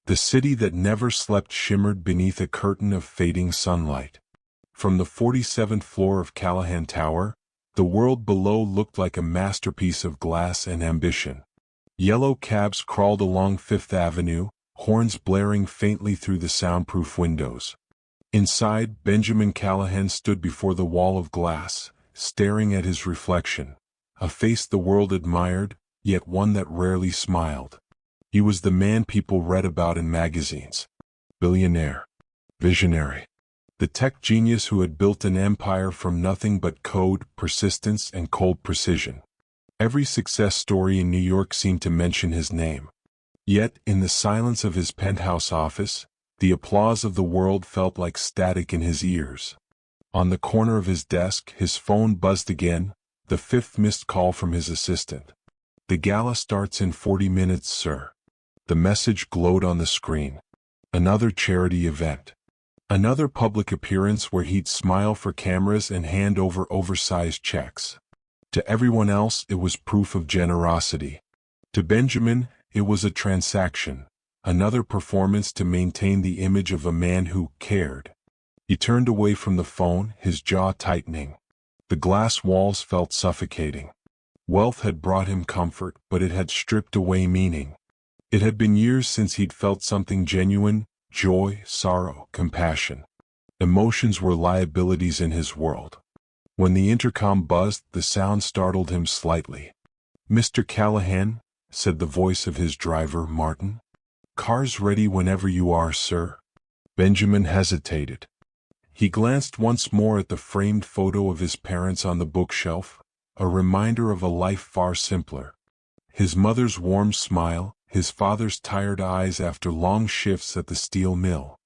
The city that never slept shimmered beneath a curtain of fading sunlight. From the 47th floor of Callahan Tower, the world below looked like a masterpiece of glass and ambition. Yellow cabs crawled along Fifth Avenue, horns blaring faintly through the soundproof windows. Inside, Benjamin Callahan stood before the wall of glass, staring at his reflection, a face the world admired, yet one that rarely smiled. He was the man people read about in magazines. Billionaire. Visionary. The tech genius who had built an empire from nothing but code, persistence, and cold precision. Every success story in New York seemed to mention his name. Yet, in the silence of his penthouse office, the applause of the world felt like static in his ears. On the corner of his desk, his phone buzzed again, the fifth missed call from his assistant. "The gala starts in 40 minutes, sir." The message glowed on the screen. Another charity event. Another public appearance where he'd smile for cameras and hand over oversized checks. To everyone else, it was proof of generosity. To Benjamin, it was a transaction, another performance to maintain the image of a man who cared. He turned away from the phone, his jaw tightening. The glass walls felt suffocating. Wealth had brought him comfort, but it had stripped away meaning. It had been years since he'd felt something genuine, joy, sorrow, compassion. Emotions were liabilities in his world. When the intercom buzzed, the sound startled him slightly. "Mr. Callahan," said the voice of his driver, Martin. "Car's ready whenever you are, sir." Benjamin hesitated. He glanced once more at the framed photo of his parents on the bookshelf, a reminder of a life far simpler. His mother's warm smile, his father's tired eyes after long shifts at the steel mill.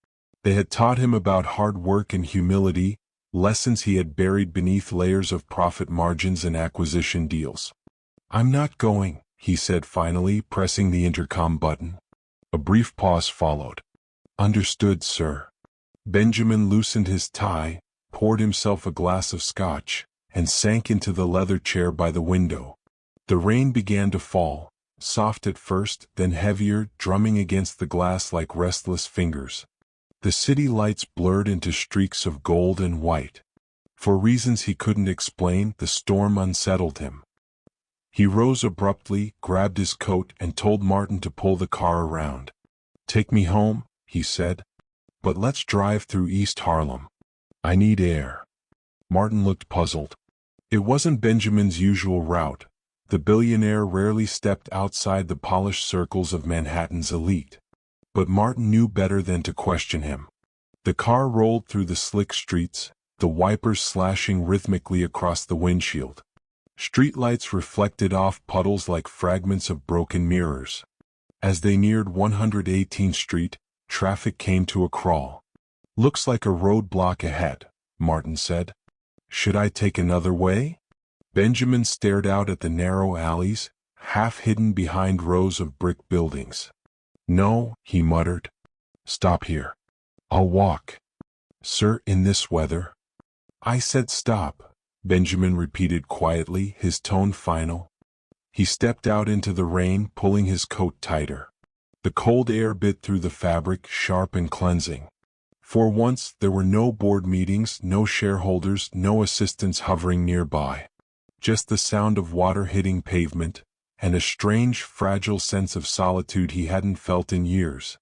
They had taught him about hard work and humility, lessons he had buried beneath layers of profit margins and acquisition deals. "I'm not going," he said finally, pressing the intercom button. A brief pause followed. "Understood, sir." Benjamin loosened his tie, poured himself a glass of scotch, and sank into the leather chair by the window. The rain began to fall, soft at first, then heavier, drumming against the glass like restless fingers. The city lights blurred into streaks of gold and white. For reasons he couldn't explain, the storm unsettled him. He rose abruptly, grabbed his coat, and told Martin to pull the car around. "Take me home," he said. "But let's drive through East Harlem. I need air." Martin looked puzzled. It wasn't Benjamin's usual route. The billionaire rarely stepped outside the polished circles of Manhattan's elite. But Martin knew better than to question him. The car rolled through the slick streets, the wipers slashing rhythmically across the windshield. Streetlights reflected off puddles like fragments of broken mirrors. As they neared 118th Street, traffic came to a crawl. "Looks like a roadblock ahead," Martin said. "Should I take another way?" Benjamin stared out at the narrow alleys, half hidden behind rows of brick buildings. "No," he muttered. "Stop here. I'll walk." "Sir, in this weather?" "I said stop," Benjamin repeated quietly, his tone final. He stepped out into the rain, pulling his coat tighter. The cold air bit through the fabric, sharp and cleansing. For once, there were no board meetings, no shareholders, no assistants hovering nearby. Just the sound of water hitting pavement, and a strange, fragile sense of solitude he hadn't felt in years.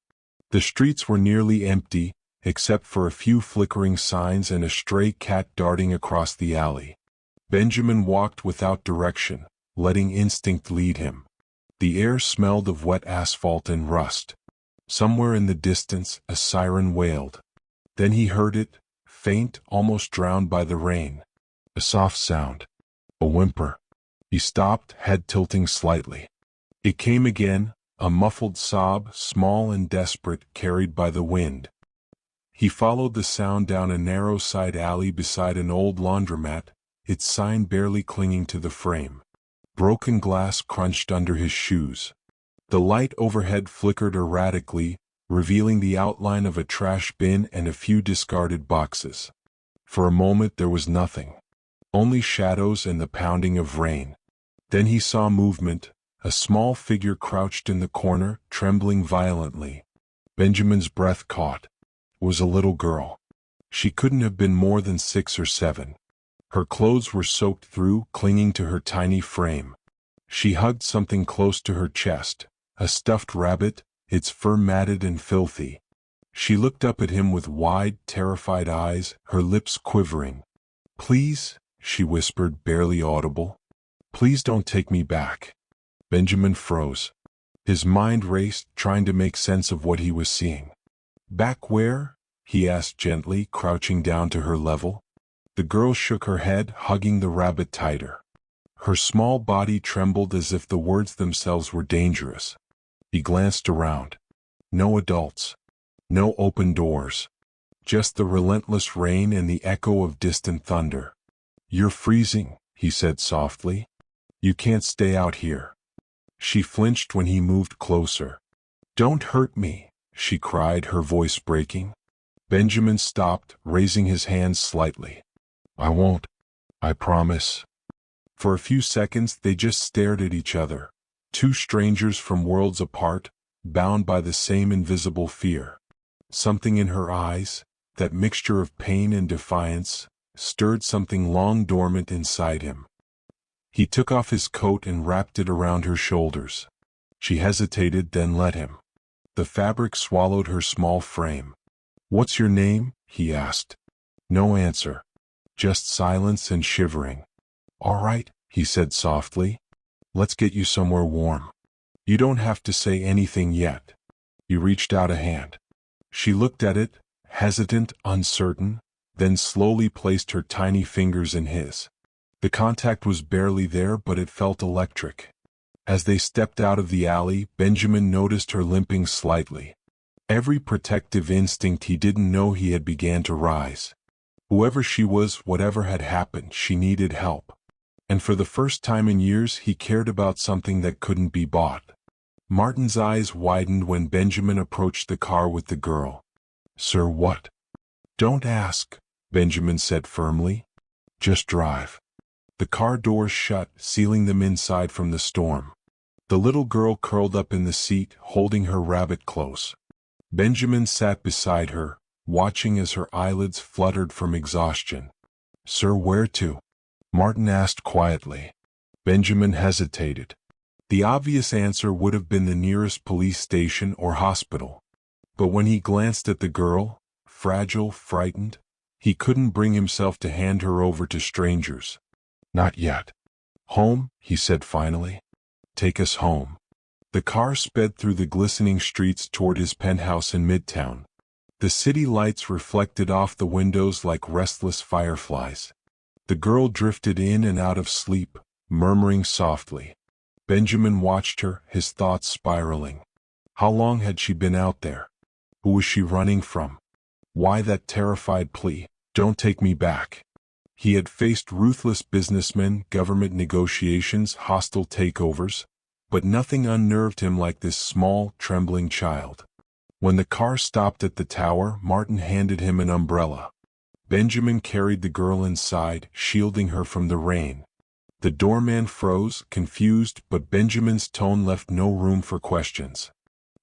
The streets were nearly empty, except for a few flickering signs and a stray cat darting across the alley. Benjamin walked without direction, letting instinct lead him. The air smelled of wet asphalt and rust. Somewhere in the distance, a siren wailed. Then he heard it, faint, almost drowned by the rain. A soft sound. A whimper. He stopped, head tilting slightly. It came again, a muffled sob, small and desperate, carried by the wind. He followed the sound down a narrow side alley beside an old laundromat, its sign barely clinging to the frame. Broken glass crunched under his shoes. The light overhead flickered erratically, revealing the outline of a trash bin and a few discarded boxes. For a moment there was nothing. Only shadows and the pounding of rain. Then he saw movement, a small figure crouched in the corner, trembling violently. Benjamin's breath caught. It was a little girl. She couldn't have been more than 6 or 7. Her clothes were soaked through, clinging to her tiny frame. She hugged something close to her chest, a stuffed rabbit, its fur matted and filthy. She looked up at him with wide, terrified eyes, her lips quivering. "Please," she whispered, barely audible. "Please don't take me back." Benjamin froze. His mind raced, trying to make sense of what he was seeing. "Back where?" he asked gently, crouching down to her level. The girl shook her head, hugging the rabbit tighter. Her small body trembled as if the words themselves were dangerous. He glanced around. No adults. No open doors. Just the relentless rain and the echo of distant thunder. "You're freezing," he said softly. "You can't stay out here." She flinched when he moved closer. "Don't hurt me," she cried, her voice breaking. Benjamin stopped, raising his hands slightly. "I won't. I promise." For a few seconds they just stared at each other, two strangers from worlds apart, bound by the same invisible fear. Something in her eyes, that mixture of pain and defiance, stirred something long dormant inside him. He took off his coat and wrapped it around her shoulders. She hesitated, then let him. The fabric swallowed her small frame. "What's your name?" he asked. No answer. Just silence and shivering. "All right," he said softly. "Let's get you somewhere warm. You don't have to say anything yet." He reached out a hand. She looked at it, hesitant, uncertain, then slowly placed her tiny fingers in his. The contact was barely there, but it felt electric. As they stepped out of the alley, Benjamin noticed her limping slightly. Every protective instinct he didn't know he had began to rise. Whoever she was, whatever had happened, she needed help. And for the first time in years, he cared about something that couldn't be bought. Martin's eyes widened when Benjamin approached the car with the girl. "Sir, what?" "Don't ask," Benjamin said firmly. "Just drive." The car doors shut, sealing them inside from the storm. The little girl curled up in the seat, holding her rabbit close. Benjamin sat beside her, watching as her eyelids fluttered from exhaustion. "Sir, where to?" Martin asked quietly. Benjamin hesitated. The obvious answer would have been the nearest police station or hospital. But when he glanced at the girl, fragile, frightened, he couldn't bring himself to hand her over to strangers. "Not yet." "Home," he said finally. "Take us home." The car sped through the glistening streets toward his penthouse in Midtown. The city lights reflected off the windows like restless fireflies. The girl drifted in and out of sleep, murmuring softly. Benjamin watched her, his thoughts spiraling. How long had she been out there? Who was she running from? Why that terrified plea, "Don't take me back"? He had faced ruthless businessmen, government negotiations, hostile takeovers, but nothing unnerved him like this small, trembling child. When the car stopped at the tower, Martin handed him an umbrella. Benjamin carried the girl inside, shielding her from the rain. The doorman froze, confused, but Benjamin's tone left no room for questions.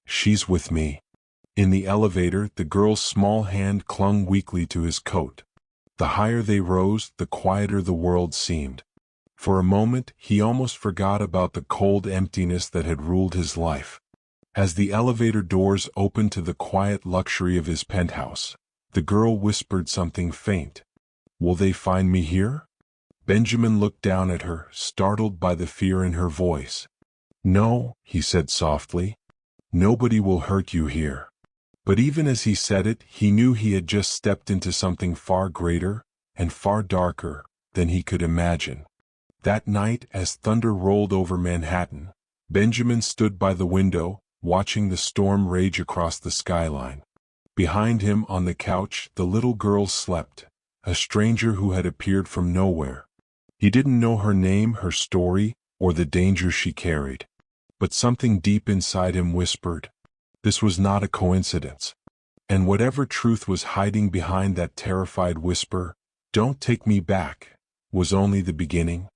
"She's with me." In the elevator, the girl's small hand clung weakly to his coat. The higher they rose, the quieter the world seemed. For a moment, he almost forgot about the cold emptiness that had ruled his life. As the elevator doors opened to the quiet luxury of his penthouse, the girl whispered something faint. "Will they find me here?" Benjamin looked down at her, startled by the fear in her voice. "No," he said softly. "Nobody will hurt you here." But even as he said it, he knew he had just stepped into something far greater and far darker than he could imagine. That night, as thunder rolled over Manhattan, Benjamin stood by the window, watching the storm rage across the skyline. Behind him, on the couch, the little girl slept, a stranger who had appeared from nowhere. He didn't know her name, her story, or the danger she carried. But something deep inside him whispered, this was not a coincidence. And whatever truth was hiding behind that terrified whisper, "Don't take me back," was only the beginning.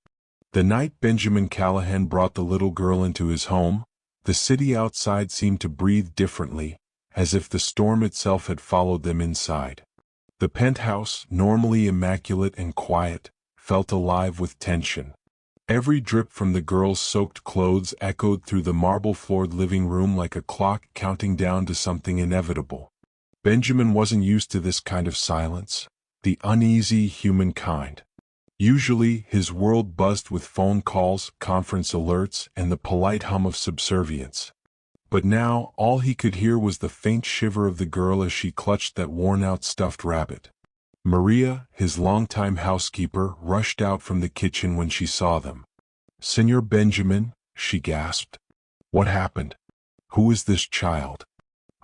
The night Benjamin Callahan brought the little girl into his home, the city outside seemed to breathe differently, as if the storm itself had followed them inside. The penthouse, normally immaculate and quiet, felt alive with tension. Every drip from the girls' soaked clothes echoed through the marble-floored living room like a clock counting down to something inevitable. Benjamin wasn't used to this kind of silence, the uneasy human kind. Usually, his world buzzed with phone calls, conference alerts, and the polite hum of subservience. But now, all he could hear was the faint shiver of the girl as she clutched that worn-out stuffed rabbit. Maria, his longtime housekeeper, rushed out from the kitchen when she saw them. "Senor Benjamin," she gasped. "What happened? Who is this child?"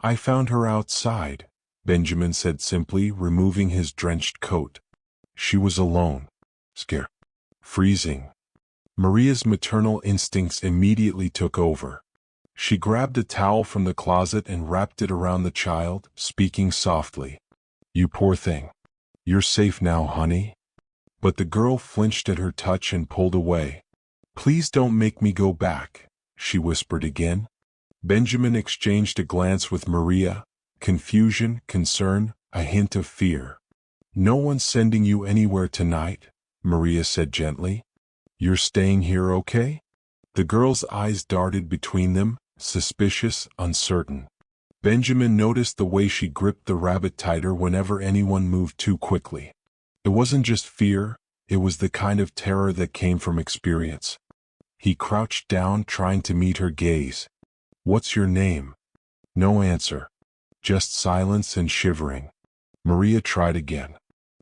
"I found her outside," Benjamin said simply, removing his drenched coat. She was alone. Scared. Freezing. Maria's maternal instincts immediately took over. She grabbed a towel from the closet and wrapped it around the child, speaking softly. "You poor thing. You're safe now, honey." But the girl flinched at her touch and pulled away. "Please don't make me go back," she whispered again. Benjamin exchanged a glance with Maria, confusion, concern, a hint of fear. "No one's sending you anywhere tonight," Maria said gently. "You're staying here, okay?" The girl's eyes darted between them, suspicious, uncertain. Benjamin noticed the way she gripped the rabbit tighter whenever anyone moved too quickly. It wasn't just fear, it was the kind of terror that came from experience. He crouched down, trying to meet her gaze. "What's your name?" No answer. Just silence and shivering. Maria tried again.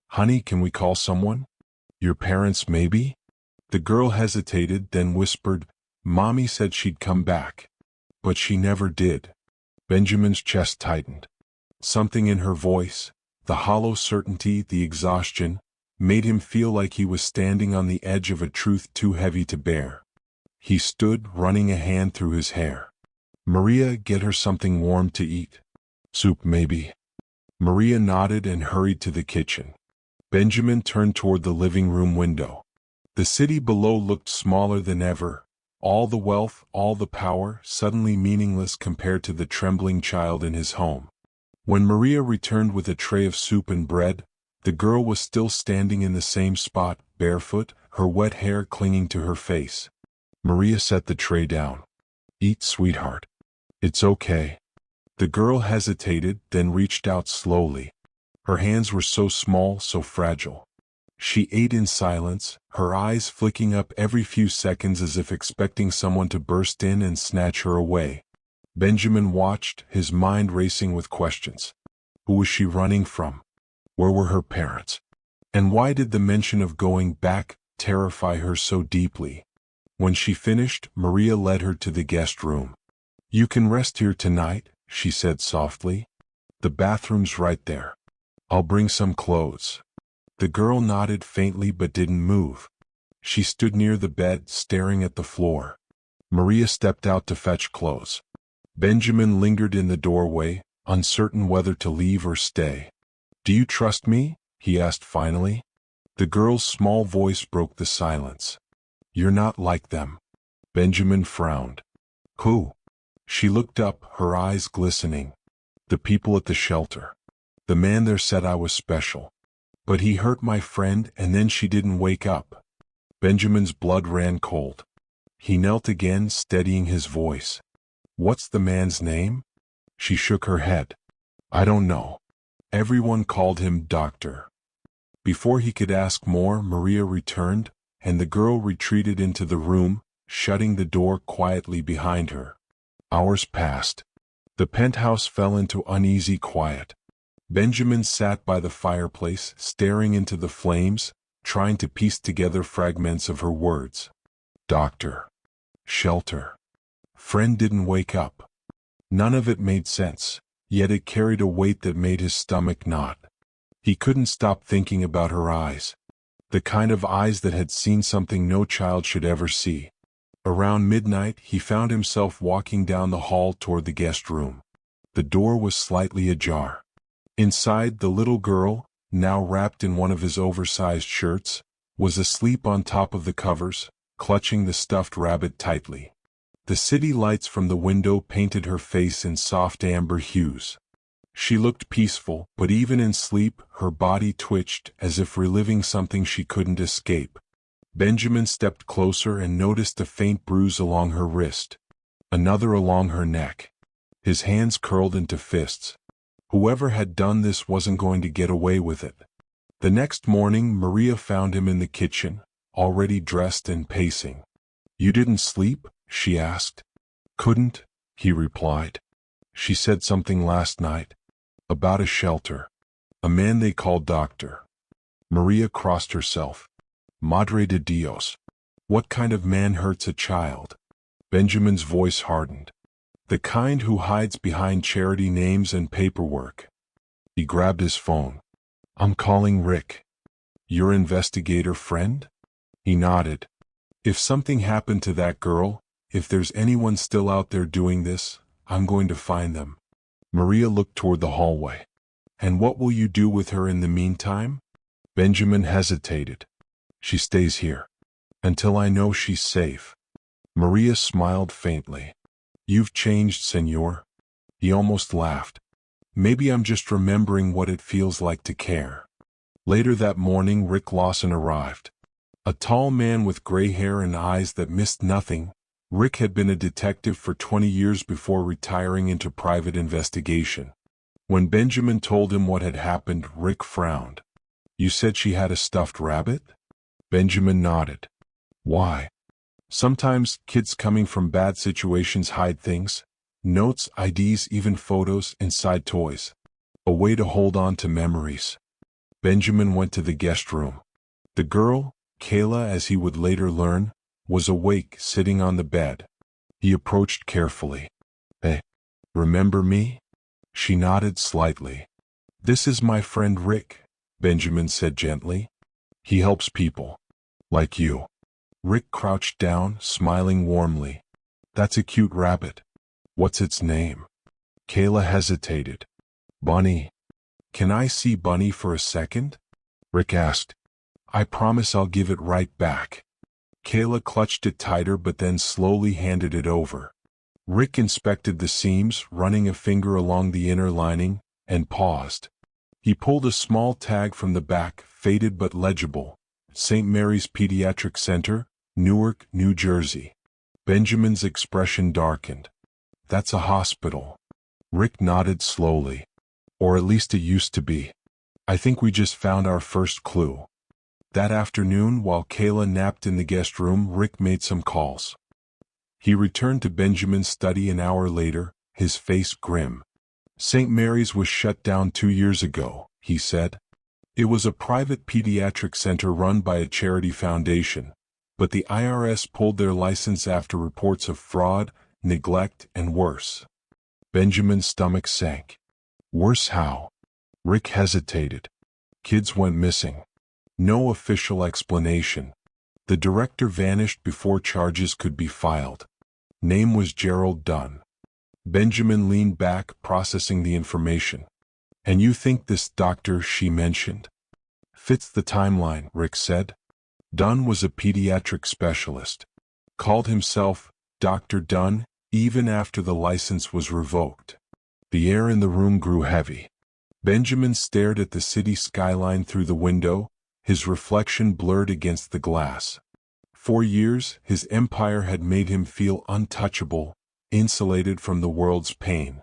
"Honey, can we call someone? Your parents, maybe?" The girl hesitated, then whispered, "Mommy said she'd come back. But she never did." Benjamin's chest tightened. Something in her voice, the hollow certainty, the exhaustion, made him feel like he was standing on the edge of a truth too heavy to bear. He stood, running a hand through his hair. "Maria, get her something warm to eat. Soup, maybe?" Maria nodded and hurried to the kitchen. Benjamin turned toward the living room window. The city below looked smaller than ever. All the wealth, all the power, suddenly meaningless compared to the trembling child in his home. When Maria returned with a tray of soup and bread, the girl was still standing in the same spot, barefoot, her wet hair clinging to her face. Maria set the tray down. "Eat, sweetheart. It's okay." The girl hesitated, then reached out slowly. Her hands were so small, so fragile. She ate in silence, her eyes flicking up every few seconds as if expecting someone to burst in and snatch her away. Benjamin watched, his mind racing with questions. Who was she running from? Where were her parents? And why did the mention of going back terrify her so deeply? When she finished, Maria led her to the guest room. "You can rest here tonight," she said softly. "The bathroom's right there. I'll bring some clothes." The girl nodded faintly but didn't move. She stood near the bed, staring at the floor. Maria stepped out to fetch clothes. Benjamin lingered in the doorway, uncertain whether to leave or stay. "Do you trust me?" he asked finally. The girl's small voice broke the silence. "You're not like them." Benjamin frowned. "Who?" She looked up, her eyes glistening. "The people at the shelter. The man there said I was special. But he hurt my friend and then she didn't wake up." Benjamin's blood ran cold. He knelt again, steadying his voice. "What's the man's name?" She shook her head. "I don't know. Everyone called him Doctor." Before he could ask more, Maria returned, and the girl retreated into the room, shutting the door quietly behind her. Hours passed. The penthouse fell into uneasy quiet. Benjamin sat by the fireplace, staring into the flames, trying to piece together fragments of her words. Doctor. Shelter. Friend didn't wake up. None of it made sense, yet it carried a weight that made his stomach knot. He couldn't stop thinking about her eyes. The kind of eyes that had seen something no child should ever see. Around midnight, he found himself walking down the hall toward the guest room. The door was slightly ajar. Inside, the little girl, now wrapped in one of his oversized shirts, was asleep on top of the covers, clutching the stuffed rabbit tightly. The city lights from the window painted her face in soft amber hues. She looked peaceful, but even in sleep, her body twitched as if reliving something she couldn't escape. Benjamin stepped closer and noticed a faint bruise along her wrist, another along her neck. His hands curled into fists. Whoever had done this wasn't going to get away with it. The next morning, Maria found him in the kitchen, already dressed and pacing. "You didn't sleep?" she asked. "Couldn't," he replied. "She said something last night. About a shelter. A man they called doctor." Maria crossed herself. "Madre de Dios. What kind of man hurts a child?" Benjamin's voice hardened. "The kind who hides behind charity names and paperwork." He grabbed his phone. "I'm calling Rick." "Your investigator friend?" He nodded. "If something happened to that girl, if there's anyone still out there doing this, I'm going to find them." Maria looked toward the hallway. "And what will you do with her in the meantime?" Benjamin hesitated. "She stays here. Until I know she's safe." Maria smiled faintly. "You've changed, senor." He almost laughed. "Maybe I'm just remembering what it feels like to care." Later that morning, Rick Lawson arrived. A tall man with gray hair and eyes that missed nothing. Rick had been a detective for 20 years before retiring into private investigation. When Benjamin told him what had happened, Rick frowned. "You said she had a stuffed rabbit?" Benjamin nodded. "Why?" "Sometimes kids coming from bad situations hide things. Notes, IDs, even photos inside toys. A way to hold on to memories." Benjamin went to the guest room. The girl, Kayla as he would later learn, was awake, sitting on the bed. He approached carefully. "Hey, remember me?" She nodded slightly. "This is my friend Rick," Benjamin said gently. "He helps people. Like you." Rick crouched down, smiling warmly. "That's a cute rabbit. What's its name?" Kayla hesitated. "Bunny." "Can I see Bunny for a second?" Rick asked. "I promise I'll give it right back." Kayla clutched it tighter but then slowly handed it over. Rick inspected the seams, running a finger along the inner lining, and paused. He pulled a small tag from the back, faded but legible. "St. Mary's Pediatric Center, Newark, New Jersey." Benjamin's expression darkened. "That's a hospital." Rick nodded slowly. "Or at least it used to be. I think we just found our first clue." That afternoon, while Kayla napped in the guest room, Rick made some calls. He returned to Benjamin's study an hour later, his face grim. "St. Mary's was shut down 2 years ago," he said. "It was a private pediatric center run by a charity foundation, but the IRS pulled their license after reports of fraud, neglect, and worse." Benjamin's stomach sank. "Worse how?" Rick hesitated. "Kids went missing. No official explanation. The director vanished before charges could be filed. Name was Gerald Dunn." Benjamin leaned back, processing the information. "And you think this doctor she mentioned?" "Fits the timeline," Rick said. Dunn was a pediatric specialist. Called himself Dr. Dunn, even after the license was revoked. The air in the room grew heavy. Benjamin stared at the city skyline through the window, his reflection blurred against the glass. For years, his empire had made him feel untouchable, insulated from the world's pain.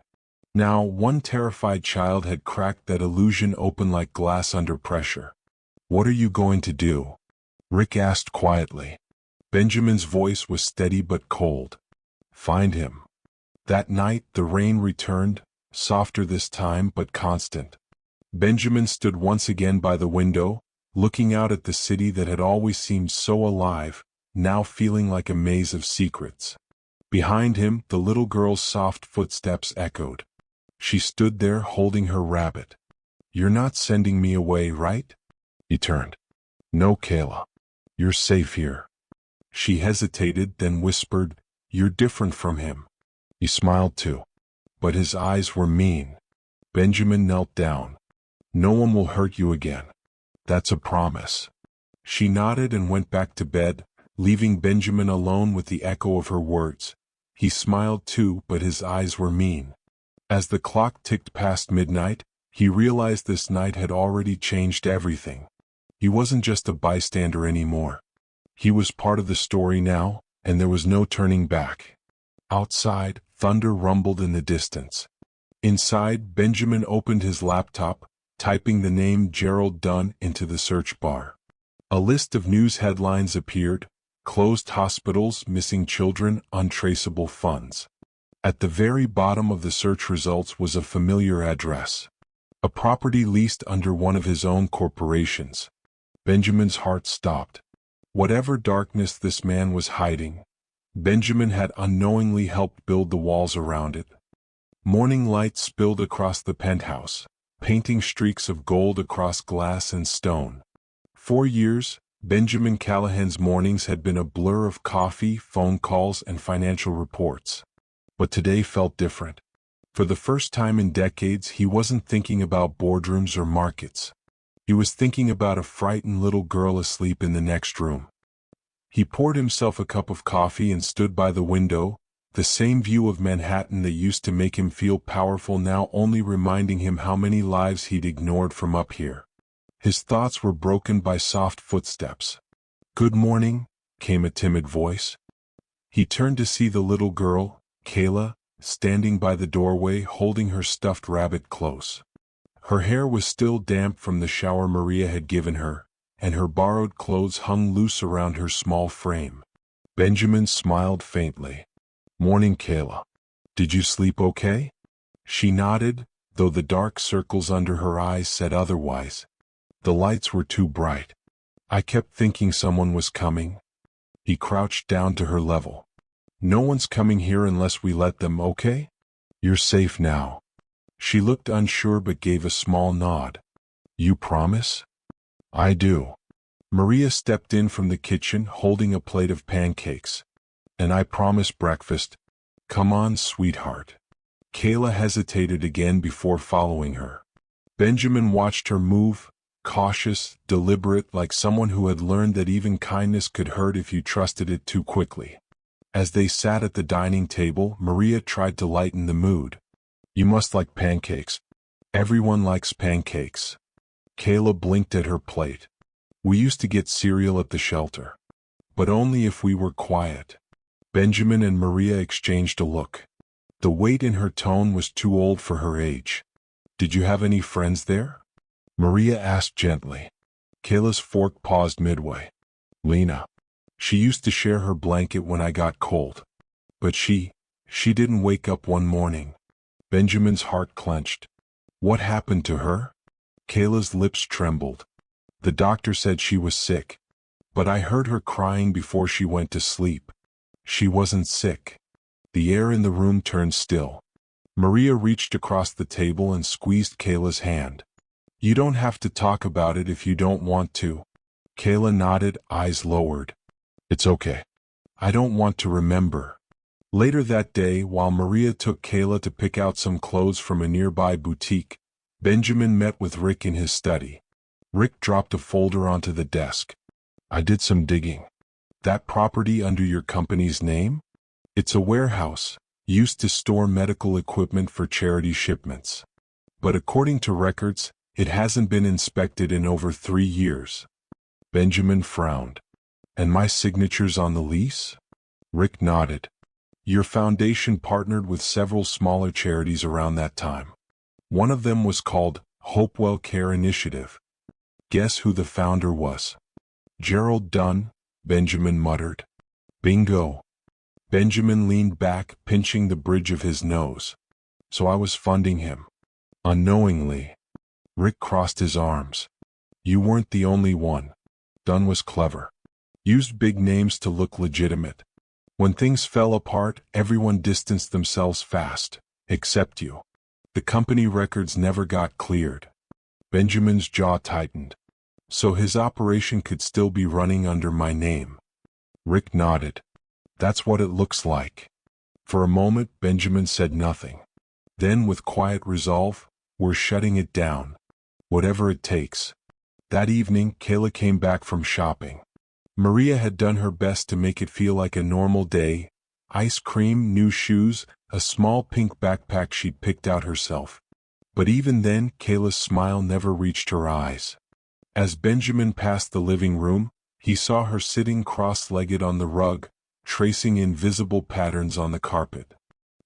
Now, one terrified child had cracked that illusion open like glass under pressure. "What are you going to do?" Rick asked quietly. Benjamin's voice was steady but cold. "Find him." That night, the rain returned, softer this time but constant. Benjamin stood once again by the window, looking out at the city that had always seemed so alive, now feeling like a maze of secrets. Behind him, the little girl's soft footsteps echoed. She stood there holding her rabbit. "You're not sending me away, right?" He turned. "No, Kayla. You're safe here." She hesitated, then whispered, "You're different from him." He smiled too. But his eyes were mean. Benjamin knelt down. "No one will hurt you again. That's a promise." She nodded and went back to bed, leaving Benjamin alone with the echo of her words. He smiled too, but his eyes were mean. As the clock ticked past midnight, he realized this night had already changed everything. He wasn't just a bystander anymore. He was part of the story now, and there was no turning back. Outside, thunder rumbled in the distance. Inside, Benjamin opened his laptop, typing the name Gerald Dunn into the search bar. A list of news headlines appeared: closed hospitals, missing children, untraceable funds. At the very bottom of the search results was a familiar address. A property leased under one of his own corporations. Benjamin's heart stopped. Whatever darkness this man was hiding, Benjamin had unknowingly helped build the walls around it. Morning light spilled across the penthouse, painting streaks of gold across glass and stone. For years, Benjamin Callahan's mornings had been a blur of coffee, phone calls, and financial reports. But today felt different. For the first time in decades, he wasn't thinking about boardrooms or markets. He was thinking about a frightened little girl asleep in the next room. He poured himself a cup of coffee and stood by the window, the same view of Manhattan that used to make him feel powerful now only reminding him how many lives he'd ignored from up here. His thoughts were broken by soft footsteps. "Good morning," came a timid voice. He turned to see the little girl, Kayla, standing by the doorway holding her stuffed rabbit close. Her hair was still damp from the shower Maria had given her, and her borrowed clothes hung loose around her small frame. Benjamin smiled faintly. "Morning, Kayla. Did you sleep okay?" She nodded, though the dark circles under her eyes said otherwise. The lights were too bright. "I kept thinking someone was coming." He crouched down to her level. "No one's coming here unless we let them, okay? You're safe now." She looked unsure but gave a small nod. "You promise?" "I do." Maria stepped in from the kitchen holding a plate of pancakes. "And I promise breakfast." "Come on, sweetheart." Kayla hesitated again before following her. Benjamin watched her move, cautious, deliberate, like someone who had learned that even kindness could hurt if you trusted it too quickly. As they sat at the dining table, Maria tried to lighten the mood. "You must like pancakes. Everyone likes pancakes." Kayla blinked at her plate. "We used to get cereal at the shelter. But only if we were quiet." Benjamin and Maria exchanged a look. The weight in her tone was too old for her age. "Did you have any friends there?" Maria asked gently. Kayla's fork paused midway. "Lena. She used to share her blanket when I got cold. But she didn't wake up one morning." Benjamin's heart clenched. "What happened to her?" Kayla's lips trembled. "The doctor said she was sick. But I heard her crying before she went to sleep." "She wasn't sick." The air in the room turned still. Maria reached across the table and squeezed Kayla's hand. "You don't have to talk about it if you don't want to." Kayla nodded, eyes lowered. "It's okay. I don't want to remember." Later that day, while Maria took Kayla to pick out some clothes from a nearby boutique, Benjamin met with Rick in his study. Rick dropped a folder onto the desk. "I did some digging. That property under your company's name? It's a warehouse, used to store medical equipment for charity shipments. But according to records, it hasn't been inspected in over 3 years." Benjamin frowned. "And my signature's on the lease?" Rick nodded. "Your foundation partnered with several smaller charities around that time. One of them was called Hopewell Care Initiative. Guess who the founder was?" "Gerald Dunn," Benjamin muttered. "Bingo." Benjamin leaned back, pinching the bridge of his nose. "So I was funding him. Unknowingly." Rick crossed his arms. "You weren't the only one. Dunn was clever. Used big names to look legitimate. When things fell apart, everyone distanced themselves fast, except you. The company records never got cleared." Benjamin's jaw tightened. "So his operation could still be running under my name?" Rick nodded. "That's what it looks like." For a moment, Benjamin said nothing. Then, with quiet resolve, "We're shutting it down. Whatever it takes." That evening, Kayla came back from shopping. Maria had done her best to make it feel like a normal day, ice cream, new shoes, a small pink backpack she'd picked out herself. But even then, Kayla's smile never reached her eyes. As Benjamin passed the living room, he saw her sitting cross-legged on the rug, tracing invisible patterns on the carpet.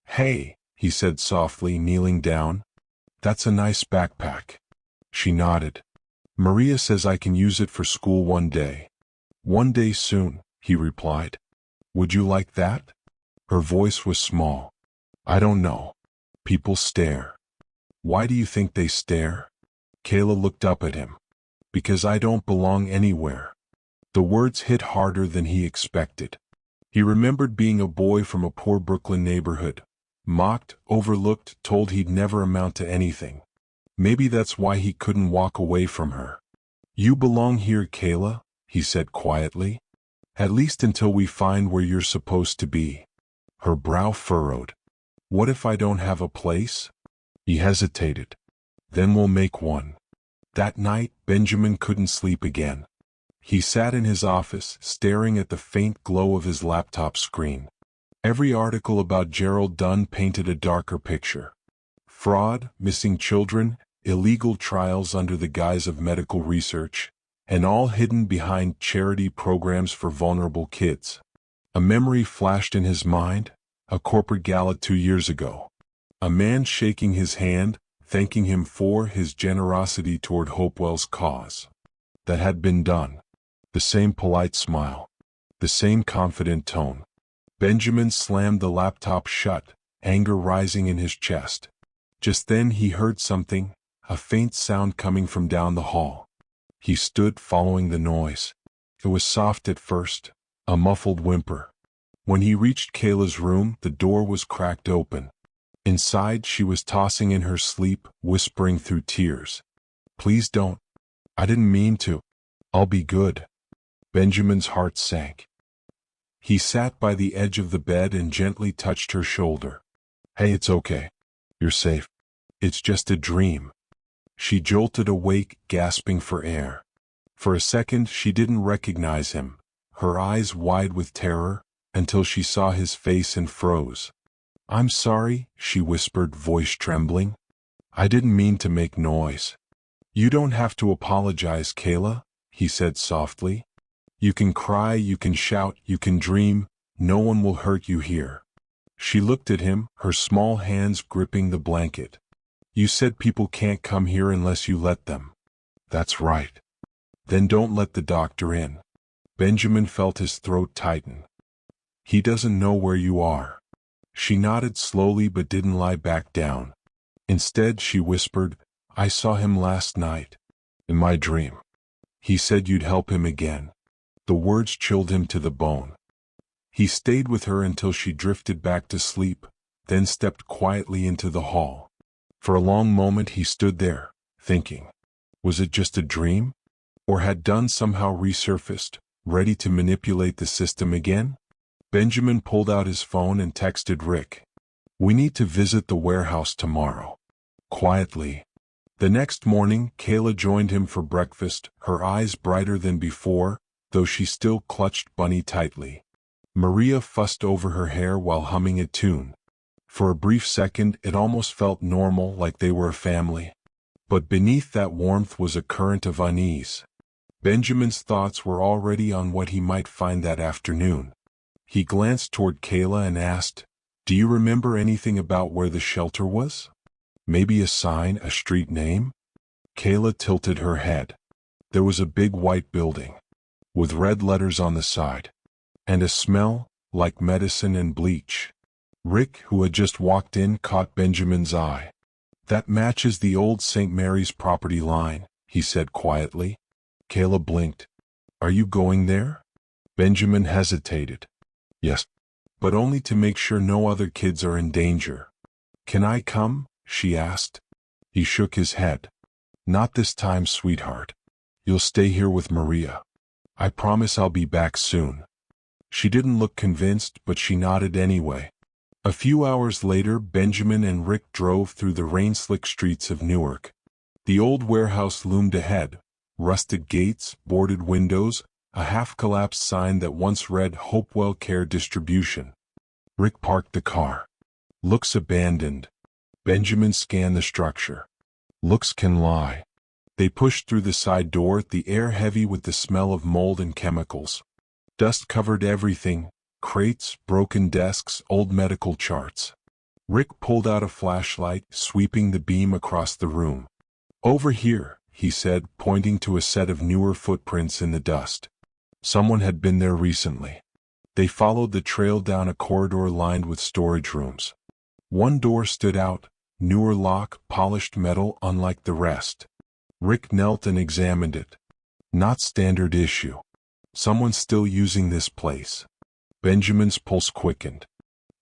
"Hey," he said softly, kneeling down. "That's a nice backpack." She nodded. "Maria says I can use it for school one day." "One day soon," he replied. "Would you like that?" Her voice was small. "I don't know. People stare." "Why do you think they stare?" Kayla looked up at him. "Because I don't belong anywhere." The words hit harder than he expected. He remembered being a boy from a poor Brooklyn neighborhood, mocked, overlooked, told he'd never amount to anything. Maybe that's why he couldn't walk away from her. "You belong here, Kayla," he said quietly. "At least until we find where you're supposed to be." Her brow furrowed. "What if I don't have a place?" He hesitated. "Then we'll make one." That night, Benjamin couldn't sleep again. He sat in his office, staring at the faint glow of his laptop screen. Every article about Gerald Dunn painted a darker picture. Fraud, missing children, illegal trials under the guise of medical research, and all hidden behind charity programs for vulnerable kids. A memory flashed in his mind, a corporate gala 2 years ago. A man shaking his hand, thanking him for his generosity toward Hopewell's cause. That had been done. The same polite smile. The same confident tone. Benjamin slammed the laptop shut, anger rising in his chest. Just then he heard something, a faint sound coming from down the hall. He stood following the noise. It was soft at first, a muffled whimper. When he reached Kayla's room, the door was cracked open. Inside, she was tossing in her sleep, whispering through tears. "Please don't. I didn't mean to. I'll be good." Benjamin's heart sank. He sat by the edge of the bed and gently touched her shoulder. "Hey, it's okay. You're safe. It's just a dream." She jolted awake, gasping for air. For a second, she didn't recognize him, her eyes wide with terror, until she saw his face and froze. "I'm sorry," she whispered, voice trembling. "I didn't mean to make noise." "You don't have to apologize, Kayla," he said softly. "You can cry, you can shout, you can dream. No one will hurt you here." She looked at him, her small hands gripping the blanket. "You said people can't come here unless you let them." "That's right." "Then don't let the doctor in." Benjamin felt his throat tighten. "He doesn't know where you are." She nodded slowly but didn't lie back down. Instead, she whispered, "I saw him last night. In my dream. He said you'd help him again." The words chilled him to the bone. He stayed with her until she drifted back to sleep, then stepped quietly into the hall. For a long moment he stood there, thinking. Was it just a dream? Or had Dunn somehow resurfaced, ready to manipulate the system again? Benjamin pulled out his phone and texted Rick. "We need to visit the warehouse tomorrow." Quietly. The next morning, Kayla joined him for breakfast, her eyes brighter than before, though she still clutched Bunny tightly. Maria fussed over her hair while humming a tune. For a brief second, it almost felt normal, like they were a family. But beneath that warmth was a current of unease. Benjamin's thoughts were already on what he might find that afternoon. He glanced toward Kayla and asked, "Do you remember anything about where the shelter was? Maybe a sign, a street name?" Kayla tilted her head. There was a big white building, with red letters on the side, and a smell, like medicine and bleach. Rick, who had just walked in, caught Benjamin's eye. "That matches the old St. Mary's property line," he said quietly. Kayla blinked. "Are you going there?" Benjamin hesitated. "Yes, but only to make sure no other kids are in danger." "Can I come?" she asked. He shook his head. "Not this time, sweetheart. You'll stay here with Maria. I promise I'll be back soon." She didn't look convinced, but she nodded anyway. A few hours later, Benjamin and Rick drove through the rain-slick streets of Newark. The old warehouse loomed ahead, rusted gates, boarded windows, a half-collapsed sign that once read Hopewell Care Distribution. Rick parked the car. Looks abandoned. Benjamin scanned the structure. Looks can lie. They pushed through the side door, the air heavy with the smell of mold and chemicals. Dust covered everything: crates, broken desks, old medical charts. Rick pulled out a flashlight, sweeping the beam across the room. "Over here," he said, pointing to a set of newer footprints in the dust. Someone had been there recently. They followed the trail down a corridor lined with storage rooms. One door stood out, newer lock, polished metal, unlike the rest. Rick knelt and examined it. Not standard issue. Someone's still using this place. Benjamin's pulse quickened.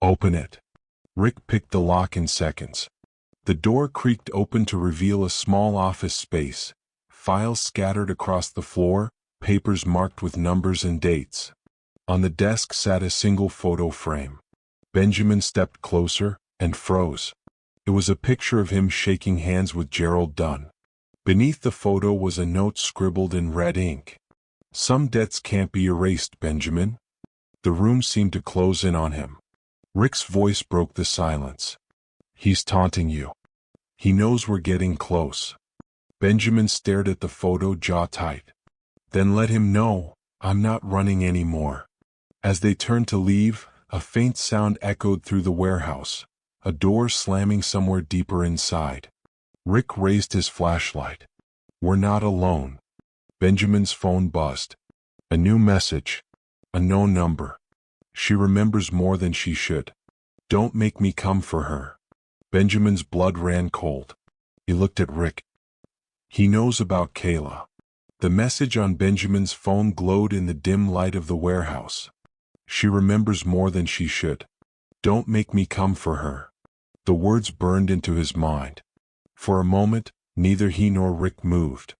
"Open it." Rick picked the lock in seconds. The door creaked open to reveal a small office space. Files scattered across the floor, papers marked with numbers and dates. On the desk sat a single photo frame. Benjamin stepped closer and froze. It was a picture of him shaking hands with Gerald Dunn. Beneath the photo was a note scribbled in red ink. "Some debts can't be erased, Benjamin." The room seemed to close in on him. Rick's voice broke the silence. "He's taunting you. He knows we're getting close." Benjamin stared at the photo, jaw tight. "Then let him know I'm not running anymore." As they turned to leave, a faint sound echoed through the warehouse, a door slamming somewhere deeper inside. Rick raised his flashlight. "We're not alone." Benjamin's phone buzzed. A new message. A known number. "She remembers more than she should. Don't make me come for her." Benjamin's blood ran cold. He looked at Rick. He knows about Kayla. The message on Benjamin's phone glowed in the dim light of the warehouse. "She remembers more than she should. Don't make me come for her." The words burned into his mind. For a moment, neither he nor Rick moved.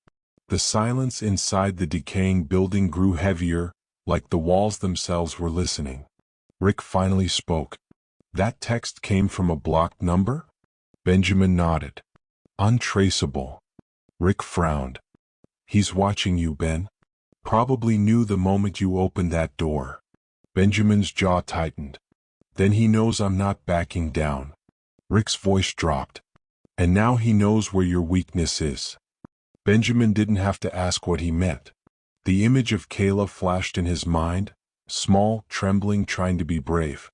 The silence inside the decaying building grew heavier, like the walls themselves were listening. Rick finally spoke. "That text came from a blocked number?" Benjamin nodded. "Untraceable." Rick frowned. "He's watching you, Ben. Probably knew the moment you opened that door." Benjamin's jaw tightened. "Then he knows I'm not backing down." Rick's voice dropped. "And now he knows where your weakness is." Benjamin didn't have to ask what he meant. The image of Kayla flashed in his mind, small, trembling, trying to be brave.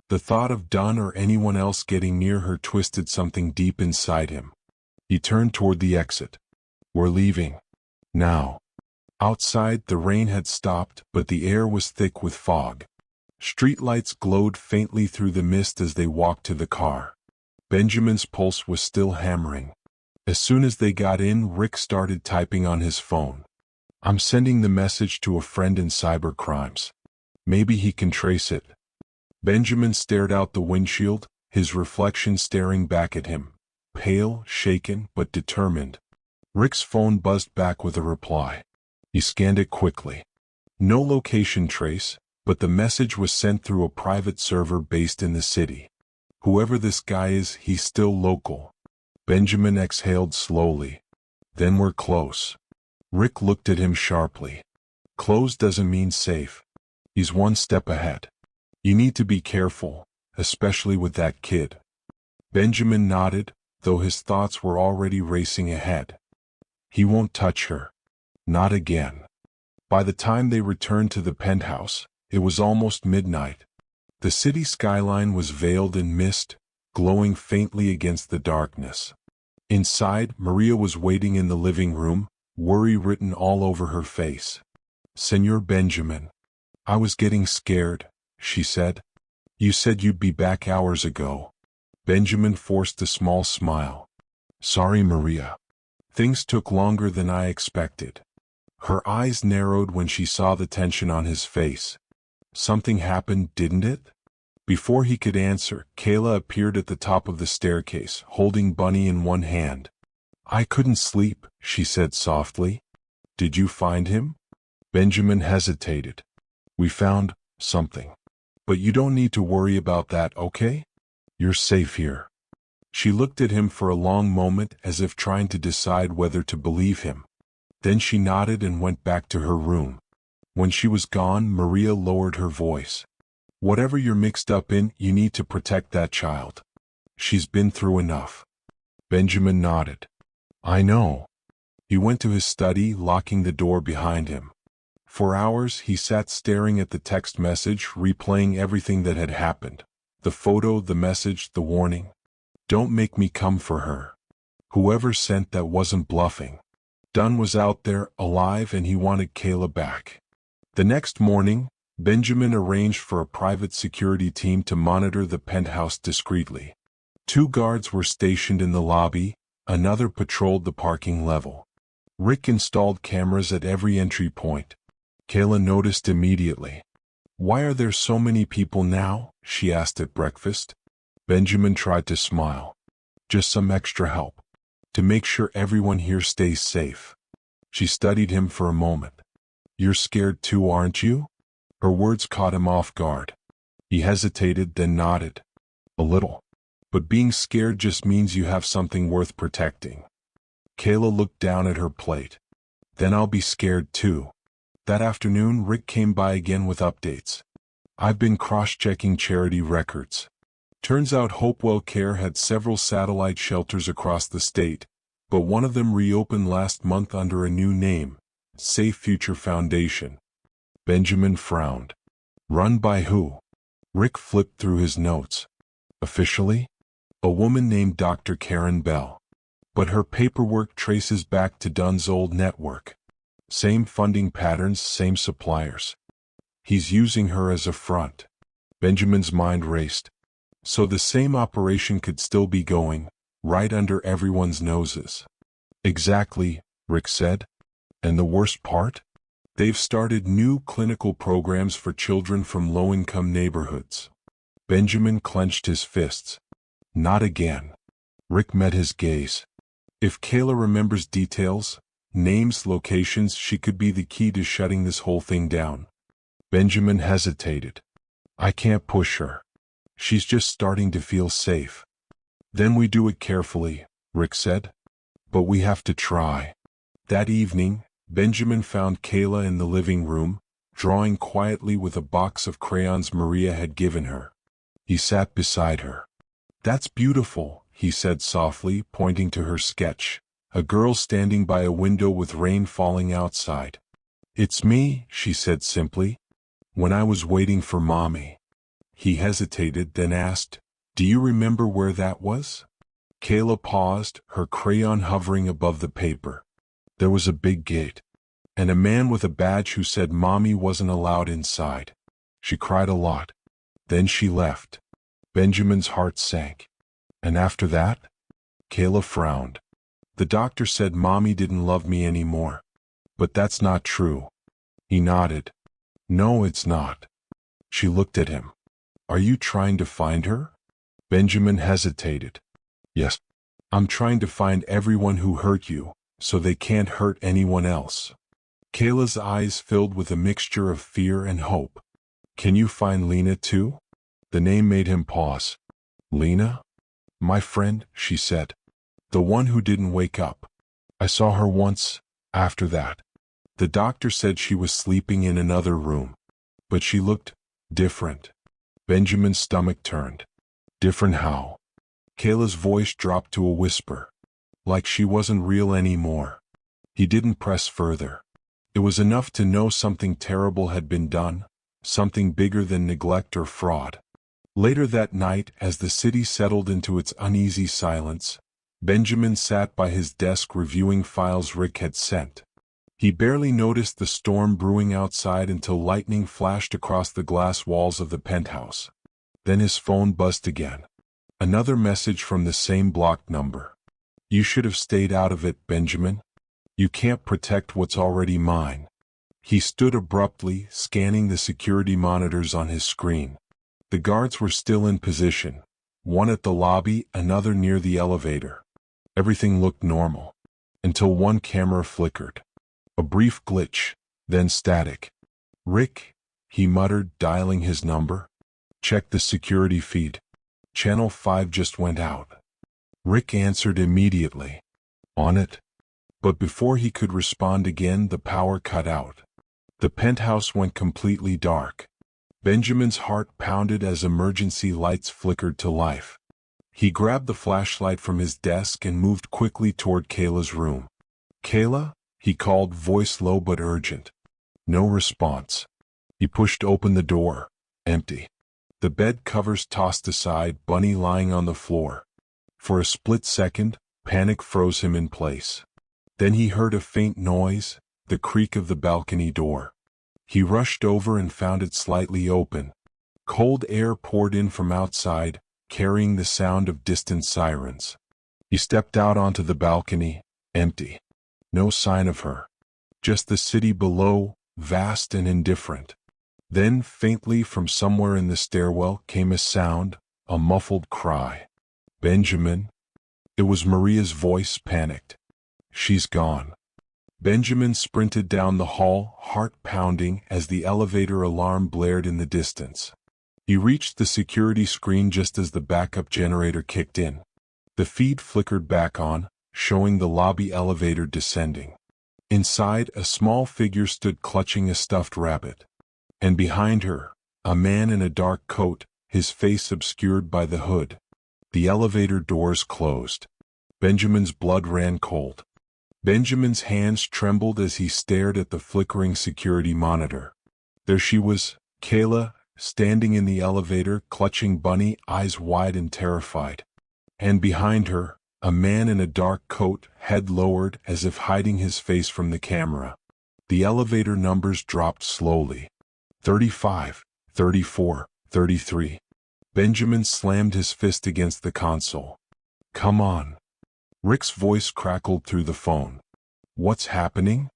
The thought of Dunn or anyone else getting near her twisted something deep inside him. He turned toward the exit. "We're leaving. Now." Outside, the rain had stopped, but the air was thick with fog. Streetlights glowed faintly through the mist as they walked to the car. Benjamin's pulse was still hammering. As soon as they got in, Rick started typing on his phone. "I'm sending the message to a friend in cybercrimes. Maybe he can trace it." Benjamin stared out the windshield, his reflection staring back at him, pale, shaken, but determined. Rick's phone buzzed back with a reply. He scanned it quickly. No location trace, but the message was sent through a private server based in the city. Whoever this guy is, he's still local. Benjamin exhaled slowly. "Then we're close." Rick looked at him sharply. "Close doesn't mean safe. He's one step ahead. You need to be careful, especially with that kid." Benjamin nodded, though his thoughts were already racing ahead. He won't touch her. Not again. By the time they returned to the penthouse, it was almost midnight. The city skyline was veiled in mist, glowing faintly against the darkness. Inside, Maria was waiting in the living room, worry written all over her face. "Senor Benjamin, I was getting scared," she said. "You said you'd be back hours ago." Benjamin forced a small smile. "Sorry, Maria. Things took longer than I expected." Her eyes narrowed when she saw the tension on his face. "Something happened, didn't it?" Before he could answer, Kayla appeared at the top of the staircase, holding Bunny in one hand. "I couldn't sleep," she said softly. "Did you find him?" Benjamin hesitated. "We found something. But you don't need to worry about that, okay? You're safe here." She looked at him for a long moment as if trying to decide whether to believe him. Then she nodded and went back to her room. When she was gone, Maria lowered her voice. Whatever you're mixed up in, you need to protect that child. She's been through enough. Benjamin nodded. I know. He went to his study, locking the door behind him. For hours, he sat staring at the text message, replaying everything that had happened. The photo, the message, the warning. Don't make me come for her. Whoever sent that wasn't bluffing. Dunn was out there, alive, and he wanted Kayla back. The next morning, Benjamin arranged for a private security team to monitor the penthouse discreetly. 2 guards were stationed in the lobby, another patrolled the parking level. Rick installed cameras at every entry point. Kayla noticed immediately. Why are there so many people now? She asked at breakfast. Benjamin tried to smile. Just some extra help. To make sure everyone here stays safe. She studied him for a moment. You're scared too, aren't you? Her words caught him off guard. He hesitated, then nodded. A little. But being scared just means you have something worth protecting. Kayla looked down at her plate. Then I'll be scared too. That afternoon, Rick came by again with updates. I've been cross-checking charity records. Turns out Hopewell Care had several satellite shelters across the state, but one of them reopened last month under a new name, Safe Future Foundation. Benjamin frowned. Run by who? Rick flipped through his notes. Officially? A woman named Dr. Karen Bell. But her paperwork traces back to Dunn's old network. Same funding patterns, same suppliers. He's using her as a front. Benjamin's mind raced. So the same operation could still be going, right under everyone's noses. Exactly, Rick said. And the worst part? They've started new clinical programs for children from low-income neighborhoods. Benjamin clenched his fists. Not again. Rick met his gaze. If Kayla remembers details, names, locations, she could be the key to shutting this whole thing down. Benjamin hesitated. I can't push her. She's just starting to feel safe. Then we do it carefully, Rick said. But we have to try. That evening, Benjamin found Kayla in the living room, drawing quietly with a box of crayons Maria had given her. He sat beside her. That's beautiful, he said softly, pointing to her sketch. A girl standing by a window with rain falling outside. It's me, she said simply. When I was waiting for Mommy. He hesitated, then asked, Do you remember where that was? Kayla paused, her crayon hovering above the paper. There was a big gate. And a man with a badge who said Mommy wasn't allowed inside. She cried a lot. Then she left. Benjamin's heart sank. And after that? Kayla frowned. The doctor said Mommy didn't love me anymore. But that's not true. He nodded. No, it's not. She looked at him. Are you trying to find her? Benjamin hesitated. Yes. I'm trying to find everyone who hurt you, so they can't hurt anyone else. Kayla's eyes filled with a mixture of fear and hope. Can you find Lena too? The name made him pause. Lena? My friend, she said. The one who didn't wake up. I saw her once, after that. The doctor said she was sleeping in another room. But she looked different. Benjamin's stomach turned. Different how? Kayla's voice dropped to a whisper. Like she wasn't real anymore. He didn't press further. It was enough to know something terrible had been done, something bigger than neglect or fraud. Later that night, as the city settled into its uneasy silence, Benjamin sat by his desk reviewing files Rick had sent. He barely noticed the storm brewing outside until lightning flashed across the glass walls of the penthouse. Then his phone buzzed again. Another message from the same blocked number. You should have stayed out of it, Benjamin. You can't protect what's already mine. He stood abruptly, scanning the security monitors on his screen. The guards were still in position, one at the lobby, another near the elevator. Everything looked normal, until one camera flickered. A brief glitch, then static. Rick, he muttered, dialing his number. Check the security feed. Channel 5 just went out. Rick answered immediately. On it. But before he could respond again, the power cut out. The penthouse went completely dark. Benjamin's heart pounded as emergency lights flickered to life. He grabbed the flashlight from his desk and moved quickly toward Kayla's room. "Kayla?" he called, voice low but urgent. No response. He pushed open the door. Empty. The bed covers tossed aside, Bunny lying on the floor. For a split second, panic froze him in place. Then he heard a faint noise, the creak of the balcony door. He rushed over and found it slightly open. Cold air poured in from outside, carrying the sound of distant sirens. He stepped out onto the balcony, empty. No sign of her. Just the city below, vast and indifferent. Then, faintly from somewhere in the stairwell came a sound, a muffled cry. "Benjamin?" It was Maria's voice, panicked. "She's gone." Benjamin sprinted down the hall, heart pounding, as the elevator alarm blared in the distance. He reached the security screen just as the backup generator kicked in. The feed flickered back on, showing the lobby elevator descending. Inside, a small figure stood clutching a stuffed rabbit. And behind her, a man in a dark coat, his face obscured by the hood. The elevator doors closed. Benjamin's blood ran cold. Benjamin's hands trembled as he stared at the flickering security monitor. There she was, Kayla, standing in the elevator, clutching Bunny, eyes wide and terrified. And behind her, a man in a dark coat, head lowered as if hiding his face from the camera. The elevator numbers dropped slowly. 35, 34, 33. Benjamin slammed his fist against the console. "Come on." Rick's voice crackled through the phone. "What's happening?"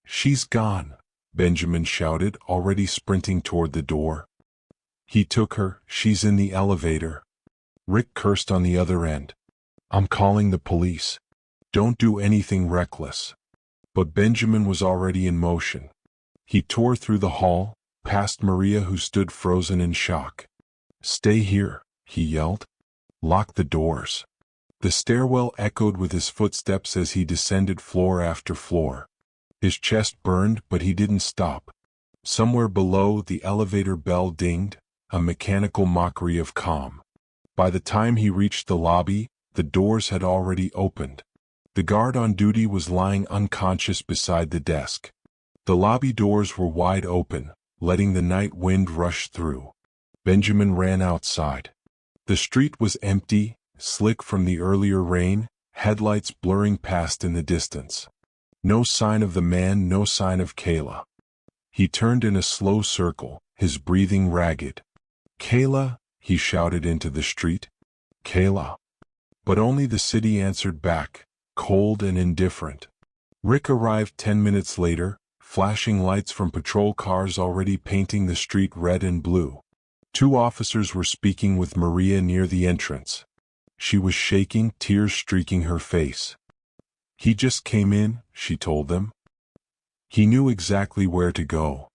"She's gone," Benjamin shouted, already sprinting toward the door. "He took her, she's in the elevator." Rick cursed on the other end. "I'm calling the police. Don't do anything reckless." But Benjamin was already in motion. He tore through the hall, past Maria, who stood frozen in shock. "Stay here," he yelled. "Lock the doors." The stairwell echoed with his footsteps as he descended floor after floor. His chest burned, but he didn't stop. Somewhere below, the elevator bell dinged, a mechanical mockery of calm. By the time he reached the lobby, the doors had already opened. The guard on duty was lying unconscious beside the desk. The lobby doors were wide open, letting the night wind rush through. Benjamin ran outside. The street was empty, slick from the earlier rain, headlights blurring past in the distance. No sign of the man, no sign of Kayla. He turned in a slow circle, his breathing ragged. "Kayla," he shouted into the street. "Kayla." But only the city answered back, cold and indifferent. Rick arrived 10 minutes later, flashing lights from patrol cars already painting the street red and blue. 2 officers were speaking with Maria near the entrance. She was shaking, tears streaking her face. "He just came in," she told them. He knew exactly where to go.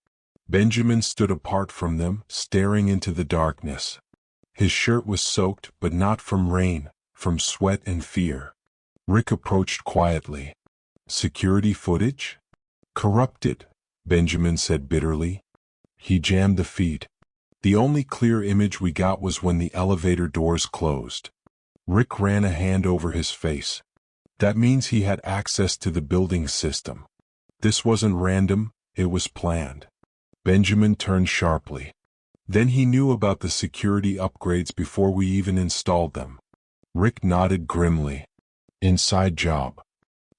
Benjamin stood apart from them, staring into the darkness. His shirt was soaked, but not from rain, from sweat and fear. Rick approached quietly. "Security footage?" "Corrupted," Benjamin said bitterly. He jammed the feed. "The only clear image we got was when the elevator doors closed." Rick ran a hand over his face. "That means he had access to the building system. This wasn't random, it was planned." Benjamin turned sharply. "Then he knew about the security upgrades before we even installed them." Rick nodded grimly. "Inside job."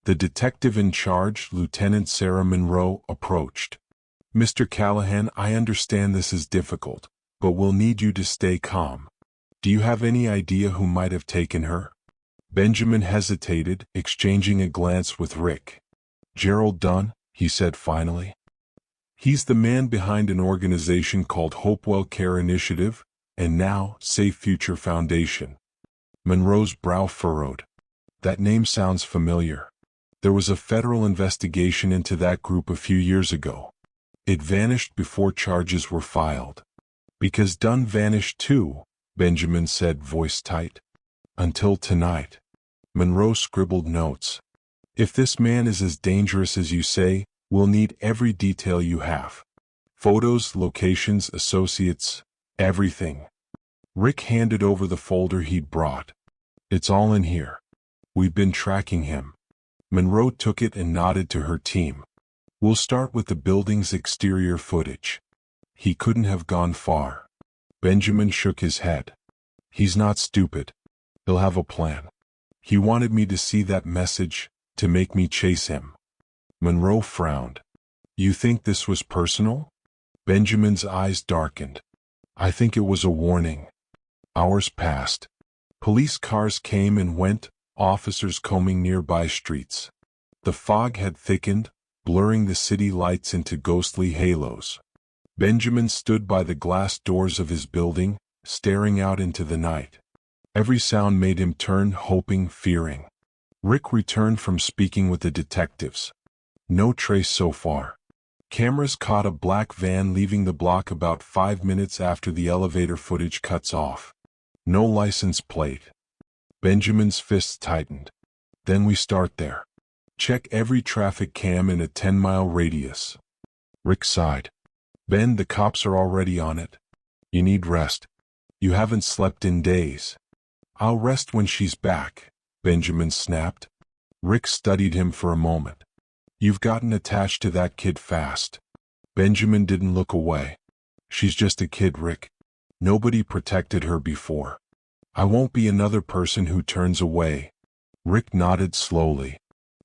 The detective in charge, Lieutenant Sarah Monroe, approached. "Mr. Callahan, I understand this is difficult, but we'll need you to stay calm. Do you have any idea who might have taken her?" Benjamin hesitated, exchanging a glance with Rick. "Gerald Dunn," he said finally. "He's the man behind an organization called Hopewell Care Initiative, and now Safe Future Foundation." Monroe's brow furrowed. "That name sounds familiar. There was a federal investigation into that group a few years ago. It vanished before charges were filed." "Because Dunn vanished too," Benjamin said, voice tight. "Until tonight." Monroe scribbled notes. "If this man is as dangerous as you say, we'll need every detail you have." Photos, locations, associates, everything. Rick handed over the folder he'd brought. It's all in here. We've been tracking him. Monroe took it and nodded to her team. We'll start with the building's exterior footage. He couldn't have gone far. Benjamin shook his head. He's not stupid. He'll have a plan. He wanted me to see that message, to make me chase him. Monroe frowned. You think this was personal? Benjamin's eyes darkened. I think it was a warning. Hours passed. Police cars came and went, officers combing nearby streets. The fog had thickened, blurring the city lights into ghostly halos. Benjamin stood by the glass doors of his building, staring out into the night. Every sound made him turn, hoping, fearing. Rick returned from speaking with the detectives. No trace so far. Cameras caught a black van leaving the block about 5 minutes after the elevator footage cuts off. No license plate. Benjamin's fists tightened. Then we start there. Check every traffic cam in a 10-mile radius. Rick sighed. Ben, the cops are already on it. You need rest. You haven't slept in days. I'll rest when she's back, Benjamin snapped. Rick studied him for a moment. You've gotten attached to that kid fast. Benjamin didn't look away. She's just a kid, Rick. Nobody protected her before. I won't be another person who turns away. Rick nodded slowly.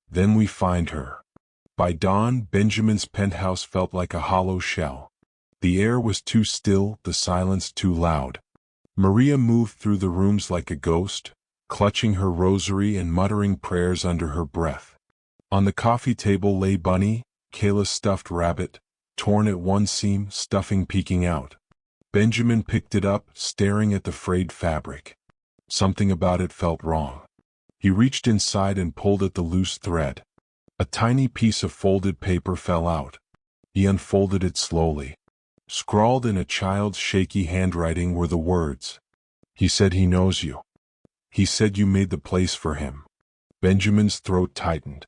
Then we find her. By dawn, Benjamin's penthouse felt like a hollow shell. The air was too still, the silence too loud. Maria moved through the rooms like a ghost, clutching her rosary and muttering prayers under her breath. On the coffee table lay Bunny, Kayla's stuffed rabbit, torn at one seam, stuffing peeking out. Benjamin picked it up, staring at the frayed fabric. Something about it felt wrong. He reached inside and pulled at the loose thread. A tiny piece of folded paper fell out. He unfolded it slowly. Scrawled in a child's shaky handwriting were the words. He said he knows you. He said you made the place for him. Benjamin's throat tightened.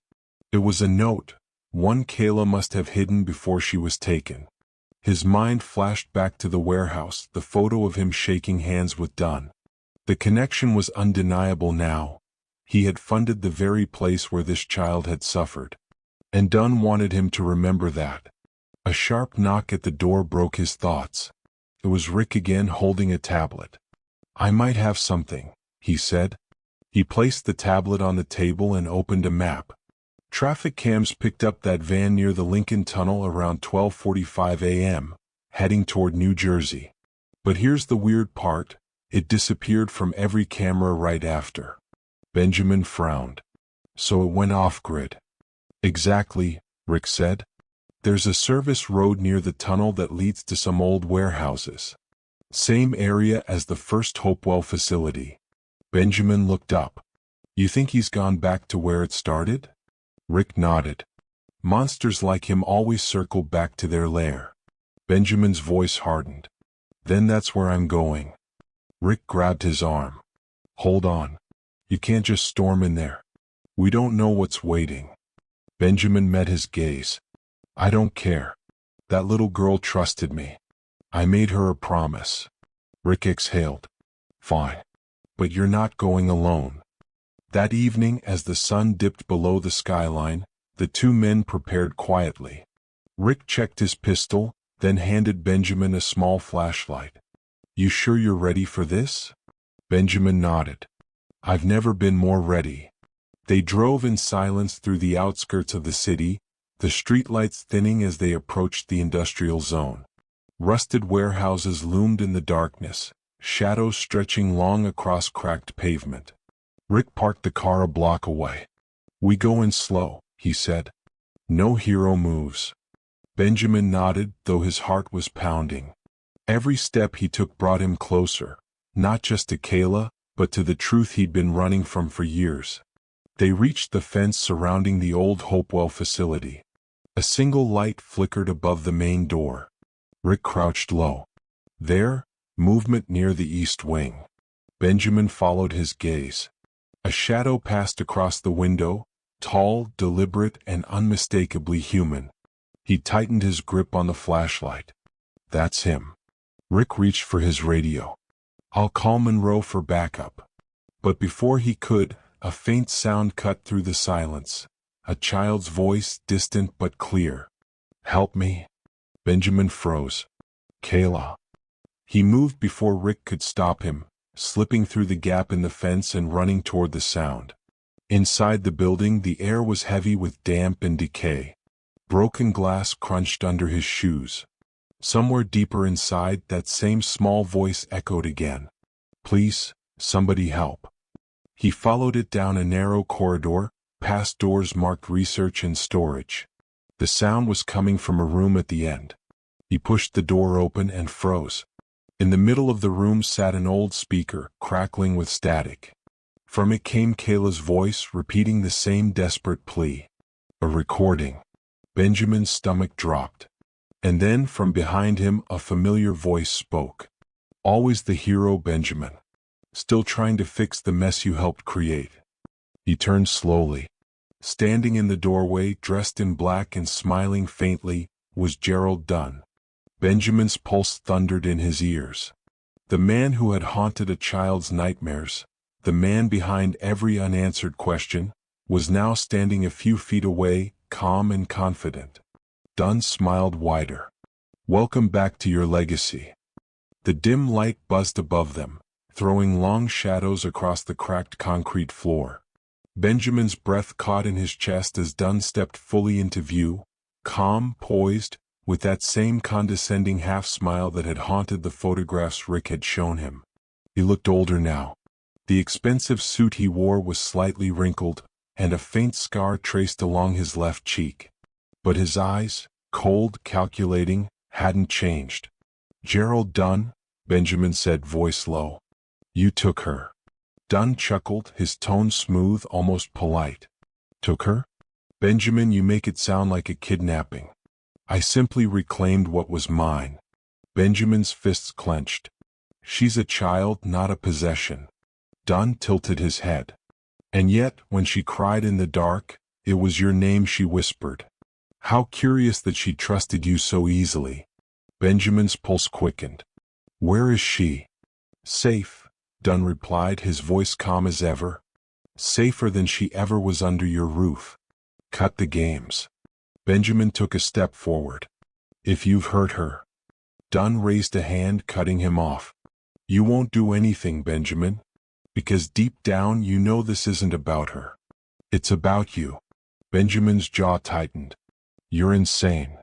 It was a note, one Kayla must have hidden before she was taken. His mind flashed back to the warehouse, the photo of him shaking hands with Dunn. The connection was undeniable now. He had funded the very place where this child had suffered. And Dunn wanted him to remember that. A sharp knock at the door broke his thoughts. It was Rick again, holding a tablet. I might have something, he said. He placed the tablet on the table and opened a map. Traffic cams picked up that van near the Lincoln Tunnel around 12:45 a.m., heading toward New Jersey. But here's the weird part, it disappeared from every camera right after. Benjamin frowned. So it went off-grid. Exactly, Rick said. There's a service road near the tunnel that leads to some old warehouses. Same area as the first Hopewell facility. Benjamin looked up. You think he's gone back to where it started? Rick nodded. Monsters like him always circle back to their lair. Benjamin's voice hardened. Then that's where I'm going. Rick grabbed his arm. Hold on. You can't just storm in there. We don't know what's waiting. Benjamin met his gaze. I don't care. That little girl trusted me. I made her a promise. Rick exhaled. Fine. But you're not going alone. That evening, as the sun dipped below the skyline, the two men prepared quietly. Rick checked his pistol, then handed Benjamin a small flashlight. You sure you're ready for this? Benjamin nodded. I've never been more ready. They drove in silence through the outskirts of the city, the streetlights thinning as they approached the industrial zone. Rusted warehouses loomed in the darkness, shadows stretching long across cracked pavement. Rick parked the car a block away. We go in slow, he said. No hero moves. Benjamin nodded, though his heart was pounding. Every step he took brought him closer, not just to Kayla, but to the truth he'd been running from for years. They reached the fence surrounding the old Hopewell facility. A single light flickered above the main door. Rick crouched low. There, movement near the east wing. Benjamin followed his gaze. A shadow passed across the window, tall, deliberate, and unmistakably human. He tightened his grip on the flashlight. That's him. Rick reached for his radio. I'll call Monroe for backup. But before he could, a faint sound cut through the silence. A child's voice, distant but clear. Help me. Benjamin froze. Kayla. He moved before Rick could stop him, slipping through the gap in the fence and running toward the sound. Inside the building, the air was heavy with damp and decay. Broken glass crunched under his shoes. Somewhere deeper inside, that same small voice echoed again. Please, somebody help. He followed it down a narrow corridor, past doors marked research and storage. The sound was coming from a room at the end. He pushed the door open and froze. In the middle of the room sat an old speaker, crackling with static. From it came Kayla's voice, repeating the same desperate plea. A recording. Benjamin's stomach dropped. And then, from behind him, a familiar voice spoke. Always the hero, Benjamin. Still trying to fix the mess you helped create. He turned slowly. Standing in the doorway, dressed in black and smiling faintly, was Gerald Dunn. Benjamin's pulse thundered in his ears. The man who had haunted a child's nightmares, the man behind every unanswered question, was now standing a few feet away, calm and confident. Dunn smiled wider. Welcome back to your legacy. The dim light buzzed above them, throwing long shadows across the cracked concrete floor. Benjamin's breath caught in his chest as Dunn stepped fully into view, calm, poised, with that same condescending half-smile that had haunted the photographs Rick had shown him. He looked older now. The expensive suit he wore was slightly wrinkled, and a faint scar traced along his left cheek. But his eyes, cold, calculating, hadn't changed. Gerald Dunn, Benjamin said, voice low. You took her. Dunn chuckled, his tone smooth, almost polite. Took her? Benjamin, you make it sound like a kidnapping. I simply reclaimed what was mine. Benjamin's fists clenched. She's a child, not a possession. Dunn tilted his head. And yet, when she cried in the dark, it was your name she whispered. How curious that she trusted you so easily. Benjamin's pulse quickened. Where is she? Safe, Dunn replied, his voice calm as ever. Safer than she ever was under your roof. Cut the games. Benjamin took a step forward. If you've hurt her. Dunn raised a hand, cutting him off. You won't do anything, Benjamin. Because deep down you know this isn't about her. It's about you. Benjamin's jaw tightened. You're insane.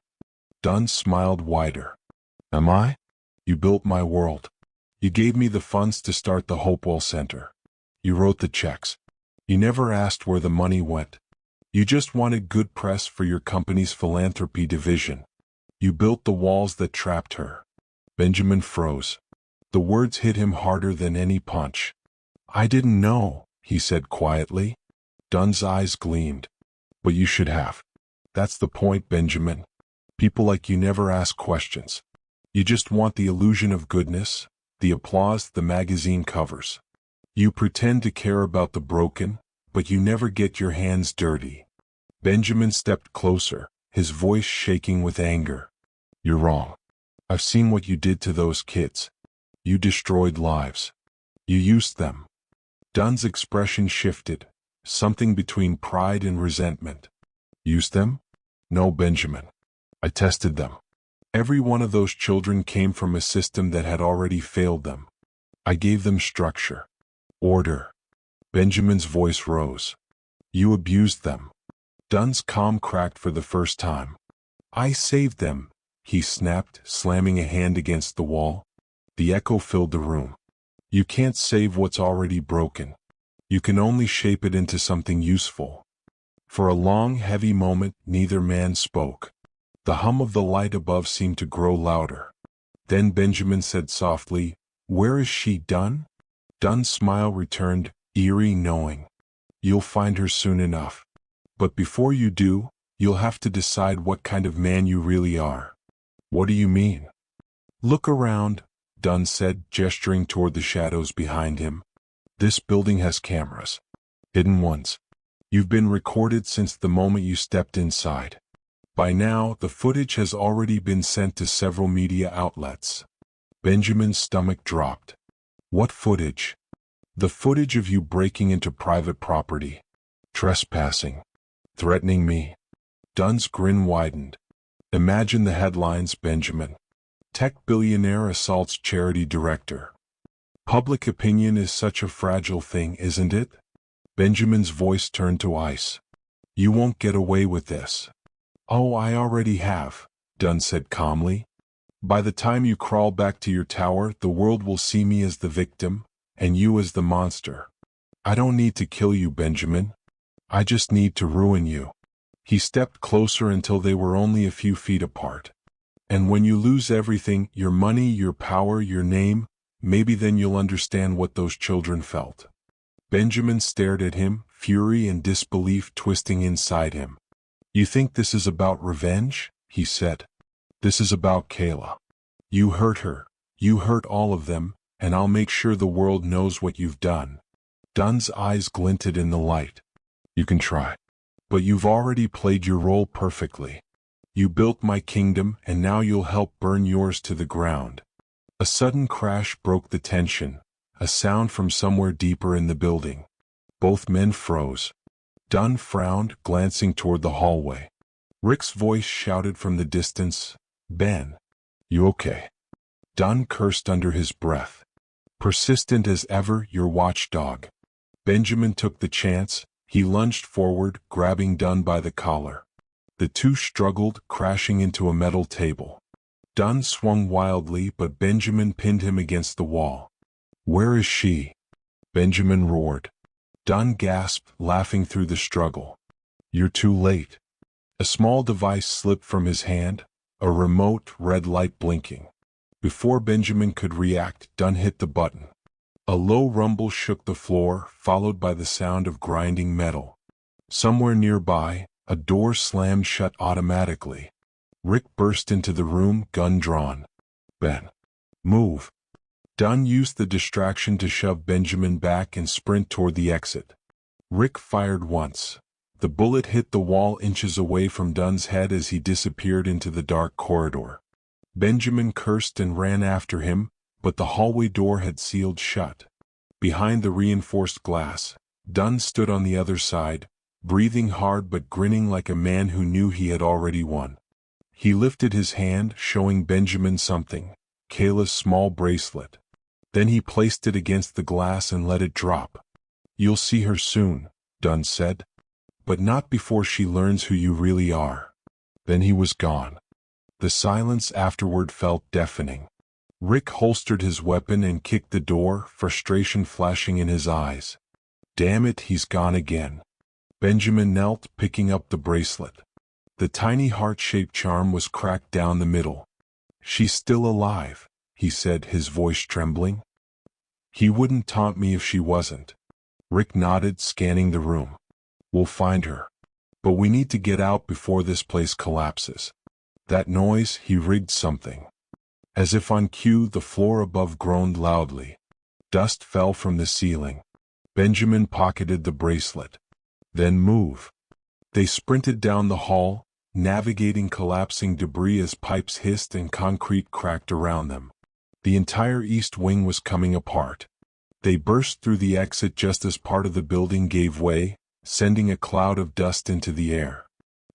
Dunn smiled wider. Am I? You built my world. You gave me the funds to start the Hopewell Center. You wrote the checks. You never asked where the money went. You just wanted good press for your company's philanthropy division. You built the walls that trapped her. Benjamin froze. The words hit him harder than any punch. I didn't know, he said quietly. Dunn's eyes gleamed. But you should have. That's the point, Benjamin. People like you never ask questions. You just want the illusion of goodness, the applause, the magazine covers. You pretend to care about the broken, but you never get your hands dirty. Benjamin stepped closer, his voice shaking with anger. You're wrong. I've seen what you did to those kids. You destroyed lives. You used them. Dunn's expression shifted, something between pride and resentment. Used them? No, Benjamin. I tested them. Every one of those children came from a system that had already failed them. I gave them structure. Order. Benjamin's voice rose. You abused them. Dunn's calm cracked for the first time. I saved them, he snapped, slamming a hand against the wall. The echo filled the room. You can't save what's already broken. You can only shape it into something useful. For a long, heavy moment, neither man spoke. The hum of the light above seemed to grow louder. Then Benjamin said softly, Where is she, Dunn? Dunn's smile returned, eerie, knowing. You'll find her soon enough. But before you do, you'll have to decide what kind of man you really are. What do you mean? Look around, Dunn said, gesturing toward the shadows behind him. This building has cameras. Hidden ones. You've been recorded since the moment you stepped inside. By now, the footage has already been sent to several media outlets. Benjamin's stomach dropped. What footage? The footage of you breaking into private property, trespassing, threatening me. Dunn's grin widened. Imagine the headlines, Benjamin. Tech billionaire assaults charity director. Public opinion is such a fragile thing, isn't it? Benjamin's voice turned to ice. You won't get away with this. Oh, I already have, Dunn said calmly. By the time you crawl back to your tower, the world will see me as the victim, and you as the monster. I don't need to kill you, Benjamin. I just need to ruin you. He stepped closer until they were only a few feet apart. And when you lose everything, your money, your power, your name, maybe then you'll understand what those children felt. Benjamin stared at him, fury and disbelief twisting inside him. You think this is about revenge? He said. This is about Kayla. You hurt her. You hurt all of them, and I'll make sure the world knows what you've done. Dunn's eyes glinted in the light. You can try. But you've already played your role perfectly. You built my kingdom, and now you'll help burn yours to the ground. A sudden crash broke the tension, a sound from somewhere deeper in the building. Both men froze. Dunn frowned, glancing toward the hallway. Rick's voice shouted from the distance, Ben, you okay? Dunn cursed under his breath. Persistent as ever, your watchdog. Benjamin took the chance. He lunged forward, grabbing Dunn by the collar. The two struggled, crashing into a metal table. Dunn swung wildly, but Benjamin pinned him against the wall. Where is she? Benjamin roared. Dunn gasped, laughing through the struggle. You're too late. A small device slipped from his hand, a remote, red light blinking. Before Benjamin could react, Dunn hit the button. A low rumble shook the floor, followed by the sound of grinding metal. Somewhere nearby, a door slammed shut automatically. Rick burst into the room, gun drawn. Ben, move. Dunn used the distraction to shove Benjamin back and sprint toward the exit. Rick fired once. The bullet hit the wall inches away from Dunn's head as he disappeared into the dark corridor. Benjamin cursed and ran after him, but the hallway door had sealed shut. Behind the reinforced glass, Dunn stood on the other side, breathing hard but grinning like a man who knew he had already won. He lifted his hand, showing Benjamin something, Kayla's small bracelet. Then he placed it against the glass and let it drop. You'll see her soon, Dunn said. But not before she learns who you really are. Then he was gone. The silence afterward felt deafening. Rick holstered his weapon and kicked the door, frustration flashing in his eyes. Damn it, he's gone again. Benjamin knelt, picking up the bracelet. The tiny heart-shaped charm was cracked down the middle. She's still alive, he said, his voice trembling. He wouldn't taunt me if she wasn't. Rick nodded, scanning the room. We'll find her. But we need to get out before this place collapses. That noise, he rigged something. As if on cue, the floor above groaned loudly. Dust fell from the ceiling. Benjamin pocketed the bracelet. Then move. They sprinted down the hall, navigating collapsing debris as pipes hissed and concrete cracked around them. The entire east wing was coming apart. They burst through the exit just as part of the building gave way, sending a cloud of dust into the air.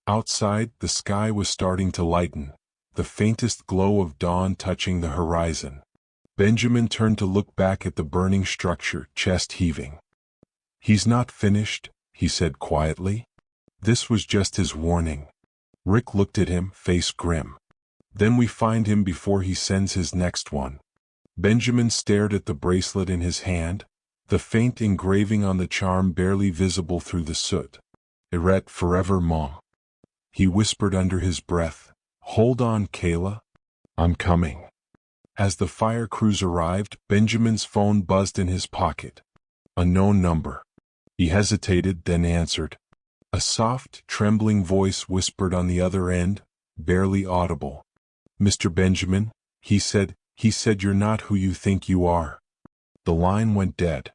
Outside, the sky was starting to lighten, the faintest glow of dawn touching the horizon. Benjamin turned to look back at the burning structure, chest heaving. He's not finished, he said quietly. This was just his warning. Rick looked at him, face grim. Then we find him before he sends his next one. Benjamin stared at the bracelet in his hand, the faint engraving on the charm barely visible through the soot. Eret forever, Mom. He whispered under his breath. Hold on, Kayla. I'm coming. As the fire crews arrived, Benjamin's phone buzzed in his pocket. Unknown number. He hesitated, then answered. A soft, trembling voice whispered on the other end, barely audible. Mr. Benjamin, he said you're not who you think you are. The line went dead.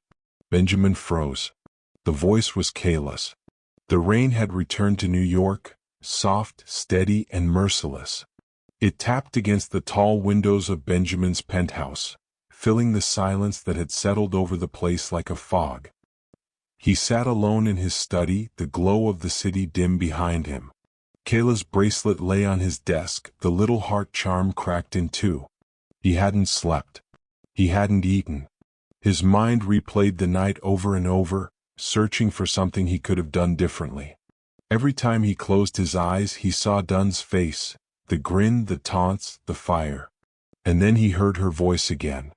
Benjamin froze. The voice was Kayla's. The rain had returned to New York, soft, steady, and merciless. It tapped against the tall windows of Benjamin's penthouse, filling the silence that had settled over the place like a fog. He sat alone in his study, the glow of the city dim behind him. Kayla's bracelet lay on his desk, the little heart charm cracked in two. He hadn't slept. He hadn't eaten. His mind replayed the night over and over, searching for something he could have done differently. Every time he closed his eyes, he saw Dunn's face, the grin, the taunts, the fire. And then he heard her voice again.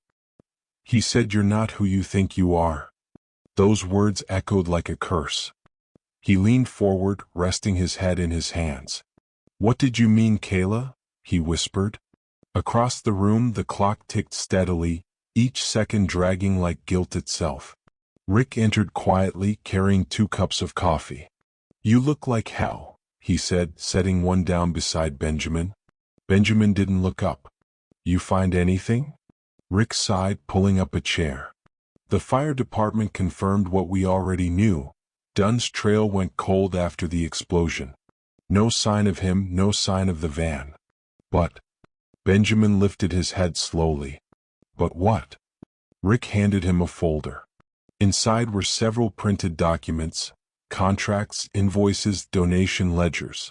He said, "You're not who you think you are." Those words echoed like a curse. He leaned forward, resting his head in his hands. "What did you mean, Kayla?" he whispered. Across the room, the clock ticked steadily, each second dragging like guilt itself. Rick entered quietly, carrying 2 cups of coffee. "You look like hell," he said, setting one down beside Benjamin. Benjamin didn't look up. "You find anything?" Rick sighed, pulling up a chair. The fire department confirmed what we already knew. Dunn's trail went cold after the explosion. No sign of him, no sign of the van. But Benjamin lifted his head slowly. "But what?" Rick handed him a folder. Inside were several printed documents, contracts, invoices, donation ledgers.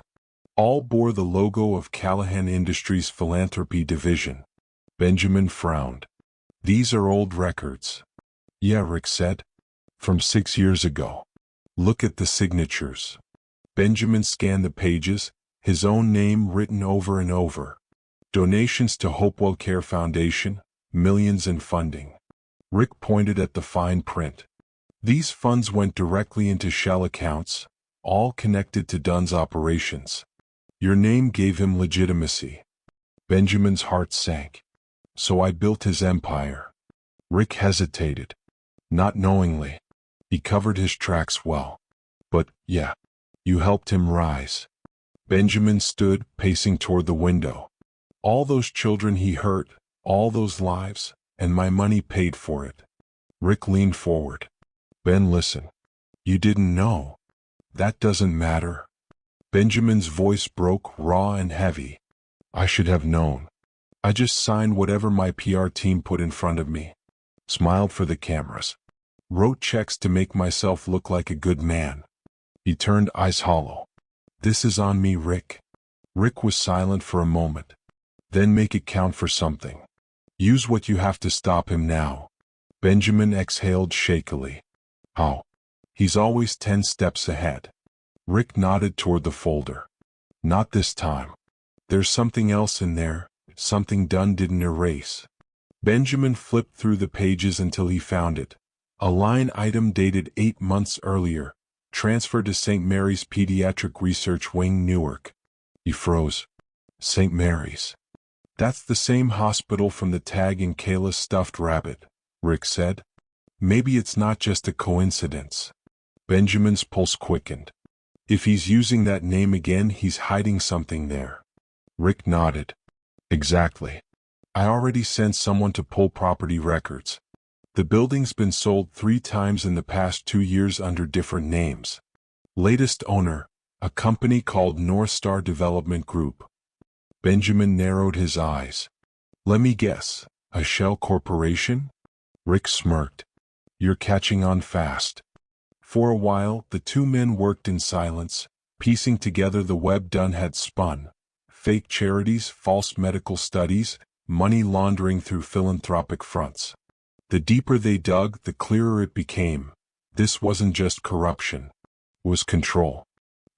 All bore the logo of Callahan Industries' Philanthropy Division. Benjamin frowned. "These are old records." "Yeah," Rick said. "From 6 years ago. Look at the signatures." Benjamin scanned the pages, his own name written over and over. Donations to Hopewell Care Foundation, millions in funding. Rick pointed at the fine print. These funds went directly into shell accounts, all connected to Dunn's operations. Your name gave him legitimacy. Benjamin's heart sank. "So I built his empire." Rick hesitated. "Not knowingly. He covered his tracks well. But, yeah, you helped him rise." Benjamin stood, pacing toward the window. "All those children he hurt, all those lives, and my money paid for it." Rick leaned forward. "Ben, listen. You didn't know. That doesn't matter." Benjamin's voice broke, raw and heavy. "I should have known. I just signed whatever my PR team put in front of me. Smiled for the cameras. Wrote checks to make myself look like a good man." He turned, eyes hollow. "This is on me, Rick." Rick was silent for a moment. "Then make it count for something. Use what you have to stop him now." Benjamin exhaled shakily. "How?" "He's always 10 steps ahead." Rick nodded toward the folder. "Not this time. There's something else in there, something Dunn didn't erase." Benjamin flipped through the pages until he found it. A line item dated 8 months earlier, transferred to St. Mary's Pediatric Research Wing, Newark. He froze. "St. Mary's. That's the same hospital from the tag in Kayla's stuffed rabbit," Rick said. "Maybe it's not just a coincidence." Benjamin's pulse quickened. "If he's using that name again, he's hiding something there." Rick nodded. "Exactly. I already sent someone to pull property records. The building's been sold 3 times in the past 2 years under different names. Latest owner, a company called North Star Development Group." Benjamin narrowed his eyes. "Let me guess, a shell corporation?" Rick smirked. "You're catching on fast." For a while, the 2 men worked in silence, piecing together the web Dunn had spun. Fake charities, false medical studies, money laundering through philanthropic fronts. The deeper they dug, the clearer it became. This wasn't just corruption. It was control.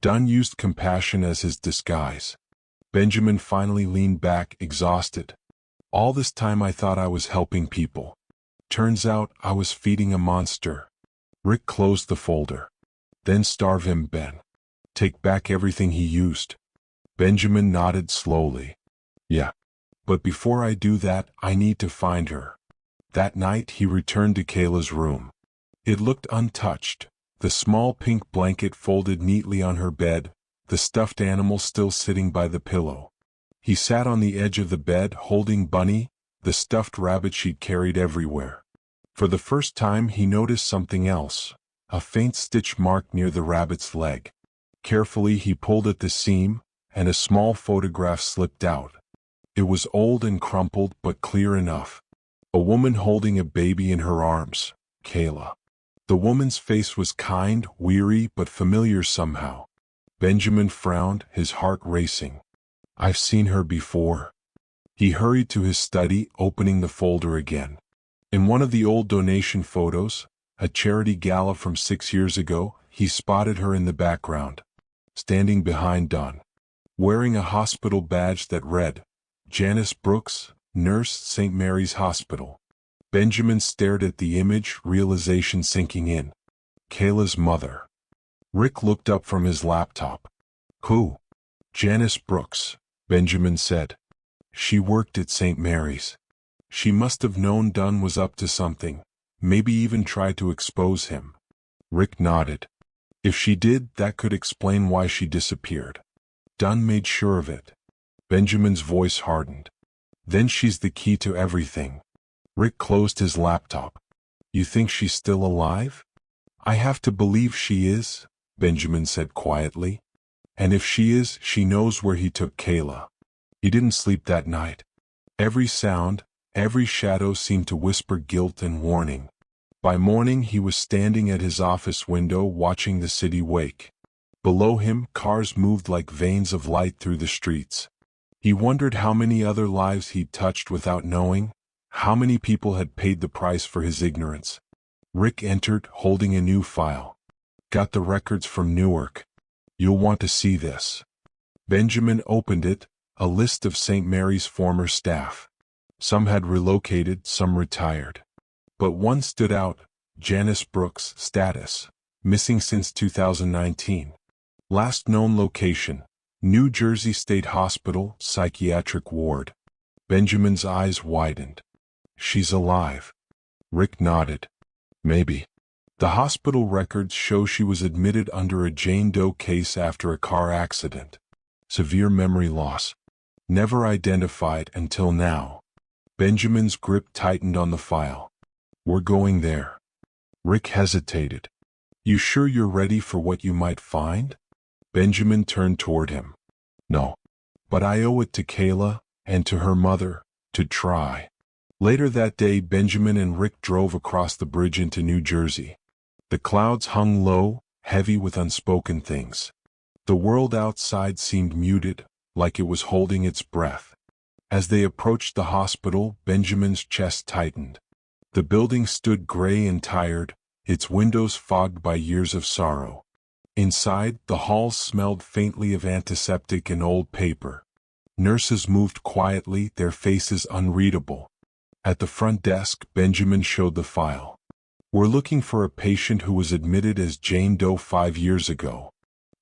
Dunn used compassion as his disguise. Benjamin finally leaned back, exhausted. "All this time I thought I was helping people. Turns out I was feeding a monster." Rick closed the folder. "Then starve him, Ben. Take back everything he used." Benjamin nodded slowly. "Yeah. But before I do that, I need to find her." That night he returned to Kayla's room. It looked untouched, the small pink blanket folded neatly on her bed, the stuffed animal still sitting by the pillow. He sat on the edge of the bed holding Bunny, the stuffed rabbit she'd carried everywhere. For the first time he noticed something else, a faint stitch mark near the rabbit's leg. Carefully he pulled at the seam, and a small photograph slipped out. It was old and crumpled but clear enough. A woman holding a baby in her arms, Kayla. The woman's face was kind, weary, but familiar somehow. Benjamin frowned, his heart racing. I've seen her before. He hurried to his study, opening the folder again. In one of the old donation photos, a charity gala from 6 years ago, he spotted her in the background, standing behind Don, wearing a hospital badge that read, Janice Brooks, Nurse, St. Mary's Hospital. Benjamin stared at the image, realization sinking in. Kayla's mother. Rick looked up from his laptop. Who? Janice Brooks, Benjamin said. She worked at St. Mary's. She must have known Dunn was up to something, maybe even tried to expose him. Rick nodded. If she did, that could explain why she disappeared. Dunn made sure of it. Benjamin's voice hardened. Then she's the key to everything. Rick closed his laptop. You think she's still alive? I have to believe she is, Benjamin said quietly. And if she is, she knows where he took Kayla. He didn't sleep that night. Every sound, every shadow seemed to whisper guilt and warning. By morning he was standing at his office window watching the city wake. Below him, cars moved like veins of light through the streets. He wondered how many other lives he'd touched without knowing, how many people had paid the price for his ignorance. Rick entered, holding a new file. Got the records from Newark. You'll want to see this. Benjamin opened it, a list of St. Mary's former staff. Some had relocated, some retired. But one stood out, Janice Brooks, status, missing since 2019. Last known location, New Jersey State Hospital, psychiatric ward. Benjamin's eyes widened. She's alive. Rick nodded. Maybe. The hospital records show she was admitted under a Jane Doe case after a car accident. Severe memory loss. Never identified until now. Benjamin's grip tightened on the file. We're going there. Rick hesitated. You sure you're ready for what you might find? Benjamin turned toward him. No. But I owe it to Kayla, and to her mother, to try. Later that day, Benjamin and Rick drove across the bridge into New Jersey. The clouds hung low, heavy with unspoken things. The world outside seemed muted, like it was holding its breath. As they approached the hospital, Benjamin's chest tightened. The building stood gray and tired, its windows fogged by years of sorrow. Inside, the halls smelled faintly of antiseptic and old paper. Nurses moved quietly, their faces unreadable. At the front desk, Benjamin showed the file. We're looking for a patient who was admitted as Jane Doe 5 years ago,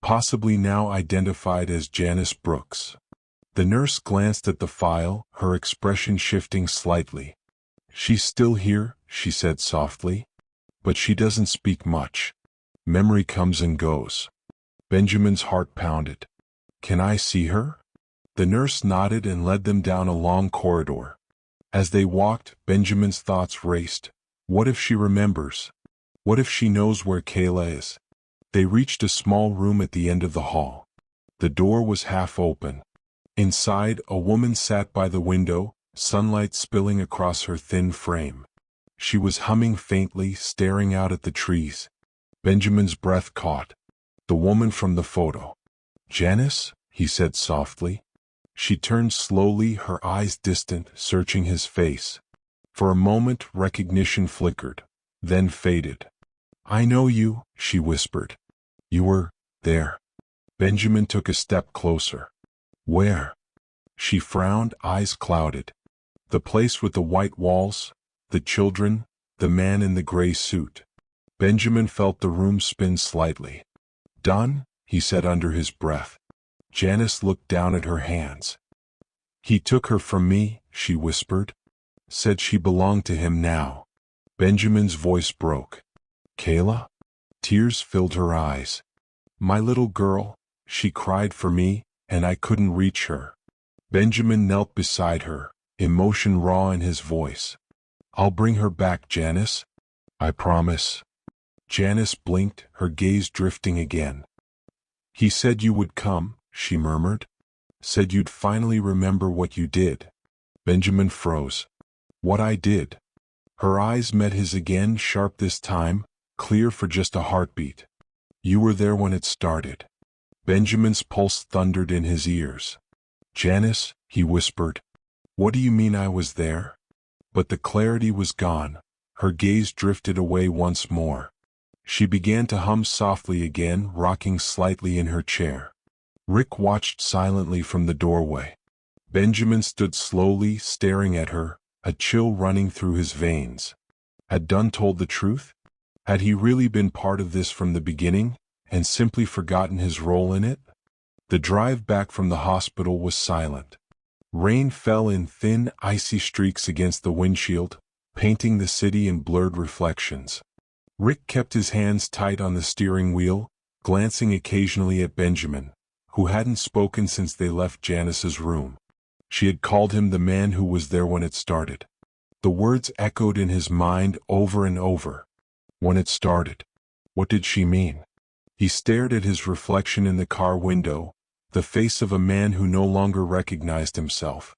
possibly now identified as Janice Brooks. The nurse glanced at the file, her expression shifting slightly. She's still here, she said softly. But she doesn't speak much. Memory comes and goes. Benjamin's heart pounded. Can I see her? The nurse nodded and led them down a long corridor. As they walked, Benjamin's thoughts raced. What if she remembers? What if she knows where Kayla is? They reached a small room at the end of the hall. The door was half open. Inside, a woman sat by the window, sunlight spilling across her thin frame. She was humming faintly, staring out at the trees. Benjamin's breath caught. The woman from the photo. Janice? He said softly. She turned slowly, her eyes distant, searching his face. For a moment, recognition flickered, then faded. I know you, she whispered. You were there. Benjamin took a step closer. Where? She frowned, eyes clouded. The place with the white walls, the children, the man in the gray suit. Benjamin felt the room spin slightly. Done? He said under his breath. Janice looked down at her hands. He took her from me, she whispered. Said she belonged to him now. Benjamin's voice broke. Kayla? Tears filled her eyes. My little girl, she cried for me, and I couldn't reach her. Benjamin knelt beside her, emotion raw in his voice. I'll bring her back, Janice. I promise. Janice blinked, her gaze drifting again. He said you would come, she murmured. Said you'd finally remember what you did. Benjamin froze. What I did? Her eyes met his again, sharp this time, clear for just a heartbeat. You were there when it started. Benjamin's pulse thundered in his ears. Janice, he whispered. What do you mean I was there? But the clarity was gone. Her gaze drifted away once more. She began to hum softly again, rocking slightly in her chair. Rick watched silently from the doorway. Benjamin stood slowly, staring at her, a chill running through his veins. Had Dunn told the truth? Had he really been part of this from the beginning, and simply forgotten his role in it? The drive back from the hospital was silent. Rain fell in thin, icy streaks against the windshield, painting the city in blurred reflections. Rick kept his hands tight on the steering wheel, glancing occasionally at Benjamin, who hadn't spoken since they left Janice's room. She had called him the man who was there when it started. The words echoed in his mind over and over. When it started. What did she mean? He stared at his reflection in the car window, the face of a man who no longer recognized himself.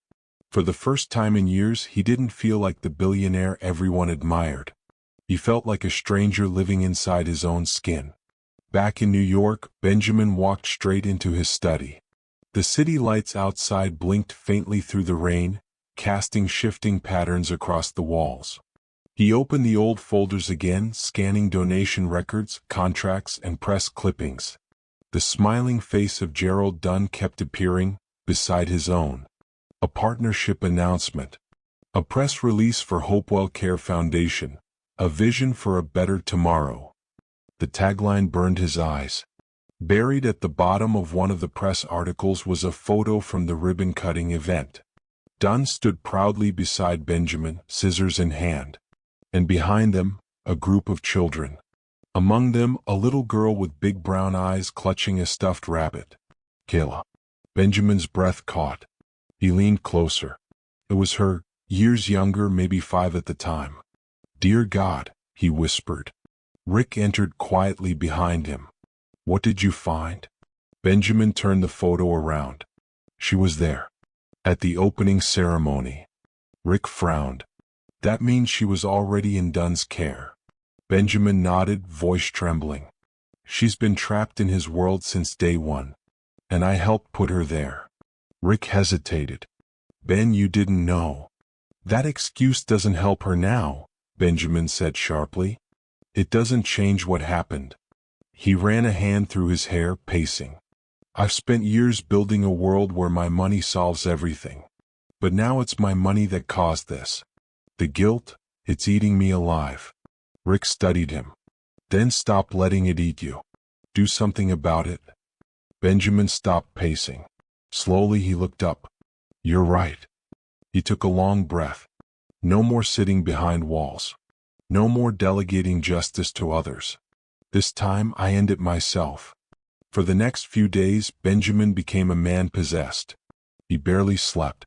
For the first time in years, he didn't feel like the billionaire everyone admired. He felt like a stranger living inside his own skin. Back in New York, Benjamin walked straight into his study. The city lights outside blinked faintly through the rain, casting shifting patterns across the walls. He opened the old folders again, scanning donation records, contracts, and press clippings. The smiling face of Gerald Dunn kept appearing, beside his own. A partnership announcement. A press release for Hopewell Care Foundation. A vision for a better tomorrow. The tagline burned his eyes. Buried at the bottom of one of the press articles was a photo from the ribbon-cutting event. Dunn stood proudly beside Benjamin, scissors in hand. And behind them, a group of children. Among them, a little girl with big brown eyes clutching a stuffed rabbit. Kayla. Benjamin's breath caught. He leaned closer. It was her, years younger, maybe 5 at the time. Dear God, he whispered. Rick entered quietly behind him. What did you find? Benjamin turned the photo around. She was there. At the opening ceremony. Rick frowned. That means she was already in Dunn's care. Benjamin nodded, voice trembling. She's been trapped in his world since day one. And I helped put her there. Rick hesitated. Ben, you didn't know. That excuse doesn't help her now, Benjamin said sharply. It doesn't change what happened. He ran a hand through his hair, pacing. I've spent years building a world where my money solves everything. But now it's my money that caused this. The guilt, it's eating me alive. Rick studied him. Then stop letting it eat you. Do something about it. Benjamin stopped pacing. Slowly he looked up. You're right. He took a long breath. No more sitting behind walls. No more delegating justice to others. This time I end it myself. For the next few days, Benjamin became a man possessed. He barely slept.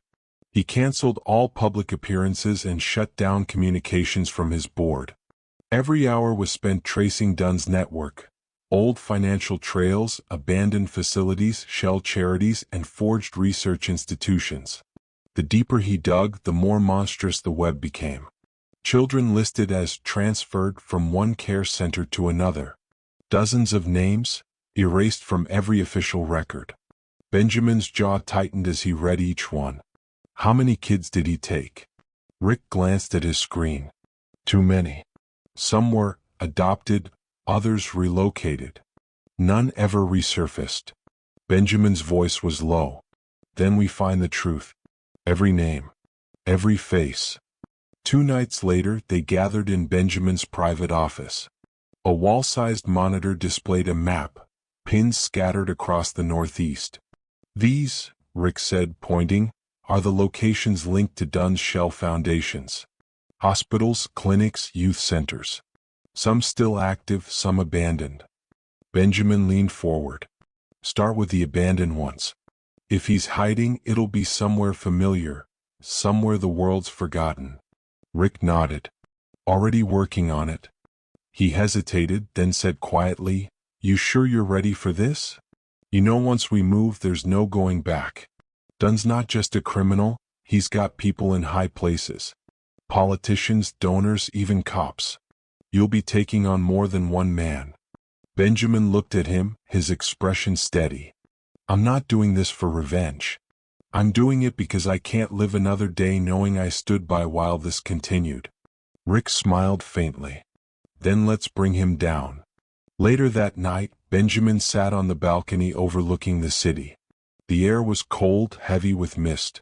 He canceled all public appearances and shut down communications from his board. Every hour was spent tracing Dunn's network. Old financial trails, abandoned facilities, shell charities, and forged research institutions. The deeper he dug, the more monstrous the web became. Children listed as transferred from one care center to another. Dozens of names, erased from every official record. Benjamin's jaw tightened as he read each one. How many kids did he take? Rick glanced at his screen. Too many. Some were adopted, others relocated. None ever resurfaced. Benjamin's voice was low. Then we find the truth. Every name. Every face. 2 nights later, they gathered in Benjamin's private office. A wall-sized monitor displayed a map, pins scattered across the Northeast. These, Rick said, pointing, are the locations linked to Dunn's shell foundations. Hospitals, clinics, youth centers. Some still active, some abandoned. Benjamin leaned forward. Start with the abandoned ones. If he's hiding, it'll be somewhere familiar, somewhere the world's forgotten. Rick nodded. Already working on it. He hesitated, then said quietly, You sure you're ready for this? You know, once we move, there's no going back. Dunn's not just a criminal, he's got people in high places. Politicians, donors, even cops. You'll be taking on more than one man. Benjamin looked at him, his expression steady. I'm not doing this for revenge. I'm doing it because I can't live another day knowing I stood by while this continued. Rick smiled faintly. Then let's bring him down. Later that night, Benjamin sat on the balcony overlooking the city. The air was cold, heavy with mist.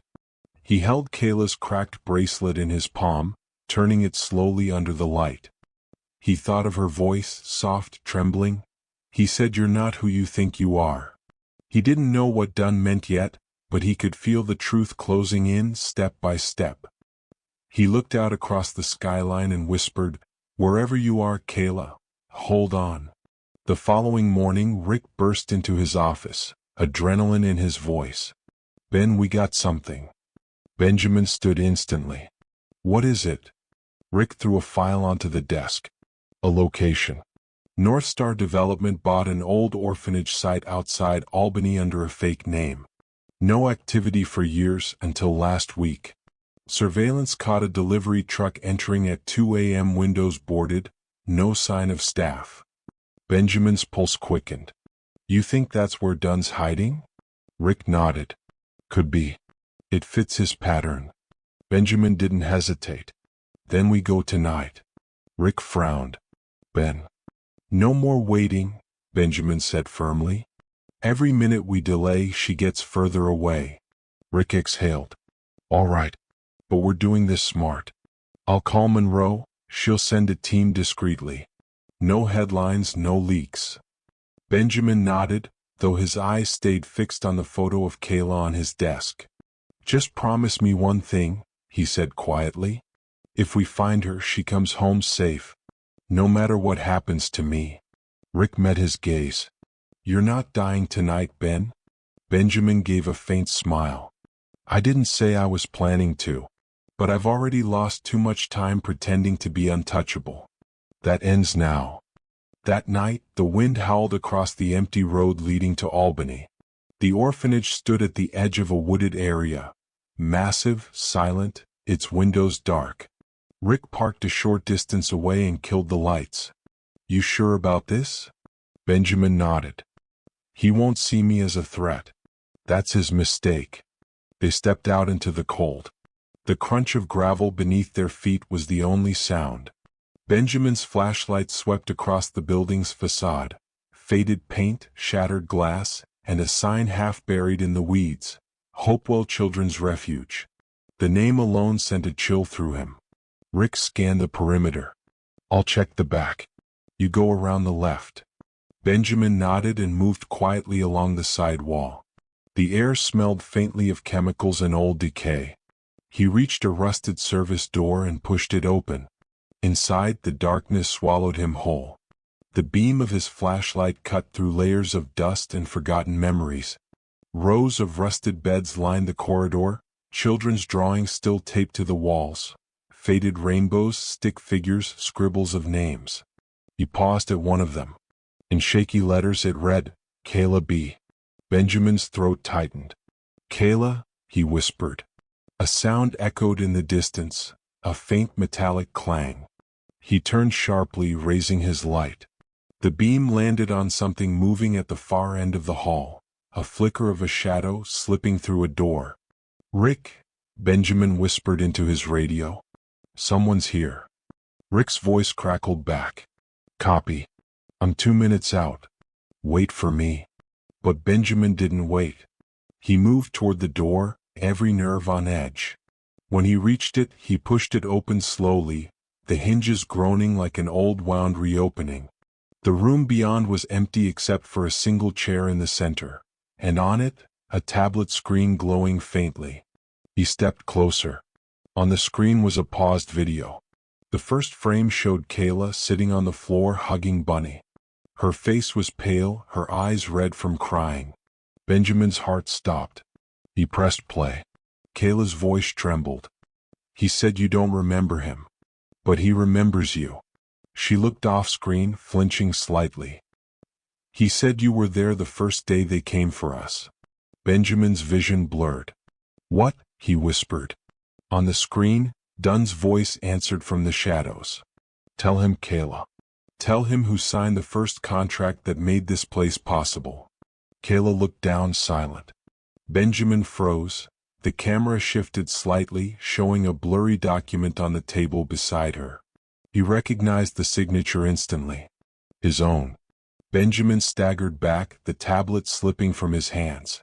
He held Kayla's cracked bracelet in his palm, turning it slowly under the light. He thought of her voice, soft, trembling. He said, "You're not who you think you are." He didn't know what done meant yet, but he could feel the truth closing in step by step. He looked out across the skyline and whispered, "Wherever you are, Kayla, hold on." The following morning, Rick burst into his office, adrenaline in his voice. "Ben, we got something." Benjamin stood instantly. "What is it?" Rick threw a file onto the desk. "A location. North Star Development bought an old orphanage site outside Albany under a fake name. No activity for years until last week. Surveillance caught a delivery truck entering at 2 a.m. windows boarded, no sign of staff." Benjamin's pulse quickened. "You think that's where Dunn's hiding?" Rick nodded. "Could be. It fits his pattern." Benjamin didn't hesitate. "Then we go tonight." Rick frowned. "Ben." "No more waiting," Benjamin said firmly. "Every minute we delay, she gets further away." Rick exhaled. "All right. But we're doing this smart. I'll call Monroe, she'll send a team discreetly. No headlines, no leaks." Benjamin nodded, though his eyes stayed fixed on the photo of Kayla on his desk. "Just promise me one thing," he said quietly. "If we find her, she comes home safe. No matter what happens to me." Rick met his gaze. "You're not dying tonight, Ben?" Benjamin gave a faint smile. "I didn't say I was planning to. But I've already lost too much time pretending to be untouchable. That ends now." That night, the wind howled across the empty road leading to Albany. The orphanage stood at the edge of a wooded area. Massive, silent, its windows dark. Rick parked a short distance away and killed the lights. "You sure about this?" Benjamin nodded. "He won't see me as a threat. That's his mistake." They stepped out into the cold. The crunch of gravel beneath their feet was the only sound. Benjamin's flashlight swept across the building's facade. Faded paint, shattered glass, and a sign half buried in the weeds. Hopewell Children's Refuge. The name alone sent a chill through him. Rick scanned the perimeter. "I'll check the back. You go around the left." Benjamin nodded and moved quietly along the side wall. The air smelled faintly of chemicals and old decay. He reached a rusted service door and pushed it open. Inside, the darkness swallowed him whole. The beam of his flashlight cut through layers of dust and forgotten memories. Rows of rusted beds lined the corridor, children's drawings still taped to the walls. Faded rainbows, stick figures, scribbles of names. He paused at one of them. In shaky letters it read, "Kayla B." Benjamin's throat tightened. "Kayla," he whispered. A sound echoed in the distance, a faint metallic clang. He turned sharply, raising his light. The beam landed on something moving at the far end of the hall, a flicker of a shadow slipping through a door. "Rick," Benjamin whispered into his radio. "Someone's here." Rick's voice crackled back. "Copy. I'm 2 minutes out. Wait for me." But Benjamin didn't wait. He moved toward the door, every nerve on edge. When he reached it, he pushed it open slowly, the hinges groaning like an old wound reopening. The room beyond was empty except for a single chair in the center, and on it, a tablet screen glowing faintly. He stepped closer. On the screen was a paused video. The first frame showed Kayla sitting on the floor hugging Bunny. Her face was pale, her eyes red from crying. Benjamin's heart stopped. He pressed play. Kayla's voice trembled. "He said you don't remember him. But he remembers you." She looked off screen, flinching slightly. He said you were there the first day they came for us. Benjamin's vision blurred. What? He whispered. On the screen, Dunn's voice answered from the shadows. Tell him, Kayla. Tell him who signed the first contract that made this place possible. Kayla looked down, silent. Benjamin froze. The camera shifted slightly, showing a blurry document on the table beside her. He recognized the signature instantly. His own. Benjamin staggered back, the tablet slipping from his hands.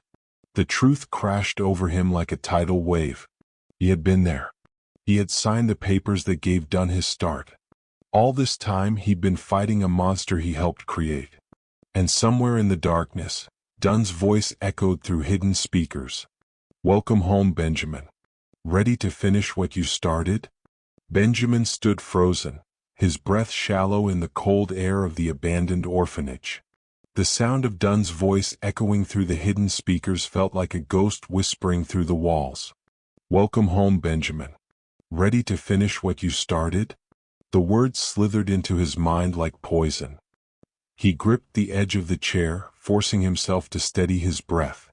The truth crashed over him like a tidal wave. He had been there. He had signed the papers that gave Dunn his start. All this time he'd been fighting a monster he helped create. And somewhere in the darkness, Dunn's voice echoed through hidden speakers. Welcome home, Benjamin. Ready to finish what you started? Benjamin stood frozen, his breath shallow in the cold air of the abandoned orphanage. The sound of Dunn's voice echoing through the hidden speakers felt like a ghost whispering through the walls. Welcome home, Benjamin. Ready to finish what you started? The words slithered into his mind like poison. He gripped the edge of the chair, forcing himself to steady his breath.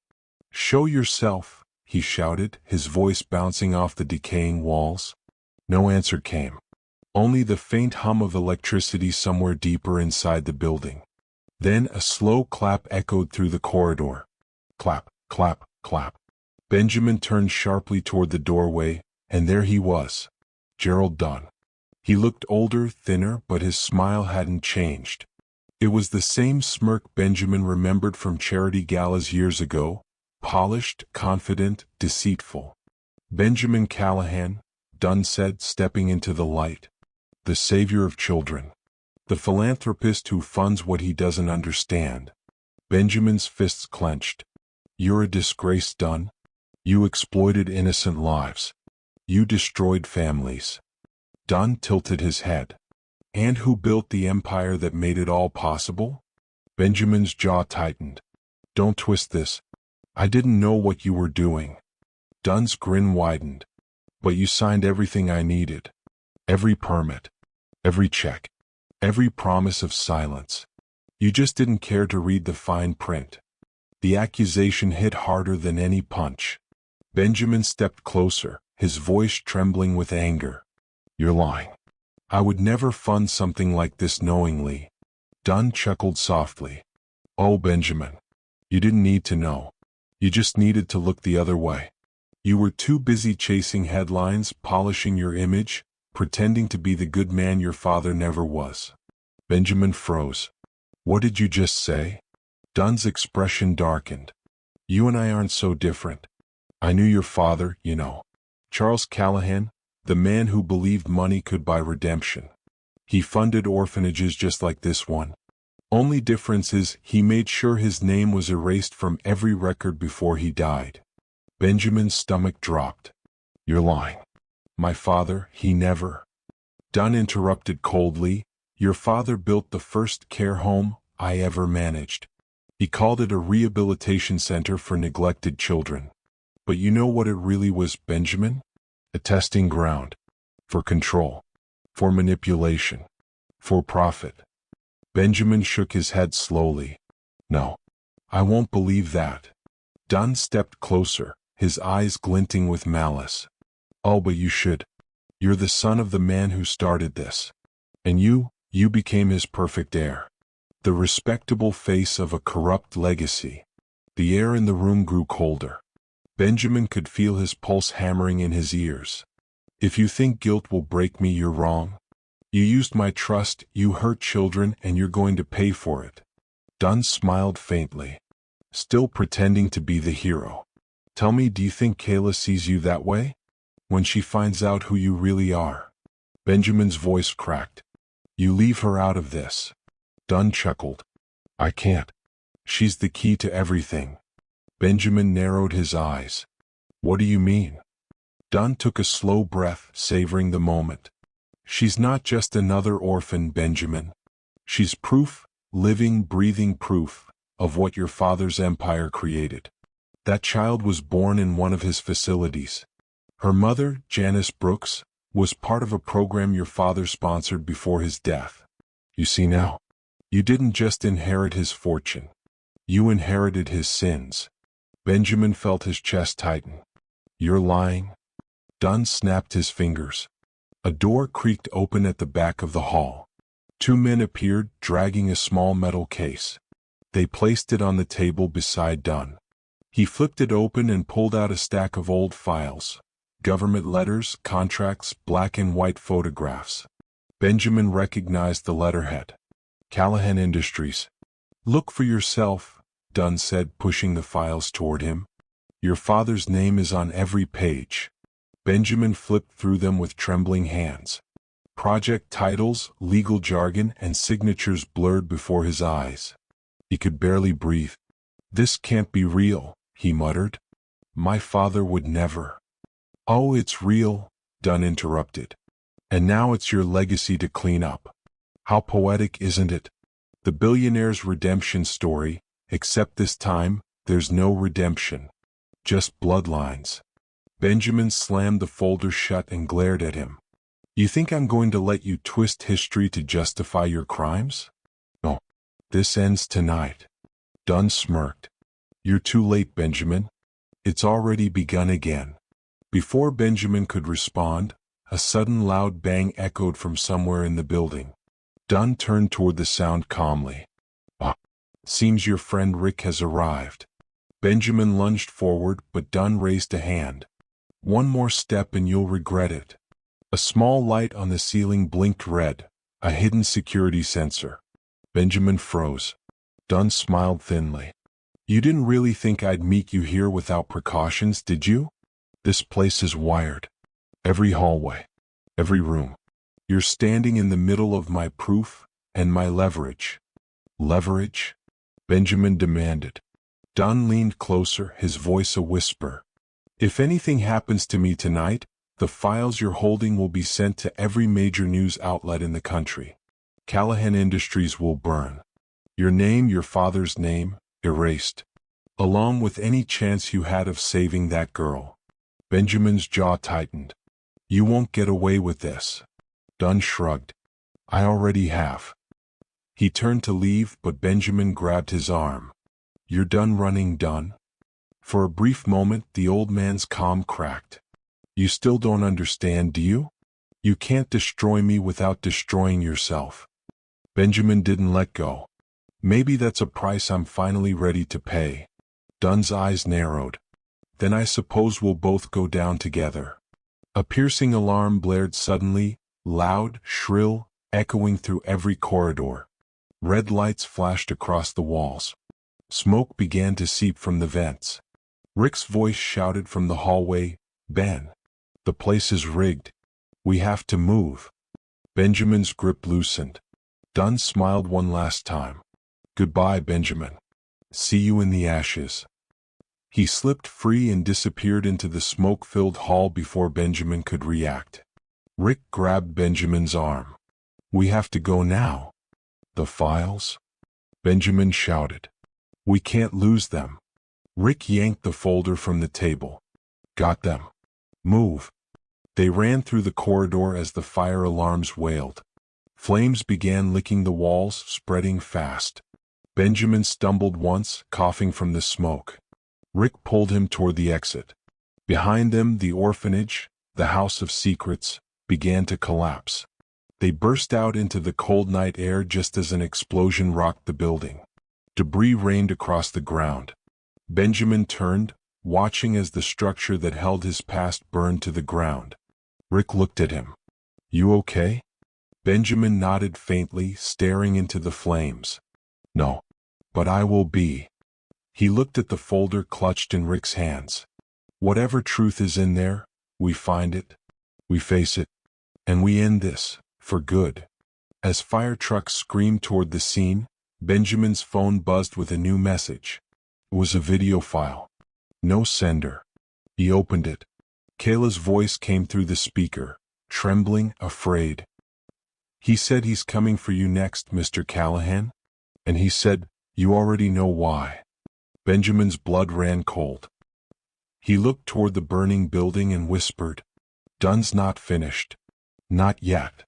Show yourself, he shouted, his voice bouncing off the decaying walls. No answer came. Only the faint hum of electricity somewhere deeper inside the building. Then a slow clap echoed through the corridor. Clap, clap, clap. Benjamin turned sharply toward the doorway, and there he was. Gerald Dunn. He looked older, thinner, but his smile hadn't changed. It was the same smirk Benjamin remembered from charity galas years ago, polished, confident, deceitful. Benjamin Callahan, Dunn said, stepping into the light. The savior of children. The philanthropist who funds what he doesn't understand. Benjamin's fists clenched. You're a disgrace, Dunn. You exploited innocent lives. You destroyed families. Dunn tilted his head. And who built the empire that made it all possible? Benjamin's jaw tightened. Don't twist this. I didn't know what you were doing. Dunn's grin widened. But you signed everything I needed. Every permit. Every check. Every promise of silence. You just didn't care to read the fine print. The accusation hit harder than any punch. Benjamin stepped closer, his voice trembling with anger. You're lying. I would never fund something like this knowingly. Dunn chuckled softly. Oh, Benjamin. You didn't need to know. You just needed to look the other way. You were too busy chasing headlines, polishing your image, pretending to be the good man your father never was. Benjamin froze. What did you just say? Dunn's expression darkened. You and I aren't so different. I knew your father, you know. Charles Callahan, the man who believed money could buy redemption. He funded orphanages just like this one. Only difference is he made sure his name was erased from every record before he died. Benjamin's stomach dropped. You're lying. My father, he never. Dunn interrupted coldly. Your father built the first care home I ever managed. He called it a rehabilitation center for neglected children. But you know what it really was, Benjamin? A testing ground. For control. For manipulation. For profit. Benjamin shook his head slowly. No. I won't believe that. Dunn stepped closer, his eyes glinting with malice. Oh, but you should. You're the son of the man who started this. And you became his perfect heir. The respectable face of a corrupt legacy. The air in the room grew colder. Benjamin could feel his pulse hammering in his ears. If you think guilt will break me, you're wrong. You used my trust, you hurt children, and you're going to pay for it. Dunn smiled faintly, still pretending to be the hero. Tell me, do you think Kayla sees you that way? When she finds out who you really are? Benjamin's voice cracked. You leave her out of this. Dunn chuckled. I can't. She's the key to everything. Benjamin narrowed his eyes. What do you mean? Dunn took a slow breath, savoring the moment. She's not just another orphan, Benjamin. She's proof, living, breathing proof, of what your father's empire created. That child was born in one of his facilities. Her mother, Janice Brooks, was part of a program your father sponsored before his death. You see now? You didn't just inherit his fortune. You inherited his sins. Benjamin felt his chest tighten. You're lying? Dunn snapped his fingers. A door creaked open at the back of the hall. Two men appeared, dragging a small metal case. They placed it on the table beside Dunn. He flipped it open and pulled out a stack of old files. Government letters, contracts, black and white photographs. Benjamin recognized the letterhead. Callahan Industries. Look for yourself, Dunn said, pushing the files toward him. Your father's name is on every page. Benjamin flipped through them with trembling hands. Project titles, legal jargon, and signatures blurred before his eyes. He could barely breathe. This can't be real, he muttered. My father would never. Oh, it's real, Dunn interrupted. And now it's your legacy to clean up. How poetic, isn't it? The billionaire's redemption story, except this time, there's no redemption. Just bloodlines. Benjamin slammed the folder shut and glared at him. You think I'm going to let you twist history to justify your crimes? No. This ends tonight. Dunn smirked. You're too late, Benjamin. It's already begun again. Before Benjamin could respond, a sudden loud bang echoed from somewhere in the building. Dunn turned toward the sound calmly. Ah, seems your friend Rick has arrived. Benjamin lunged forward, but Dunn raised a hand. One more step and you'll regret it. A small light on the ceiling blinked red, a hidden security sensor. Benjamin froze. Dunn smiled thinly. You didn't really think I'd meet you here without precautions, did you? This place is wired. Every hallway. Every room. You're standing in the middle of my proof and my leverage. Leverage? Benjamin demanded. Dunn leaned closer, his voice a whisper. If anything happens to me tonight, the files you're holding will be sent to every major news outlet in the country. Callahan Industries will burn. Your name, your father's name, erased. Along with any chance you had of saving that girl. Benjamin's jaw tightened. You won't get away with this. Dunn shrugged. I already have. He turned to leave, but Benjamin grabbed his arm. You're done running, Dunn? For a brief moment, the old man's calm cracked. You still don't understand, do you? You can't destroy me without destroying yourself. Benjamin didn't let go. Maybe that's a price I'm finally ready to pay. Dunn's eyes narrowed. Then I suppose we'll both go down together. A piercing alarm blared suddenly, loud, shrill, echoing through every corridor. Red lights flashed across the walls. Smoke began to seep from the vents. Rick's voice shouted from the hallway, Ben. The place is rigged. We have to move. Benjamin's grip loosened. Dunn smiled one last time. Goodbye, Benjamin. See you in the ashes. He slipped free and disappeared into the smoke-filled hall before Benjamin could react. Rick grabbed Benjamin's arm. We have to go now. The files? Benjamin shouted. We can't lose them. Rick yanked the folder from the table. Got them. Move. They ran through the corridor as the fire alarms wailed. Flames began licking the walls, spreading fast. Benjamin stumbled once, coughing from the smoke. Rick pulled him toward the exit. Behind them, the orphanage, the house of secrets, began to collapse. They burst out into the cold night air just as an explosion rocked the building. Debris rained across the ground. Benjamin turned, watching as the structure that held his past burned to the ground. Rick looked at him. You okay? Benjamin nodded faintly, staring into the flames. No. But I will be. He looked at the folder clutched in Rick's hands. Whatever truth is in there, we find it, we face it, and we end this, for good. As fire trucks screamed toward the scene, Benjamin's phone buzzed with a new message. It was a video file. No sender. He opened it. Kayla's voice came through the speaker, trembling, afraid. He said he's coming for you next, Mr. Callahan. And he said, you already know why. Benjamin's blood ran cold. He looked toward the burning building and whispered, Dunn's not finished. Not yet.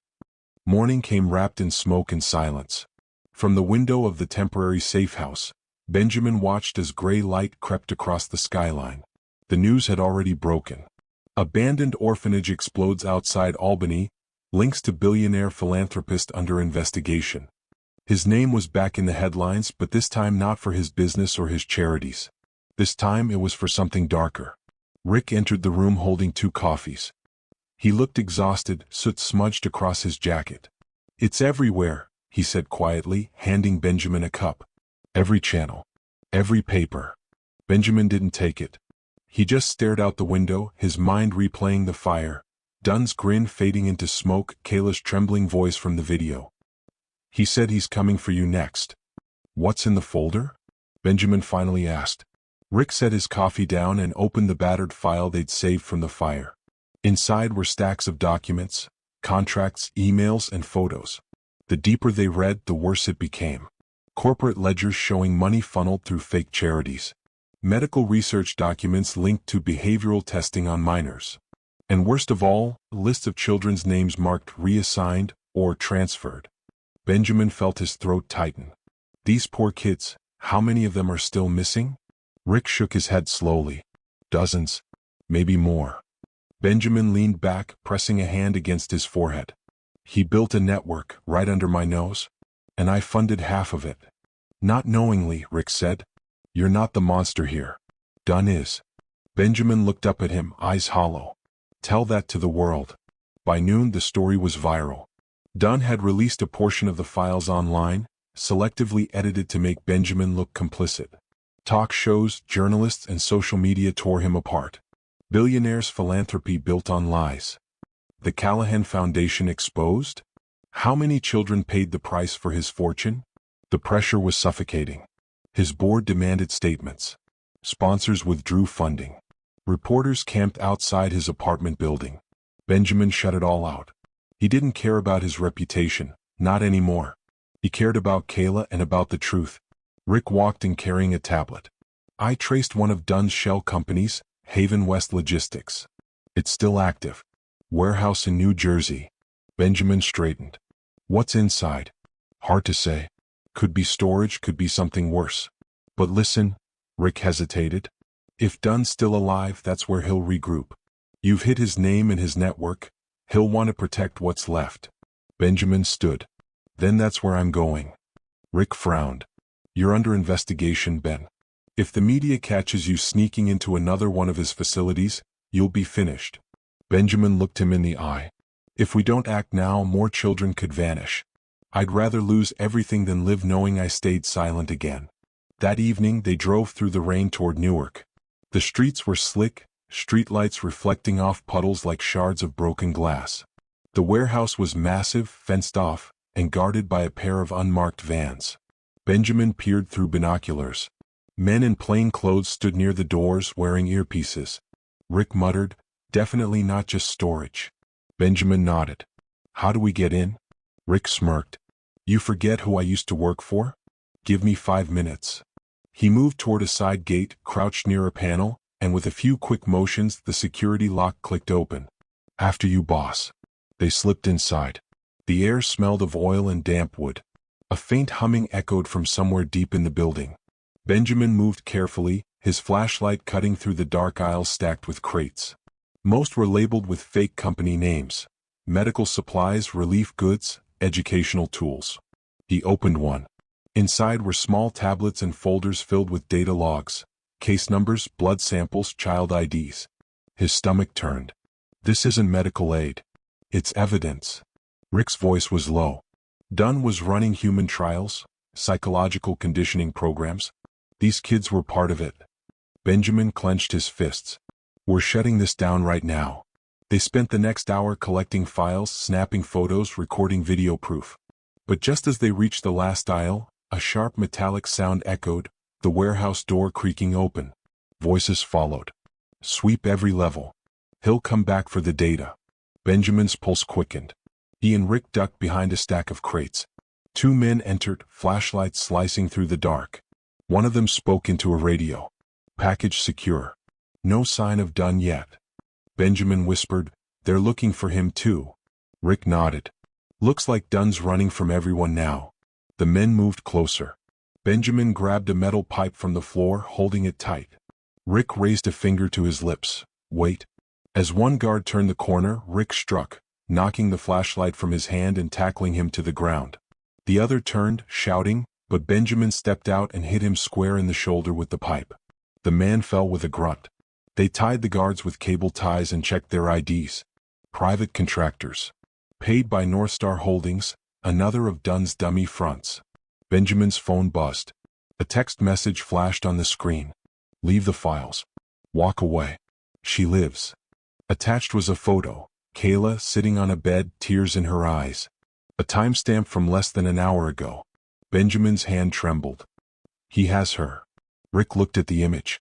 Morning came wrapped in smoke and silence. From the window of the temporary safe house, Benjamin watched as gray light crept across the skyline. The news had already broken. Abandoned orphanage explodes outside Albany, links to billionaire philanthropist under investigation. His name was back in the headlines, but this time not for his business or his charities. This time it was for something darker. Rick entered the room holding 2 coffees. He looked exhausted, soot smudged across his jacket. "It's everywhere," he said quietly, handing Benjamin a cup. "Every channel. Every paper." Benjamin didn't take it. He just stared out the window, his mind replaying the fire. Dunn's grin fading into smoke, Kayla's trembling voice from the video. "He said he's coming for you next." "What's in the folder?" Benjamin finally asked. Rick set his coffee down and opened the battered file they'd saved from the fire. Inside were stacks of documents, contracts, emails, and photos. The deeper they read, the worse it became. Corporate ledgers showing money funneled through fake charities. Medical research documents linked to behavioral testing on minors. And worst of all, lists of children's names marked reassigned or transferred. Benjamin felt his throat tighten. These poor kids, how many of them are still missing? Rick shook his head slowly. Dozens. Maybe more. Benjamin leaned back, pressing a hand against his forehead. "He built a network right under my nose, and I funded half of it." "Not knowingly," Rick said. "You're not the monster here. Dunn is." Benjamin looked up at him, eyes hollow. "Tell that to the world." By noon the story was viral. Dunn had released a portion of the files online, selectively edited to make Benjamin look complicit. Talk shows, journalists, and social media tore him apart. Billionaire's philanthropy built on lies. The Callahan Foundation exposed? How many children paid the price for his fortune? The pressure was suffocating. His board demanded statements. Sponsors withdrew funding. Reporters camped outside his apartment building. Benjamin shut it all out. He didn't care about his reputation, not anymore. He cared about Kayla and about the truth. Rick walked in carrying a tablet. "I traced one of Dunn's shell companies, Haven West Logistics. It's still active. Warehouse in New Jersey." Benjamin straightened. "What's inside?" "Hard to say. Could be storage, could be something worse." "But listen," Rick hesitated. "If Dunn's still alive, that's where he'll regroup. You've hit his name and his network. He'll want to protect what's left." Benjamin stood. "Then that's where I'm going." Rick frowned. "You're under investigation, Ben. If the media catches you sneaking into another one of his facilities, you'll be finished." Benjamin looked him in the eye. "If we don't act now, more children could vanish. I'd rather lose everything than live knowing I stayed silent again." That evening they drove through the rain toward Newark. The streets were slick, streetlights reflecting off puddles like shards of broken glass. The warehouse was massive, fenced off, and guarded by a pair of unmarked vans. Benjamin peered through binoculars. Men in plain clothes stood near the doors wearing earpieces. Rick muttered, "Definitely not just storage." Benjamin nodded. "How do we get in?" Rick smirked. "You forget who I used to work for? Give me 5 minutes." He moved toward a side gate, crouched near a panel, and with a few quick motions the security lock clicked open. "After you, boss." They slipped inside. The air smelled of oil and damp wood. A faint humming echoed from somewhere deep in the building. Benjamin moved carefully, his flashlight cutting through the dark aisles stacked with crates. Most were labeled with fake company names. Medical supplies, relief goods, educational tools. He opened one. Inside were small tablets and folders filled with data logs, case numbers, blood samples, child IDs. His stomach turned. "This isn't medical aid. It's evidence." Rick's voice was low. Dunn was running human trials, psychological conditioning programs. These kids were part of it. Benjamin clenched his fists. "We're shutting this down right now." They spent the next hour collecting files, snapping photos, recording video proof. But just as they reached the last aisle, a sharp metallic sound echoed, the warehouse door creaking open. Voices followed. "Sweep every level. He'll come back for the data." Benjamin's pulse quickened. He and Rick ducked behind a stack of crates. 2 men entered, flashlights slicing through the dark. One of them spoke into a radio. "Package secure. No sign of Dunn yet." Benjamin whispered, "They're looking for him too." Rick nodded. "Looks like Dunn's running from everyone now." The men moved closer. Benjamin grabbed a metal pipe from the floor, holding it tight. Rick raised a finger to his lips. Wait. As one guard turned the corner, Rick struck, knocking the flashlight from his hand and tackling him to the ground. The other turned, shouting, but Benjamin stepped out and hit him square in the shoulder with the pipe. The man fell with a grunt. They tied the guards with cable ties and checked their IDs. Private contractors. Paid by North Star Holdings, another of Dunn's dummy fronts. Benjamin's phone buzzed. A text message flashed on the screen. Leave the files. Walk away. She lives. Attached was a photo. Kayla sitting on a bed, tears in her eyes. A timestamp from less than an hour ago. Benjamin's hand trembled. He has her. Rick looked at the image.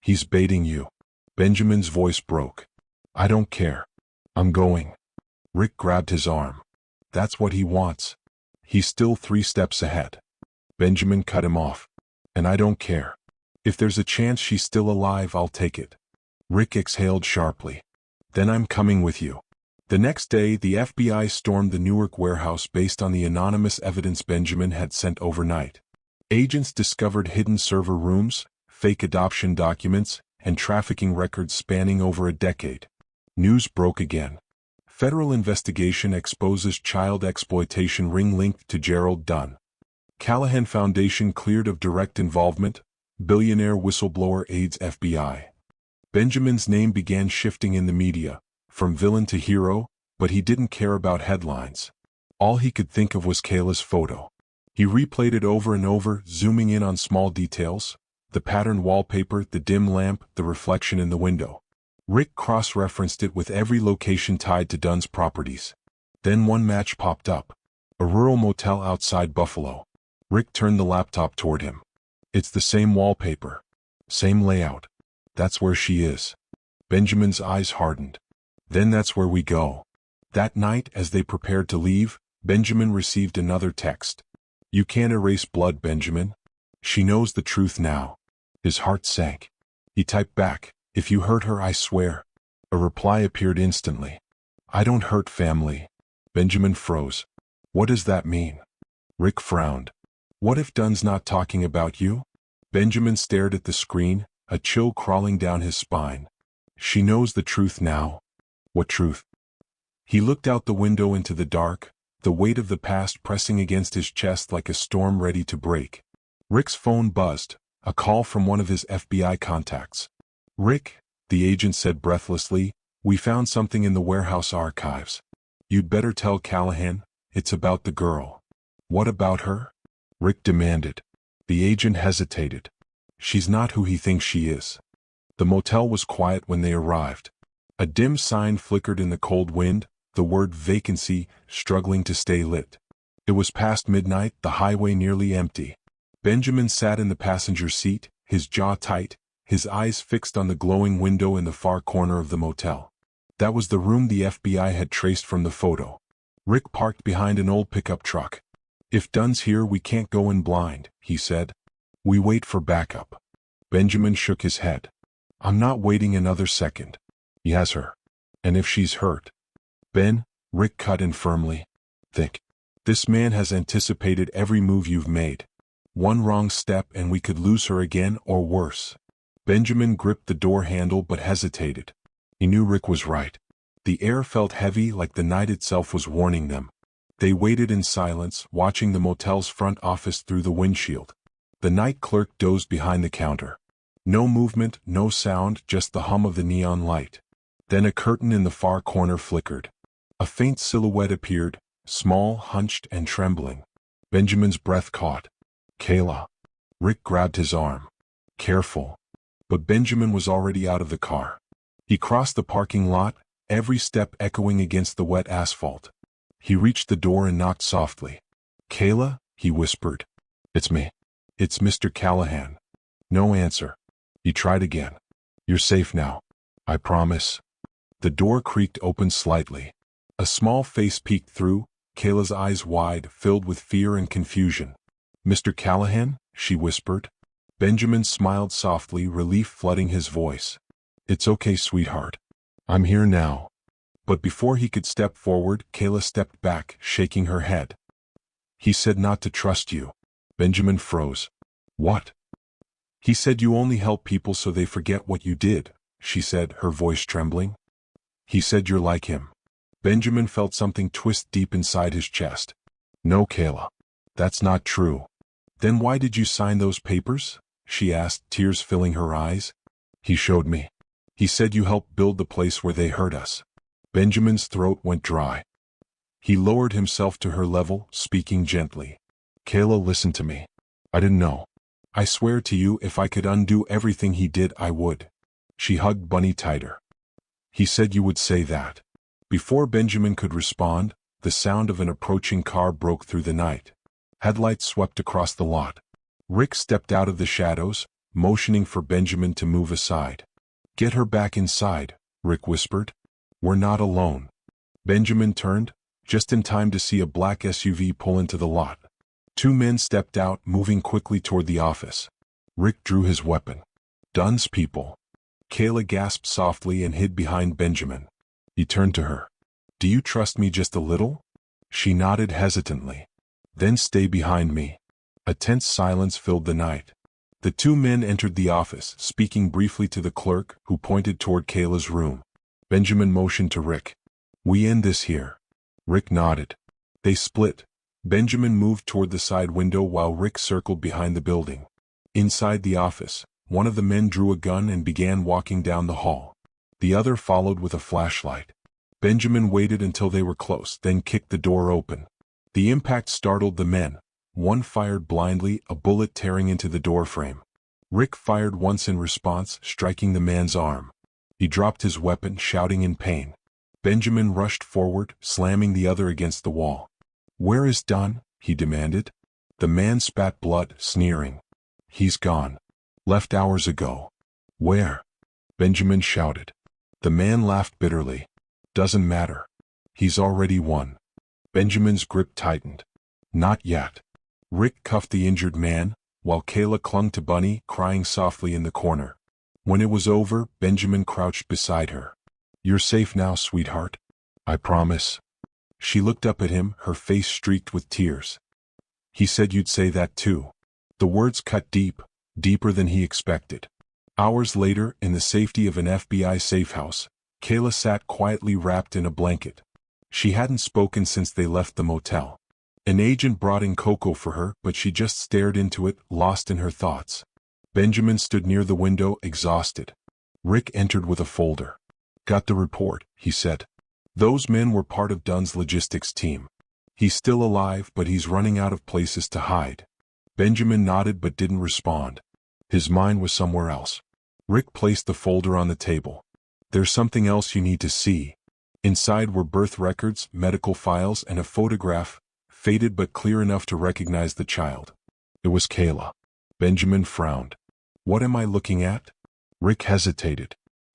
He's baiting you. Benjamin's voice broke. I don't care. I'm going. Rick grabbed his arm. That's what he wants. He's still 3 steps ahead. Benjamin cut him off. And I don't care. If there's a chance she's still alive, I'll take it. Rick exhaled sharply. Then I'm coming with you. The next day, the FBI stormed the Newark warehouse based on the anonymous evidence Benjamin had sent overnight. Agents discovered hidden server rooms, fake adoption documents, and trafficking records spanning over a decade. News broke again. Federal investigation exposes child exploitation ring linked to Gerald Dunn. Callahan Foundation cleared of direct involvement. Billionaire whistleblower aids FBI. Benjamin's name began shifting in the media, from villain to hero, but he didn't care about headlines. All he could think of was Kayla's photo. He replayed it over and over, zooming in on small details: the pattern wallpaper, the dim lamp, the reflection in the window. Rick cross-referenced it with every location tied to Dunn's properties. Then one match popped up. A rural motel outside Buffalo. Rick turned the laptop toward him. It's the same wallpaper. Same layout. That's where she is. Benjamin's eyes hardened. Then that's where we go. That night, as they prepared to leave, Benjamin received another text. You can't erase blood, Benjamin. She knows the truth now. His heart sank. He typed back, if you hurt her, I swear. A reply appeared instantly. I don't hurt family. Benjamin froze. What does that mean? Rick frowned. What if Dunn's not talking about you? Benjamin stared at the screen, a chill crawling down his spine. She knows the truth now. What truth? He looked out the window into the dark, the weight of the past pressing against his chest like a storm ready to break. Rick's phone buzzed, a call from one of his FBI contacts. Rick, the agent said breathlessly, we found something in the warehouse archives. You'd better tell Callahan, it's about the girl. What about her? Rick demanded. The agent hesitated. She's not who he thinks she is. The motel was quiet when they arrived. A dim sign flickered in the cold wind, the word vacancy struggling to stay lit. It was past midnight, the highway nearly empty. Benjamin sat in the passenger seat, his jaw tight, his eyes fixed on the glowing window in the far corner of the motel. That was the room the FBI had traced from the photo. Rick parked behind an old pickup truck. If Dunn's here, we can't go in blind, he said. We wait for backup. Benjamin shook his head. I'm not waiting another second. He has her. And if she's hurt. Ben, Rick cut in firmly. Think. This man has anticipated every move you've made. One wrong step and we could lose her again, or worse. Benjamin gripped the door handle but hesitated. He knew Rick was right. The air felt heavy, like the night itself was warning them. They waited in silence, watching the motel's front office through the windshield. The night clerk dozed behind the counter. No movement, no sound, just the hum of the neon light. Then a curtain in the far corner flickered. A faint silhouette appeared, small, hunched, and trembling. Benjamin's breath caught. Kayla. Rick grabbed his arm. Careful. But Benjamin was already out of the car. He crossed the parking lot, every step echoing against the wet asphalt. He reached the door and knocked softly. Kayla, he whispered. It's me. It's Mr. Callahan. No answer. He tried again. You're safe now. I promise. The door creaked open slightly. A small face peeked through, Kayla's eyes wide, filled with fear and confusion. Mr. Callahan? She whispered. Benjamin smiled softly, relief flooding his voice. It's okay, sweetheart. I'm here now. But before he could step forward, Kayla stepped back, shaking her head. He said not to trust you. Benjamin froze. What? He said you only help people so they forget what you did, she said, her voice trembling. He said you're like him. Benjamin felt something twist deep inside his chest. No, Kayla. That's not true. Then why did you sign those papers? She asked, tears filling her eyes. He showed me. He said you helped build the place where they hurt us. Benjamin's throat went dry. He lowered himself to her level, speaking gently. Kayla, listen to me. I didn't know. I swear to you, if I could undo everything he did, I would. She hugged Bunny tighter. He said you would say that. Before Benjamin could respond, the sound of an approaching car broke through the night. Headlights swept across the lot. Rick stepped out of the shadows, motioning for Benjamin to move aside. Get her back inside, Rick whispered. We're not alone. Benjamin turned, just in time to see a black SUV pull into the lot. Two men stepped out, moving quickly toward the office. Rick drew his weapon. Dunn's people. Kayla gasped softly and hid behind Benjamin. He turned to her. Do you trust me just a little? She nodded hesitantly. Then stay behind me. A tense silence filled the night. The two men entered the office, speaking briefly to the clerk, who pointed toward Kayla's room. Benjamin motioned to Rick. We end this here. Rick nodded. They split. Benjamin moved toward the side window while Rick circled behind the building. Inside the office, one of the men drew a gun and began walking down the hall. The other followed with a flashlight. Benjamin waited until they were close, then kicked the door open. The impact startled the men. One fired blindly, a bullet tearing into the doorframe. Rick fired once in response, striking the man's arm. He dropped his weapon, shouting in pain. Benjamin rushed forward, slamming the other against the wall. Where is Dunn? He demanded. The man spat blood, sneering. He's gone. Left hours ago. Where? Benjamin shouted. The man laughed bitterly. Doesn't matter. He's already won. Benjamin's grip tightened. Not yet. Rick cuffed the injured man, while Kayla clung to Bunny, crying softly in the corner. When it was over, Benjamin crouched beside her. You're safe now, sweetheart. I promise. She looked up at him, her face streaked with tears. He said you'd say that too. The words cut deep, deeper than he expected. Hours later, in the safety of an FBI safe house, Kayla sat quietly wrapped in a blanket. She hadn't spoken since they left the motel. An agent brought in cocoa for her, but she just stared into it, lost in her thoughts. Benjamin stood near the window, exhausted. Rick entered with a folder. Got the report, he said. Those men were part of Dunn's logistics team. He's still alive, but he's running out of places to hide. Benjamin nodded but didn't respond. His mind was somewhere else. Rick placed the folder on the table. There's something else you need to see. Inside were birth records, medical files, and a photograph, faded but clear enough to recognize the child. It was Kayla. Benjamin frowned. What am I looking at? Rick hesitated.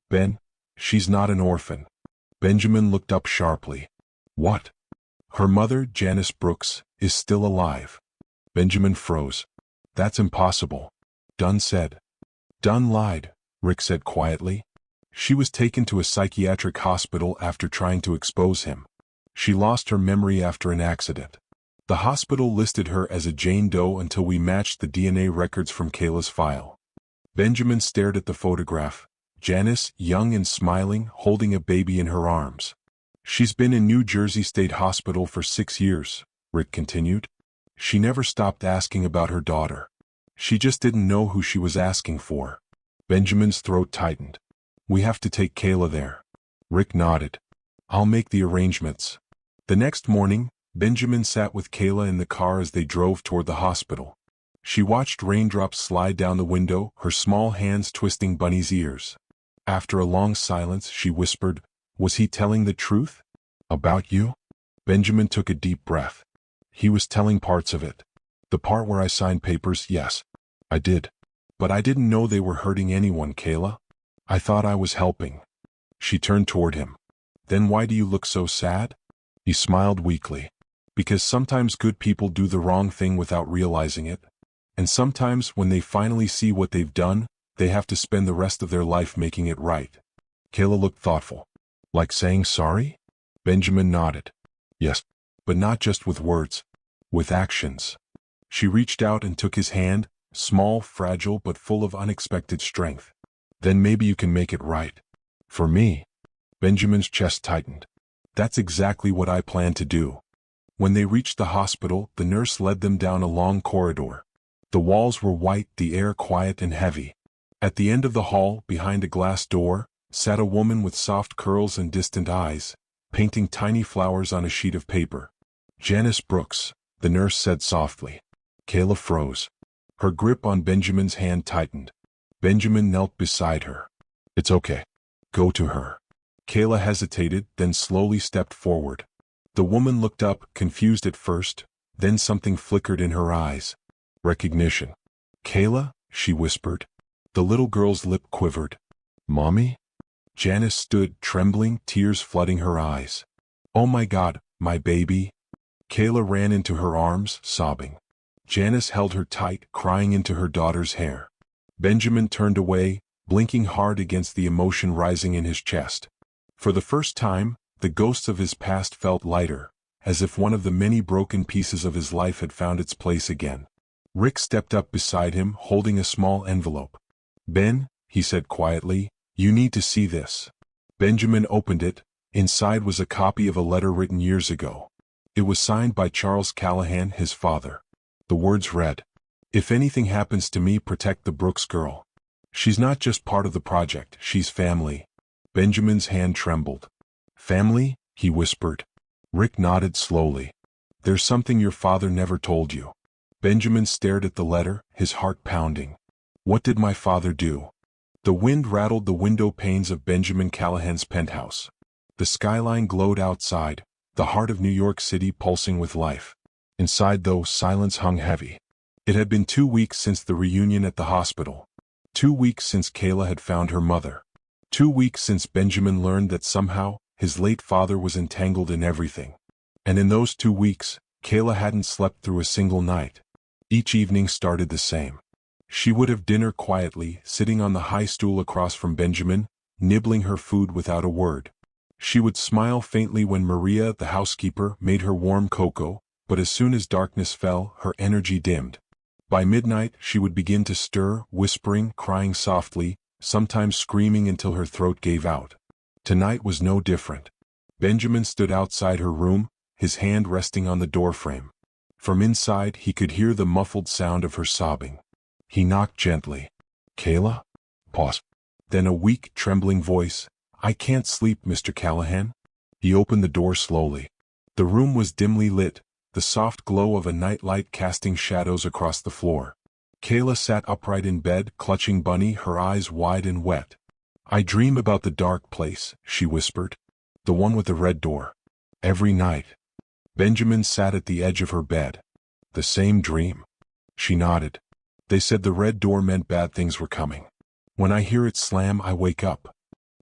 Ben, she's not an orphan. Benjamin looked up sharply. What? Her mother, Janice Brooks, is still alive. Benjamin froze. That's impossible. Dunn said. Dunn lied, Rick said quietly. She was taken to a psychiatric hospital after trying to expose him. She lost her memory after an accident. The hospital listed her as a Jane Doe until we matched the DNA records from Kayla's file. Benjamin stared at the photograph. Janice, young and smiling, holding a baby in her arms. She's been in New Jersey State Hospital for 6 years, Rick continued. She never stopped asking about her daughter. She just didn't know who she was asking for. Benjamin's throat tightened. We have to take Kayla there. Rick nodded. I'll make the arrangements. The next morning, Benjamin sat with Kayla in the car as they drove toward the hospital. She watched raindrops slide down the window, her small hands twisting Bunny's ears. After a long silence, she whispered, Was he telling the truth? About you? Benjamin took a deep breath. He was telling parts of it. The part where I signed papers, yes. I did. But I didn't know they were hurting anyone, Kayla. I thought I was helping. She turned toward him. Then why do you look so sad? He smiled weakly. Because sometimes good people do the wrong thing without realizing it. And sometimes when they finally see what they've done, they have to spend the rest of their life making it right. Kayla looked thoughtful. Like saying sorry? Benjamin nodded. Yes, but not just with words. with actions. She reached out and took his hand, small, fragile, but full of unexpected strength. Then maybe you can make it right. For me. Benjamin's chest tightened. That's exactly what I plan to do. When they reached the hospital, the nurse led them down a long corridor. The walls were white, the air quiet and heavy. At the end of the hall, behind a glass door, sat a woman with soft curls and distant eyes, painting tiny flowers on a sheet of paper. Janice Brooks, the nurse said softly. Kayla froze. Her grip on Benjamin's hand tightened. Benjamin knelt beside her. It's okay. Go to her. Kayla hesitated, then slowly stepped forward. The woman looked up, confused at first, then something flickered in her eyes. Recognition. Kayla, she whispered. The little girl's lip quivered. Mommy? Janice stood, trembling, tears flooding her eyes. Oh my God, my baby. Kayla ran into her arms, sobbing. Janice held her tight, crying into her daughter's hair. Benjamin turned away, blinking hard against the emotion rising in his chest. For the first time, the ghosts of his past felt lighter, as if one of the many broken pieces of his life had found its place again. Rick stepped up beside him, holding a small envelope. Ben, he said quietly, you need to see this. Benjamin opened it. Inside was a copy of a letter written years ago. It was signed by Charles Callahan, his father. The words read, If anything happens to me, protect the Brooks girl. She's not just part of the project, she's family. Benjamin's hand trembled. Family? He whispered. Rick nodded slowly. There's something your father never told you. Benjamin stared at the letter, his heart pounding. What did my father do? The wind rattled the window panes of Benjamin Callahan's penthouse. The skyline glowed outside, the heart of New York City pulsing with life. Inside, though, silence hung heavy. It had been 2 weeks since the reunion at the hospital. 2 weeks since Kayla had found her mother. 2 weeks since Benjamin learned that somehow, his late father was entangled in everything. And in those 2 weeks, Kayla hadn't slept through a single night. Each evening started the same. She would have dinner quietly, sitting on the high stool across from Benjamin, nibbling her food without a word. She would smile faintly when Maria, the housekeeper, made her warm cocoa, but as soon as darkness fell, her energy dimmed. By midnight, she would begin to stir, whispering, crying softly, sometimes screaming until her throat gave out. Tonight was no different. Benjamin stood outside her room, his hand resting on the doorframe. From inside, he could hear the muffled sound of her sobbing. He knocked gently. Kayla? Pause. Then a weak, trembling voice. I can't sleep, Mr. Callahan. He opened the door slowly. The room was dimly lit, the soft glow of a nightlight casting shadows across the floor. Kayla sat upright in bed, clutching Bunny, her eyes wide and wet. I dream about the dark place, she whispered. The one with the red door. Every night. Benjamin sat at the edge of her bed. The same dream. She nodded. They said the red door meant bad things were coming. When I hear it slam, I wake up.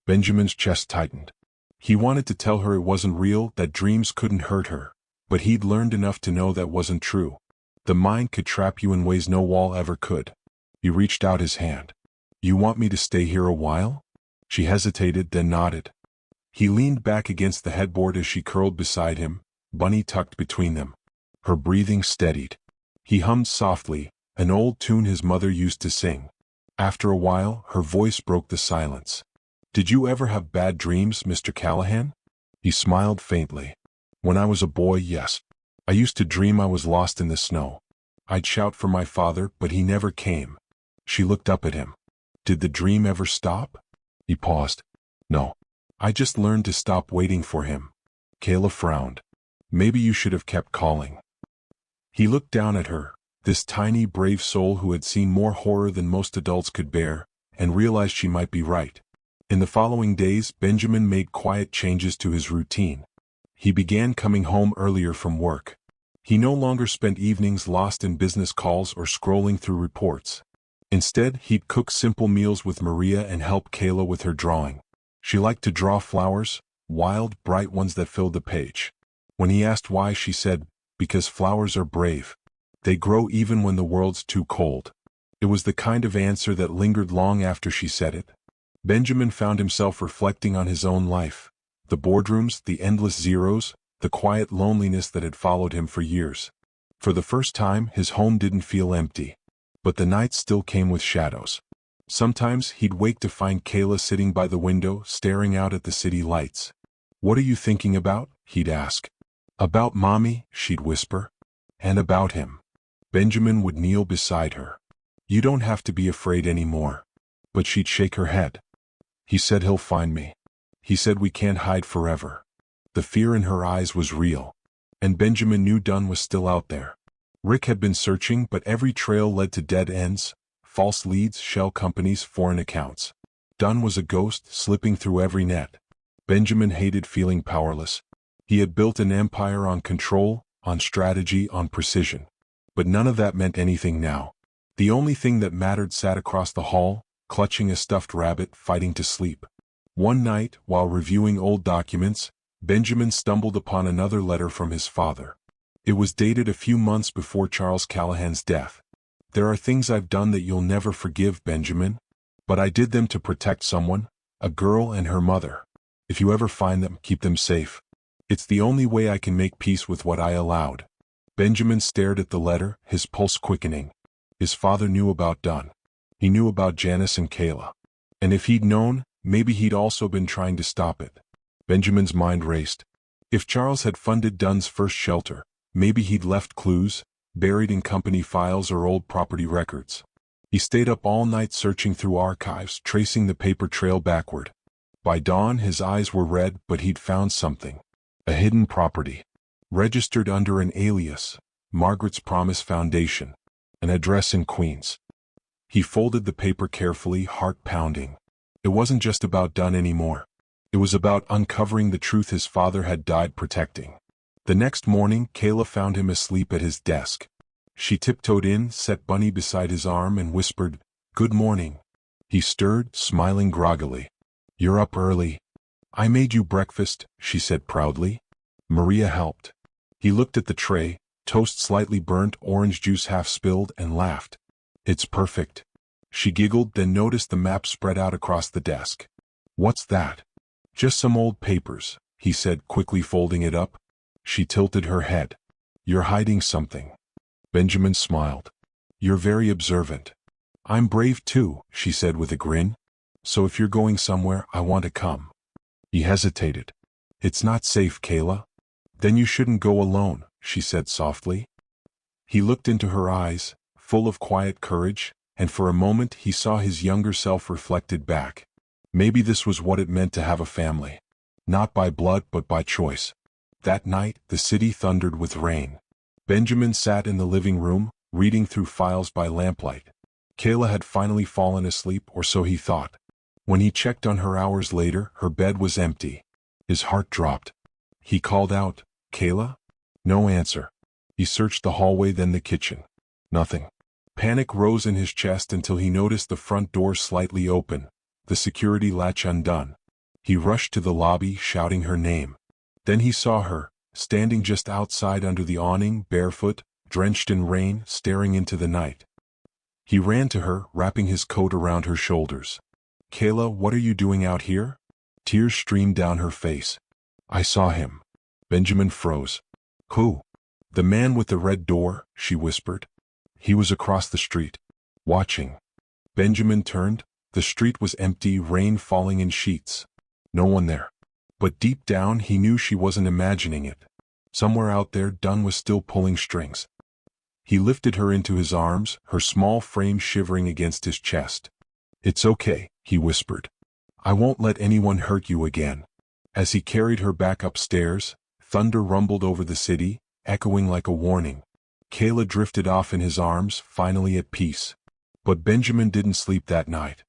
Benjamin's chest tightened. He wanted to tell her it wasn't real, that dreams couldn't hurt her. But he'd learned enough to know that wasn't true. The mind could trap you in ways no wall ever could. He reached out his hand. You want me to stay here a while? She hesitated, then nodded. He leaned back against the headboard as she curled beside him, Bunny tucked between them. Her breathing steadied. He hummed softly, an old tune his mother used to sing. After a while, her voice broke the silence. Did you ever have bad dreams, Mr. Callahan? He smiled faintly. When I was a boy, yes. I used to dream I was lost in the snow. I'd shout for my father, but he never came. She looked up at him. Did the dream ever stop? He paused. No. I just learned to stop waiting for him. Kayla frowned. Maybe you should have kept calling. He looked down at her, this tiny, brave soul who had seen more horror than most adults could bear, and realized she might be right. In the following days, Benjamin made quiet changes to his routine. He began coming home earlier from work. He no longer spent evenings lost in business calls or scrolling through reports. Instead, he'd cook simple meals with Maria and help Kayla with her drawing. She liked to draw flowers, wild, bright ones that filled the page. When he asked why, she said, because flowers are brave. They grow even when the world's too cold. It was the kind of answer that lingered long after she said it. Benjamin found himself reflecting on his own life. The boardrooms, the endless zeros, the quiet loneliness that had followed him for years. For the first time, his home didn't feel empty. But the nights still came with shadows. Sometimes he'd wake to find Kayla sitting by the window, staring out at the city lights. "What are you thinking about?" he'd ask. "About Mommy," she'd whisper. "And about him." Benjamin would kneel beside her. "You don't have to be afraid anymore." But she'd shake her head. "He said he'll find me. He said we can't hide forever." The fear in her eyes was real. And Benjamin knew Dunn was still out there. Rick had been searching, but every trail led to dead ends, false leads, shell companies, foreign accounts. Dunn was a ghost, slipping through every net. Benjamin hated feeling powerless. He had built an empire on control, on strategy, on precision. But none of that meant anything now. The only thing that mattered sat across the hall, clutching a stuffed rabbit, fighting to sleep. One night, while reviewing old documents, Benjamin stumbled upon another letter from his father. It was dated a few months before Charles Callahan's death. "There are things I've done that you'll never forgive, Benjamin. But I did them to protect someone, a girl and her mother. If you ever find them, keep them safe. It's the only way I can make peace with what I allowed." Benjamin stared at the letter, his pulse quickening. His father knew about Dunn. He knew about Janice and Kayla. And if he'd known, maybe he'd also been trying to stop it. Benjamin's mind raced. If Charles had funded Dunn's first shelter, maybe he'd left clues, buried in company files or old property records. He stayed up all night searching through archives, tracing the paper trail backward. By dawn, his eyes were red, but he'd found something. A hidden property. Registered under an alias, Margaret's Promise Foundation. An address in Queens. He folded the paper carefully, heart pounding. It wasn't just about Dunn anymore. It was about uncovering the truth his father had died protecting. The next morning, Kayla found him asleep at his desk. She tiptoed in, set Bunny beside his arm, and whispered, "Good morning." He stirred, smiling groggily. "You're up early." "I made you breakfast," she said proudly. Maria helped. He looked at the tray, toast slightly burnt, orange juice half spilled, and laughed. "It's perfect." She giggled, then noticed the map spread out across the desk. "What's that?" "Just some old papers," he said, quickly folding it up. She tilted her head. "You're hiding something." Benjamin smiled. "You're very observant." "I'm brave too," she said with a grin. "So if you're going somewhere, I want to come." He hesitated. "It's not safe, Kayla." "Then you shouldn't go alone," she said softly. He looked into her eyes, full of quiet courage, and for a moment he saw his younger self reflected back. Maybe this was what it meant to have a family. Not by blood but by choice. That night, the city thundered with rain. Benjamin sat in the living room, reading through files by lamplight. Kayla had finally fallen asleep, or so he thought. When he checked on her hours later, her bed was empty. His heart dropped. He called out, "Kayla?" No answer. He searched the hallway, then the kitchen. Nothing. Panic rose in his chest until he noticed the front door slightly open, the security latch undone. He rushed to the lobby, shouting her name. Then he saw her, standing just outside under the awning, barefoot, drenched in rain, staring into the night. He ran to her, wrapping his coat around her shoulders. "Kayla, what are you doing out here?" Tears streamed down her face. "I saw him." Benjamin froze. "Who?" "The man with the red door," she whispered. "He was across the street, watching." Benjamin turned. The street was empty, rain falling in sheets. No one there. But deep down he knew she wasn't imagining it. Somewhere out there, Dunn was still pulling strings. He lifted her into his arms, her small frame shivering against his chest. "It's okay," he whispered. "I won't let anyone hurt you again." As he carried her back upstairs, thunder rumbled over the city, echoing like a warning. Kayla drifted off in his arms, finally at peace. But Benjamin didn't sleep that night.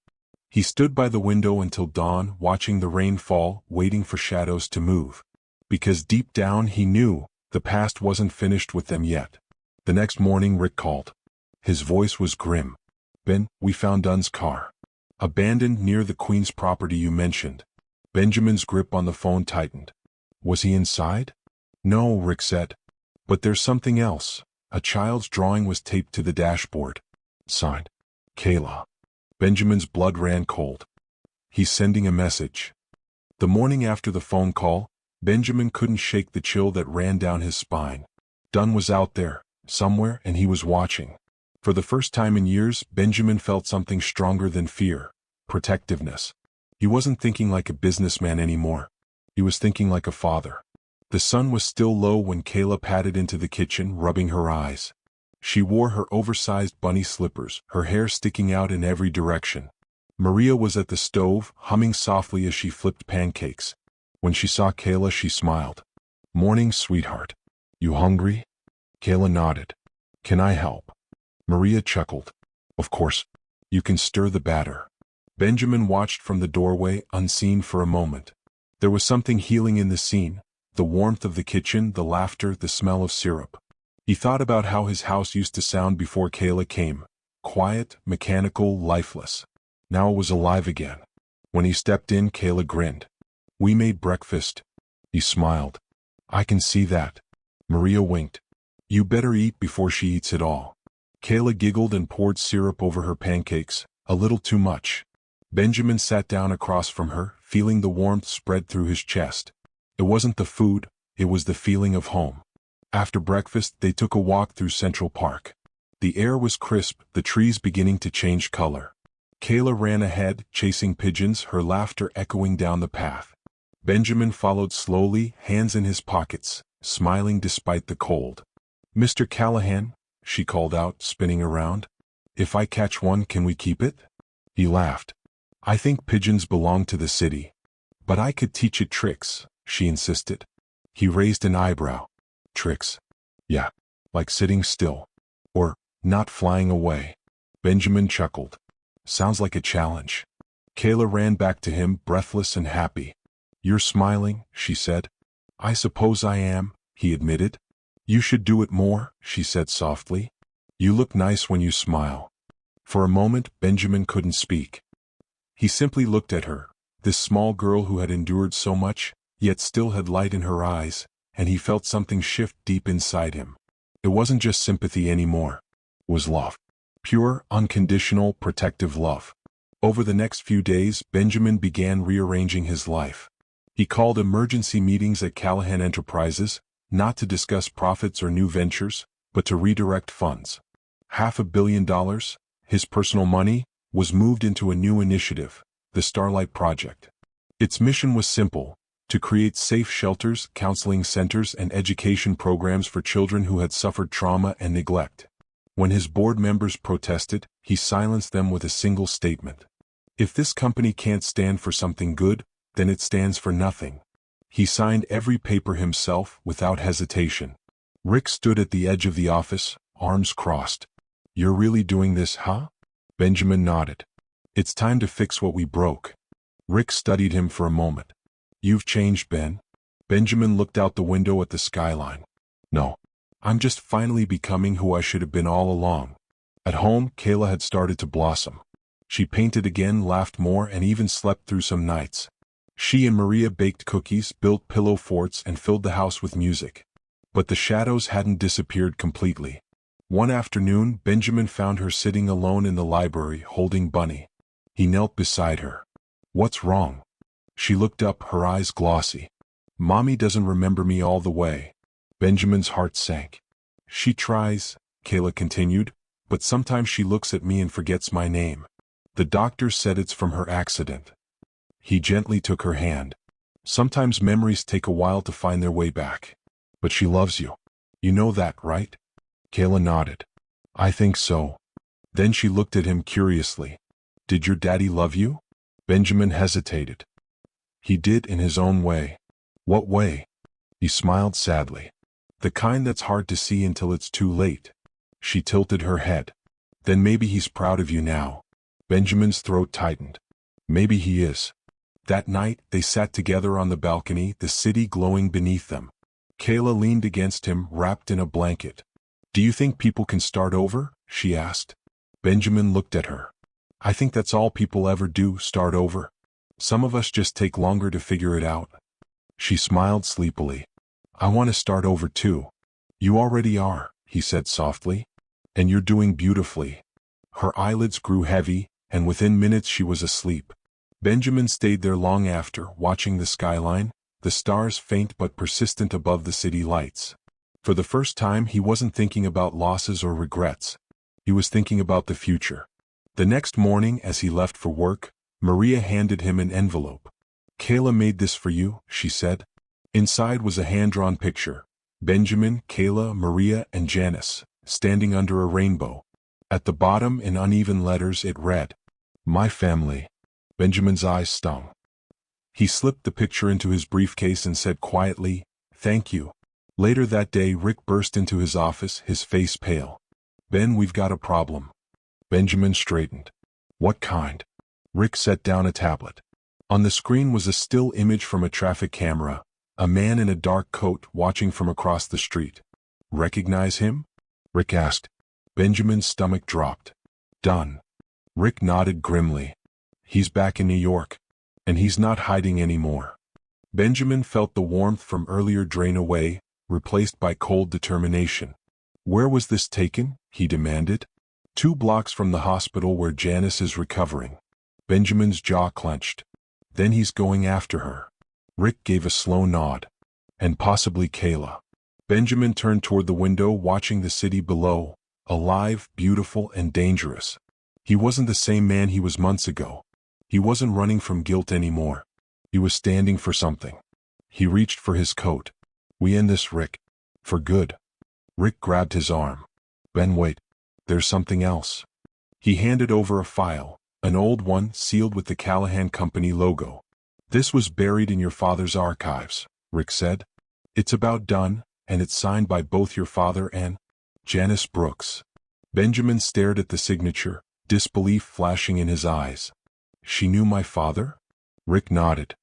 He stood by the window until dawn, watching the rain fall, waiting for shadows to move. Because deep down he knew, the past wasn't finished with them yet. The next morning Rick called. His voice was grim. "Ben, we found Dunn's car. Abandoned near the Queen's property you mentioned." Benjamin's grip on the phone tightened. "Was he inside?" "No," Rick said. "But there's something else." A child's drawing was taped to the dashboard. Signed, Kayla. Benjamin's blood ran cold. He's sending a message. The morning after the phone call, Benjamin couldn't shake the chill that ran down his spine. Dunn was out there, somewhere, and he was watching. For the first time in years, Benjamin felt something stronger than fear: protectiveness. He wasn't thinking like a businessman anymore. He was thinking like a father. The sun was still low when Kayla padded into the kitchen, rubbing her eyes. She wore her oversized bunny slippers, her hair sticking out in every direction. Maria was at the stove, humming softly as she flipped pancakes. When she saw Kayla, she smiled. "Morning, sweetheart. You hungry?" Kayla nodded. "Can I help?" Maria chuckled. "Of course. You can stir the batter." Benjamin watched from the doorway, unseen for a moment. There was something healing in the scene: the warmth of the kitchen, the laughter, the smell of syrup. He thought about how his house used to sound before Kayla came: quiet, mechanical, lifeless. Now it was alive again. When he stepped in, Kayla grinned. "We made breakfast." He smiled. "I can see that." Maria winked. "You better eat before she eats it all." Kayla giggled and poured syrup over her pancakes, a little too much. Benjamin sat down across from her, feeling the warmth spread through his chest. It wasn't the food, it was the feeling of home. After breakfast, they took a walk through Central Park. The air was crisp, the trees beginning to change color. Kayla ran ahead, chasing pigeons, her laughter echoing down the path. Benjamin followed slowly, hands in his pockets, smiling despite the cold. "Mr. Callahan," she called out, spinning around. "If I catch one, can we keep it?" He laughed. "I think pigeons belong to the city. But I could teach it tricks," she insisted. He raised an eyebrow. "Tricks? Yeah. Like sitting still. Or not flying away." Benjamin chuckled. "Sounds like a challenge." Kayla ran back to him, breathless and happy. "You're smiling," she said. "I suppose I am," he admitted. "You should do it more," she said softly. "You look nice when you smile." For a moment, Benjamin couldn't speak. He simply looked at her, this small girl who had endured so much, yet still had light in her eyes, and he felt something shift deep inside him. It wasn't just sympathy anymore. It was love. Pure, unconditional, protective love. Over the next few days, Benjamin began rearranging his life. He called emergency meetings at Callahan Enterprises, not to discuss profits or new ventures, but to redirect funds. $500 million, his personal money, was moved into a new initiative, the Starlight Project. Its mission was simple: to create safe shelters, counseling centers, and education programs for children who had suffered trauma and neglect. When his board members protested, he silenced them with a single statement: "If this company can't stand for something good, then it stands for nothing." He signed every paper himself, without hesitation. Rick stood at the edge of the office, arms crossed. "You're really doing this, huh?" Benjamin nodded. "It's time to fix what we broke." Rick studied him for a moment. "You've changed, Ben." Benjamin looked out the window at the skyline. "No. I'm just finally becoming who I should have been all along." At home, Kayla had started to blossom. She painted again, laughed more, and even slept through some nights. She and Maria baked cookies, built pillow forts, and filled the house with music. But the shadows hadn't disappeared completely. One afternoon, Benjamin found her sitting alone in the library, holding Bunny. He knelt beside her. "What's wrong?" She looked up, her eyes glossy. "Mommy doesn't remember me all the way." Benjamin's heart sank. "She tries," Kayla continued, "but sometimes she looks at me and forgets my name. The doctor said it's from her accident." He gently took her hand. "Sometimes memories take a while to find their way back. But she loves you. You know that, right?" Kayla nodded. "I think so." Then she looked at him curiously. "Did your daddy love you?" Benjamin hesitated. "He did, in his own way." "What way?" He smiled sadly. "The kind that's hard to see until it's too late." She tilted her head. "Then maybe he's proud of you now." Benjamin's throat tightened. "Maybe he is." That night, they sat together on the balcony, the city glowing beneath them. Kayla leaned against him, wrapped in a blanket. "Do you think people can start over?" she asked. Benjamin looked at her. "I think that's all people ever do, start over. Some of us just take longer to figure it out." She smiled sleepily. "I want to start over too." "You already are," he said softly. "And you're doing beautifully." Her eyelids grew heavy, and within minutes she was asleep. Benjamin stayed there long after, watching the skyline, the stars faint but persistent above the city lights. For the first time, he wasn't thinking about losses or regrets. He was thinking about the future. The next morning, as he left for work, Maria handed him an envelope. "Kayla made this for you," she said. Inside was a hand-drawn picture. Benjamin, Kayla, Maria, and Janice, standing under a rainbow. At the bottom, in uneven letters, it read, "My family." Benjamin's eyes stung. He slipped the picture into his briefcase and said quietly, "Thank you." Later that day, Rick burst into his office, his face pale. "Ben, we've got a problem." Benjamin straightened. "What kind?" Rick set down a tablet. On the screen was a still image from a traffic camera, a man in a dark coat watching from across the street. "Recognize him?" Rick asked. Benjamin's stomach dropped. "Done." Rick nodded grimly. "He's back in New York. And he's not hiding anymore." Benjamin felt the warmth from earlier drain away, replaced by cold determination. "Where was this taken?" he demanded. "2 blocks from the hospital where Janice is recovering." Benjamin's jaw clenched. "Then he's going after her." Rick gave a slow nod. "And possibly Kayla." Benjamin turned toward the window, watching the city below, alive, beautiful, and dangerous. He wasn't the same man he was months ago. He wasn't running from guilt anymore. He was standing for something. He reached for his coat. "We end this, Rick. For good." Rick grabbed his arm. "Ben, wait. There's something else." He handed over a file, an old one sealed with the Callahan Company logo. "This was buried in your father's archives," Rick said. "It's about done, and it's signed by both your father and Janice Brooks." Benjamin stared at the signature, disbelief flashing in his eyes. "She knew my father?" Rick nodded.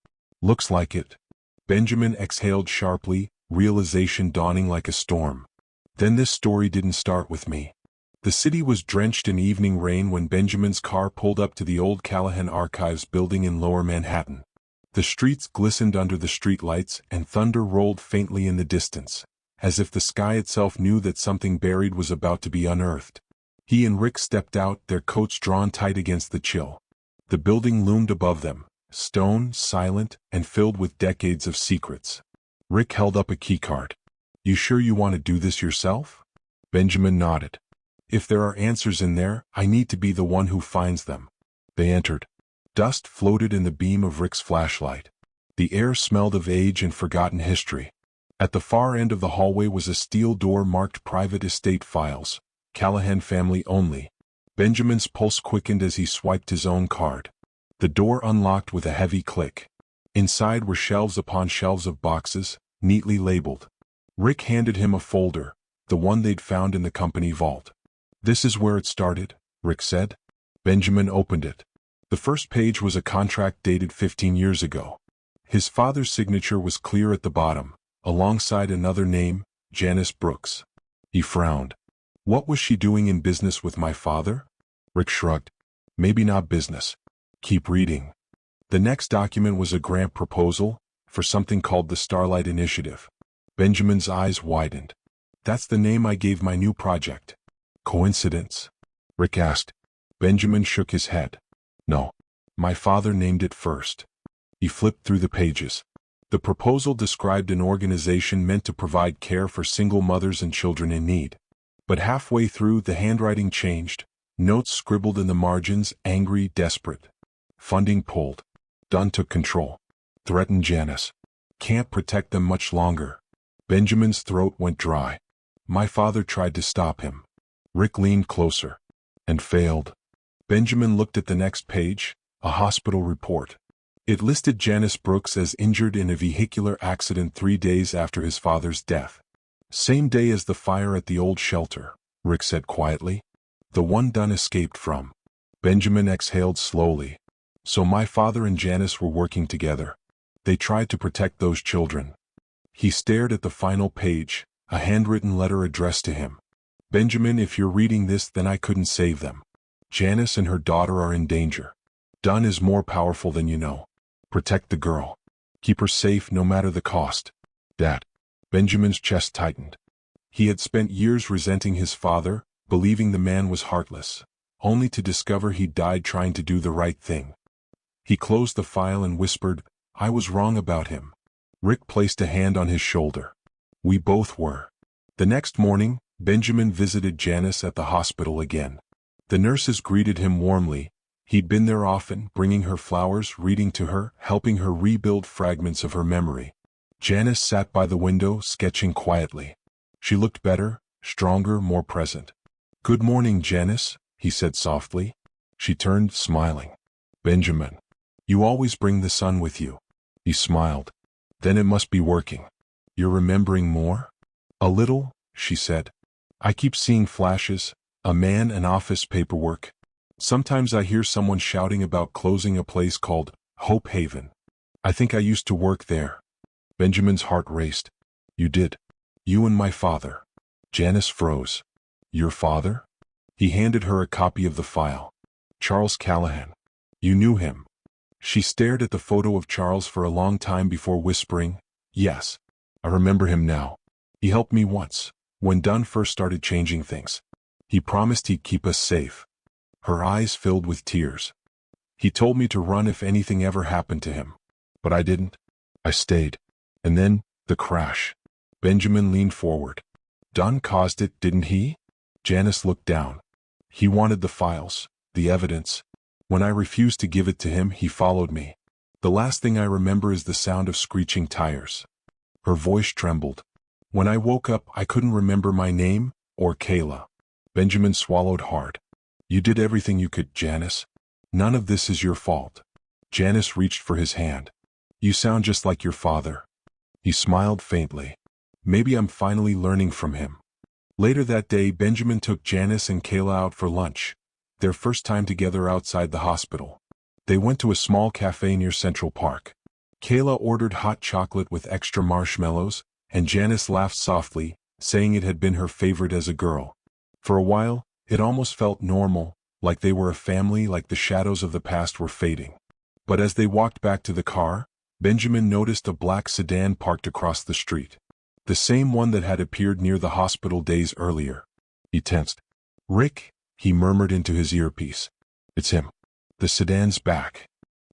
"Looks like it." Benjamin exhaled sharply, realization dawning like a storm. "Then this story didn't start with me." The city was drenched in evening rain when Benjamin's car pulled up to the old Callahan Archives building in Lower Manhattan. The streets glistened under the streetlights, and thunder rolled faintly in the distance, as if the sky itself knew that something buried was about to be unearthed. He and Rick stepped out, their coats drawn tight against the chill. The building loomed above them, stone, silent, and filled with decades of secrets. Rick held up a keycard. "You sure you want to do this yourself?" Benjamin nodded. "If there are answers in there, I need to be the one who finds them." They entered. Dust floated in the beam of Rick's flashlight. The air smelled of age and forgotten history. At the far end of the hallway was a steel door marked Private Estate Files, Callahan Family Only. Benjamin's pulse quickened as he swiped his own card. The door unlocked with a heavy click. Inside were shelves upon shelves of boxes, neatly labeled. Rick handed him a folder, the one they'd found in the company vault. "This is where it started," Rick said. Benjamin opened it. The first page was a contract dated 15 years ago. His father's signature was clear at the bottom, alongside another name, Janice Brooks. He frowned. "What was she doing in business with my father?" Rick shrugged. "Maybe not business. Keep reading." The next document was a grant proposal for something called the Starlight Initiative. Benjamin's eyes widened. "That's the name I gave my new project." "Coincidence?" Rick asked. Benjamin shook his head. "No. My father named it first." He flipped through the pages. The proposal described an organization meant to provide care for single mothers and children in need. But halfway through, the handwriting changed. Notes scribbled in the margins, angry, desperate. "Funding pulled. Dunn took control. Threatened Janice. Can't protect them much longer." Benjamin's throat went dry. "My father tried to stop him." Rick leaned closer. "And failed." Benjamin looked at the next page, a hospital report. It listed Janice Brooks as injured in a vehicular accident 3 days after his father's death. "Same day as the fire at the old shelter," Rick said quietly. "The one Dunn escaped from." Benjamin exhaled slowly. "So my father and Janice were working together. They tried to protect those children." He stared at the final page, a handwritten letter addressed to him. "Benjamin, if you're reading this, then I couldn't save them. Janice and her daughter are in danger. Dunn is more powerful than you know. Protect the girl. Keep her safe no matter the cost." "Dad." Benjamin's chest tightened. He had spent years resenting his father, believing the man was heartless, only to discover he'd died trying to do the right thing. He closed the file and whispered, "I was wrong about him." Rick placed a hand on his shoulder. "We both were." The next morning, Benjamin visited Janice at the hospital again. The nurses greeted him warmly. He'd been there often, bringing her flowers, reading to her, helping her rebuild fragments of her memory. Janice sat by the window, sketching quietly. She looked better, stronger, more present. "Good morning, Janice," he said softly. She turned, smiling. "Benjamin, you always bring the sun with you." He smiled. "Then it must be working. You're remembering more?" "A little," she said. "I keep seeing flashes, a man and office paperwork. Sometimes I hear someone shouting about closing a place called Hope Haven. I think I used to work there." Benjamin's heart raced. "You did? You and my father?" Janice froze. "Your father?" He handed her a copy of the file. "Charles Callahan. You knew him?" She stared at the photo of Charles for a long time before whispering, "Yes. I remember him now. He helped me once, when Dunn first started changing things. He promised he'd keep us safe." Her eyes filled with tears. "He told me to run if anything ever happened to him. But I didn't. I stayed. And then, the crash." Benjamin leaned forward. "Dunn caused it, didn't he?" Janice looked down. "He wanted the files, the evidence. When I refused to give it to him, he followed me. The last thing I remember is the sound of screeching tires." Her voice trembled. "When I woke up, I couldn't remember my name, or Kayla." Benjamin swallowed hard. "You did everything you could, Janice. None of this is your fault." Janice reached for his hand. "You sound just like your father." He smiled faintly. "Maybe I'm finally learning from him." Later that day, Benjamin took Janice and Kayla out for lunch, their first time together outside the hospital. They went to a small cafe near Central Park. Kayla ordered hot chocolate with extra marshmallows, and Janice laughed softly, saying it had been her favorite as a girl. For a while, it almost felt normal, like they were a family, like the shadows of the past were fading. But as they walked back to the car, Benjamin noticed a black sedan parked across the street. The same one that had appeared near the hospital days earlier. He tensed. "Rick," he murmured into his earpiece. "It's him. The sedan's back."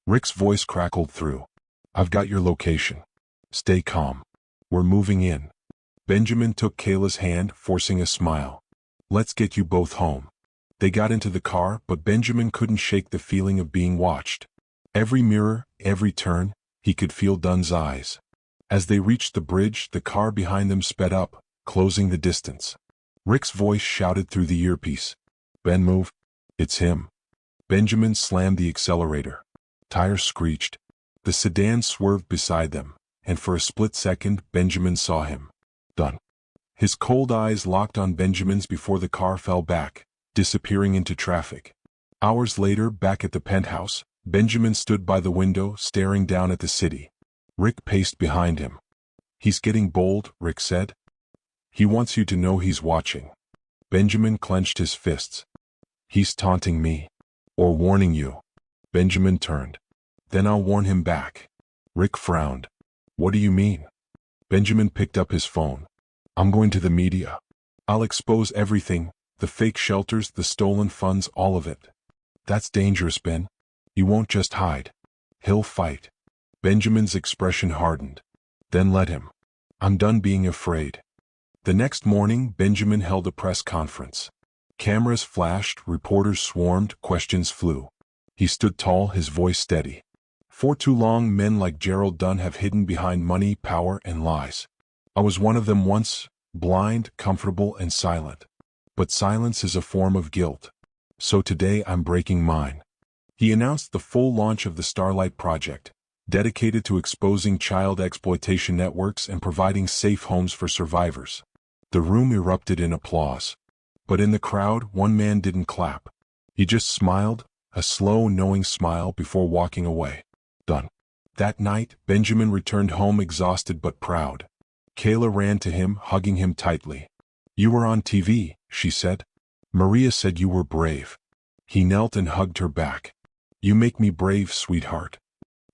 Rick's voice crackled through. "I've got your location. Stay calm. We're moving in." Benjamin took Kayla's hand, forcing a smile. "Let's get you both home." They got into the car, but Benjamin couldn't shake the feeling of being watched. Every mirror, every turn, he could feel Dunn's eyes. As they reached the bridge, the car behind them sped up, closing the distance. Rick's voice shouted through the earpiece. "Ben, move. It's him." Benjamin slammed the accelerator. Tires screeched. The sedan swerved beside them, and for a split second, Benjamin saw him. Dunn. His cold eyes locked on Benjamin's before the car fell back, disappearing into traffic. Hours later, back at the penthouse, Benjamin stood by the window, staring down at the city. Rick paced behind him. "He's getting bold," Rick said. "He wants you to know he's watching." Benjamin clenched his fists. "He's taunting me. Or warning you." Benjamin turned. "Then I'll warn him back." Rick frowned. "What do you mean?" Benjamin picked up his phone. "I'm going to the media. I'll expose everything, the fake shelters, the stolen funds, all of it." "That's dangerous, Ben. He won't just hide. He'll fight." Benjamin's expression hardened. "Then let him. I'm done being afraid." The next morning, Benjamin held a press conference. Cameras flashed, reporters swarmed, questions flew. He stood tall, his voice steady. "For too long, men like Gerald Dunn have hidden behind money, power, and lies. I was one of them once, blind, comfortable, and silent. But silence is a form of guilt. So today I'm breaking mine." He announced the full launch of the Starlight Project, dedicated to exposing child exploitation networks and providing safe homes for survivors. The room erupted in applause. But in the crowd, one man didn't clap. He just smiled, a slow, knowing smile before walking away. Done. That night, Benjamin returned home exhausted but proud. Kayla ran to him, hugging him tightly. "You were on TV," she said. "Maria said you were brave." He knelt and hugged her back. "You make me brave, sweetheart."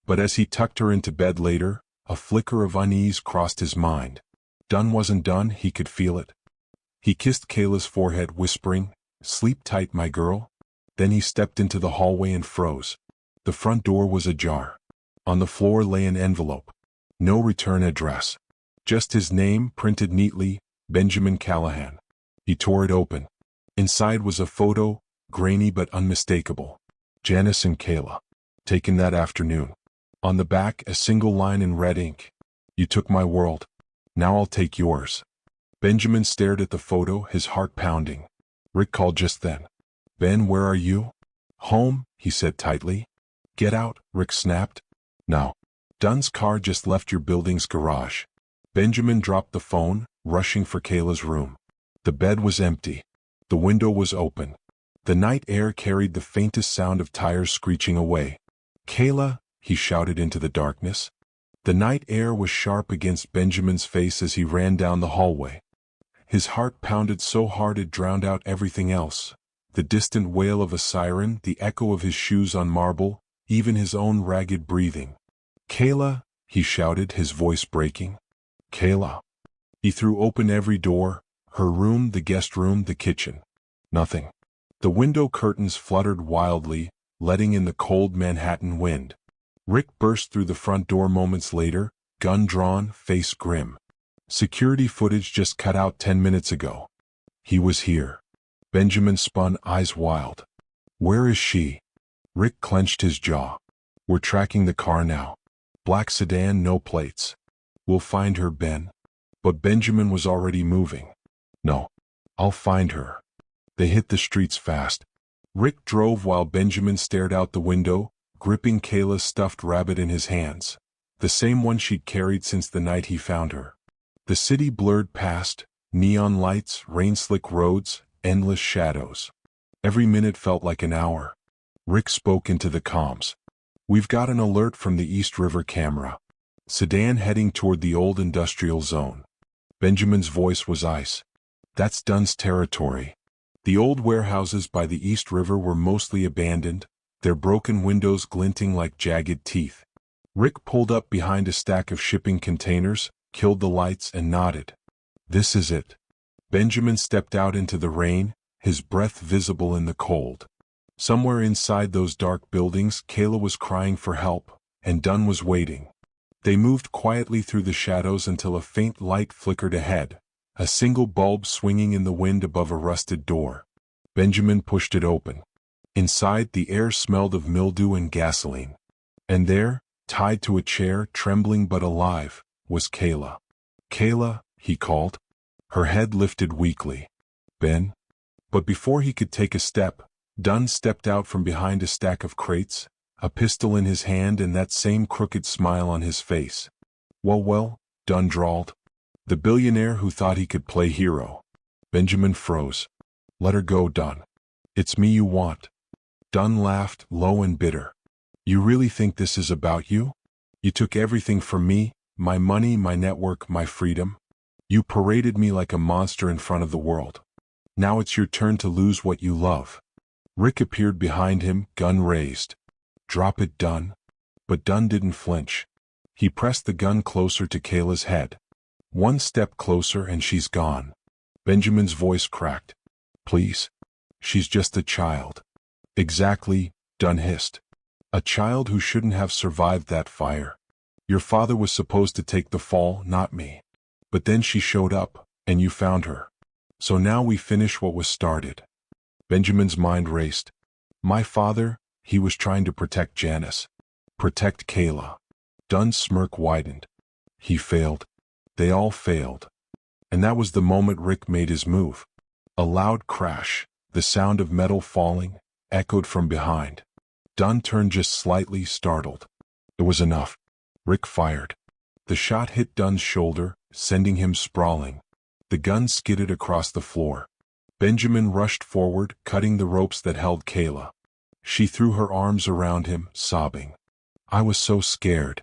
But as he tucked her into bed later, a flicker of unease crossed his mind. Dunn wasn't done, he could feel it. He kissed Kayla's forehead, whispering, "Sleep tight, my girl." Then he stepped into the hallway and froze. The front door was ajar. On the floor lay an envelope. No return address. Just his name, printed neatly, Benjamin Callahan. He tore it open. Inside was a photo, grainy but unmistakable. Janice and Kayla. Taken that afternoon. On the back, a single line in red ink. You took my world. Now I'll take yours. Benjamin stared at the photo, his heart pounding. Rick called just then. Ben, where are you? Home, he said tightly. Get out, Rick snapped. No. Dunn's car just left your building's garage. Benjamin dropped the phone, rushing for Kayla's room. The bed was empty. The window was open. The night air carried the faintest sound of tires screeching away. Kayla, he shouted into the darkness. The night air was sharp against Benjamin's face as he ran down the hallway. His heart pounded so hard it drowned out everything else. The distant wail of a siren, the echo of his shoes on marble, even his own ragged breathing. Kayla, he shouted, his voice breaking. Kayla. He threw open every door, her room, the guest room, the kitchen. Nothing. The window curtains fluttered wildly, letting in the cold Manhattan wind. Rick burst through the front door moments later, gun drawn, face grim. Security footage just cut out 10 minutes ago. He was here. Benjamin spun, eyes wild. Where is she? Rick clenched his jaw. We're tracking the car now. Black sedan, no plates. We'll find her, Ben. But Benjamin was already moving. No. I'll find her. They hit the streets fast. Rick drove while Benjamin stared out the window, gripping Kayla's stuffed rabbit in his hands. The same one she'd carried since the night he found her. The city blurred past, neon lights, rain-slick roads, endless shadows. Every minute felt like an hour. Rick spoke into the comms. We've got an alert from the East River camera. Sedan heading toward the old industrial zone. Benjamin's voice was ice. That's Dunn's territory. The old warehouses by the East River were mostly abandoned, their broken windows glinting like jagged teeth. Rick pulled up behind a stack of shipping containers, killed the lights, and nodded. This is it. Benjamin stepped out into the rain, his breath visible in the cold. Somewhere inside those dark buildings, Kayla was crying for help, and Dunn was waiting. They moved quietly through the shadows until a faint light flickered ahead, a single bulb swinging in the wind above a rusted door. Benjamin pushed it open. Inside, the air smelled of mildew and gasoline. And there, tied to a chair, trembling but alive, was Kayla. Kayla, he called. Her head lifted weakly. Ben? But before he could take a step, Dunn stepped out from behind a stack of crates, a pistol in his hand and that same crooked smile on his face. Well, Dunn drawled. The billionaire who thought he could play hero. Benjamin froze. Let her go, Dunn. It's me you want. Dunn laughed, low and bitter. You really think this is about you? You took everything from me, my money, my network, my freedom. You paraded me like a monster in front of the world. Now it's your turn to lose what you love. Rick appeared behind him, gun raised. Drop it, Dunn. But Dunn didn't flinch. He pressed the gun closer to Kayla's head. One step closer and she's gone. Benjamin's voice cracked. Please. She's just a child. Exactly, Dunn hissed. A child who shouldn't have survived that fire. Your father was supposed to take the fall, not me. But then she showed up, and you found her. So now we finish what was started. Benjamin's mind raced. My father, he was trying to protect Janice. Protect Kayla. Dunn's smirk widened. He failed. They all failed. And that was the moment Rick made his move. A loud crash, the sound of metal falling, echoed from behind. Dunn turned just slightly, startled. It was enough. Rick fired. The shot hit Dunn's shoulder, sending him sprawling. The gun skidded across the floor. Benjamin rushed forward, cutting the ropes that held Kayla. She threw her arms around him, sobbing. I was so scared.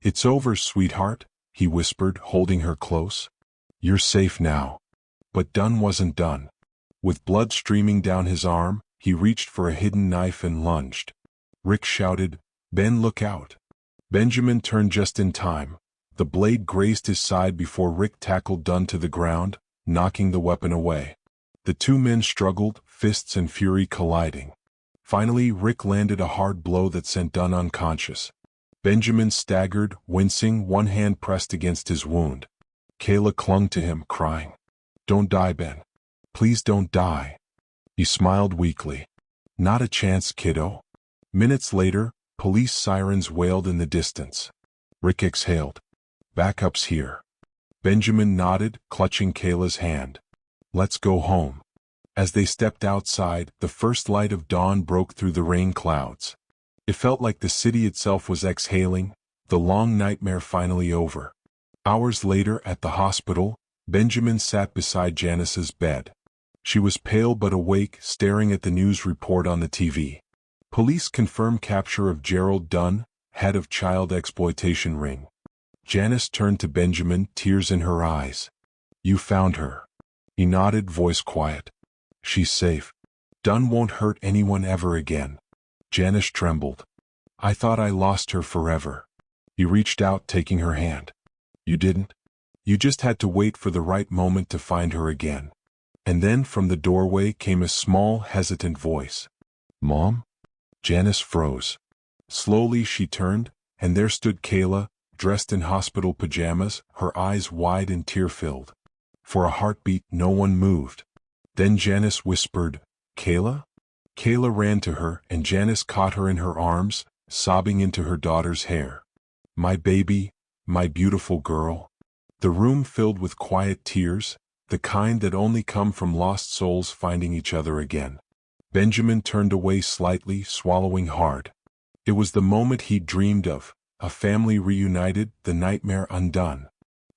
It's over, sweetheart, he whispered, holding her close. You're safe now. But Dunn wasn't done. With blood streaming down his arm, he reached for a hidden knife and lunged. Rick shouted, Ben, look out. Benjamin turned just in time. The blade grazed his side before Rick tackled Dunn to the ground, knocking the weapon away. The two men struggled, fists and fury colliding. Finally, Rick landed a hard blow that sent Dunn unconscious. Benjamin staggered, wincing, one hand pressed against his wound. Kayla clung to him, crying. Don't die, Ben. Please don't die. He smiled weakly. Not a chance, kiddo. Minutes later, police sirens wailed in the distance. Rick exhaled. Backup's here. Benjamin nodded, clutching Kayla's hand. Let's go home. As they stepped outside, the first light of dawn broke through the rain clouds. It felt like the city itself was exhaling, the long nightmare finally over. Hours later at the hospital, Benjamin sat beside Janice's bed. She was pale but awake, staring at the news report on the TV. Police confirm capture of Gerald Dunn, head of child exploitation ring. Janice turned to Benjamin, tears in her eyes. You found her. He nodded, voice quiet. She's safe. Dunn won't hurt anyone ever again. Janice trembled. I thought I lost her forever. He reached out, taking her hand. You didn't. You just had to wait for the right moment to find her again. And then from the doorway came a small, hesitant voice. Mom? Janice froze. Slowly she turned, and there stood Kayla, dressed in hospital pajamas, her eyes wide and tear-filled. For a heartbeat, no one moved. Then Janice whispered, Kayla? Kayla ran to her, and Janice caught her in her arms, sobbing into her daughter's hair. My baby, my beautiful girl. The room filled with quiet tears, the kind that only come from lost souls finding each other again. Benjamin turned away slightly, swallowing hard. It was the moment he'd dreamed of, a family reunited, the nightmare undone.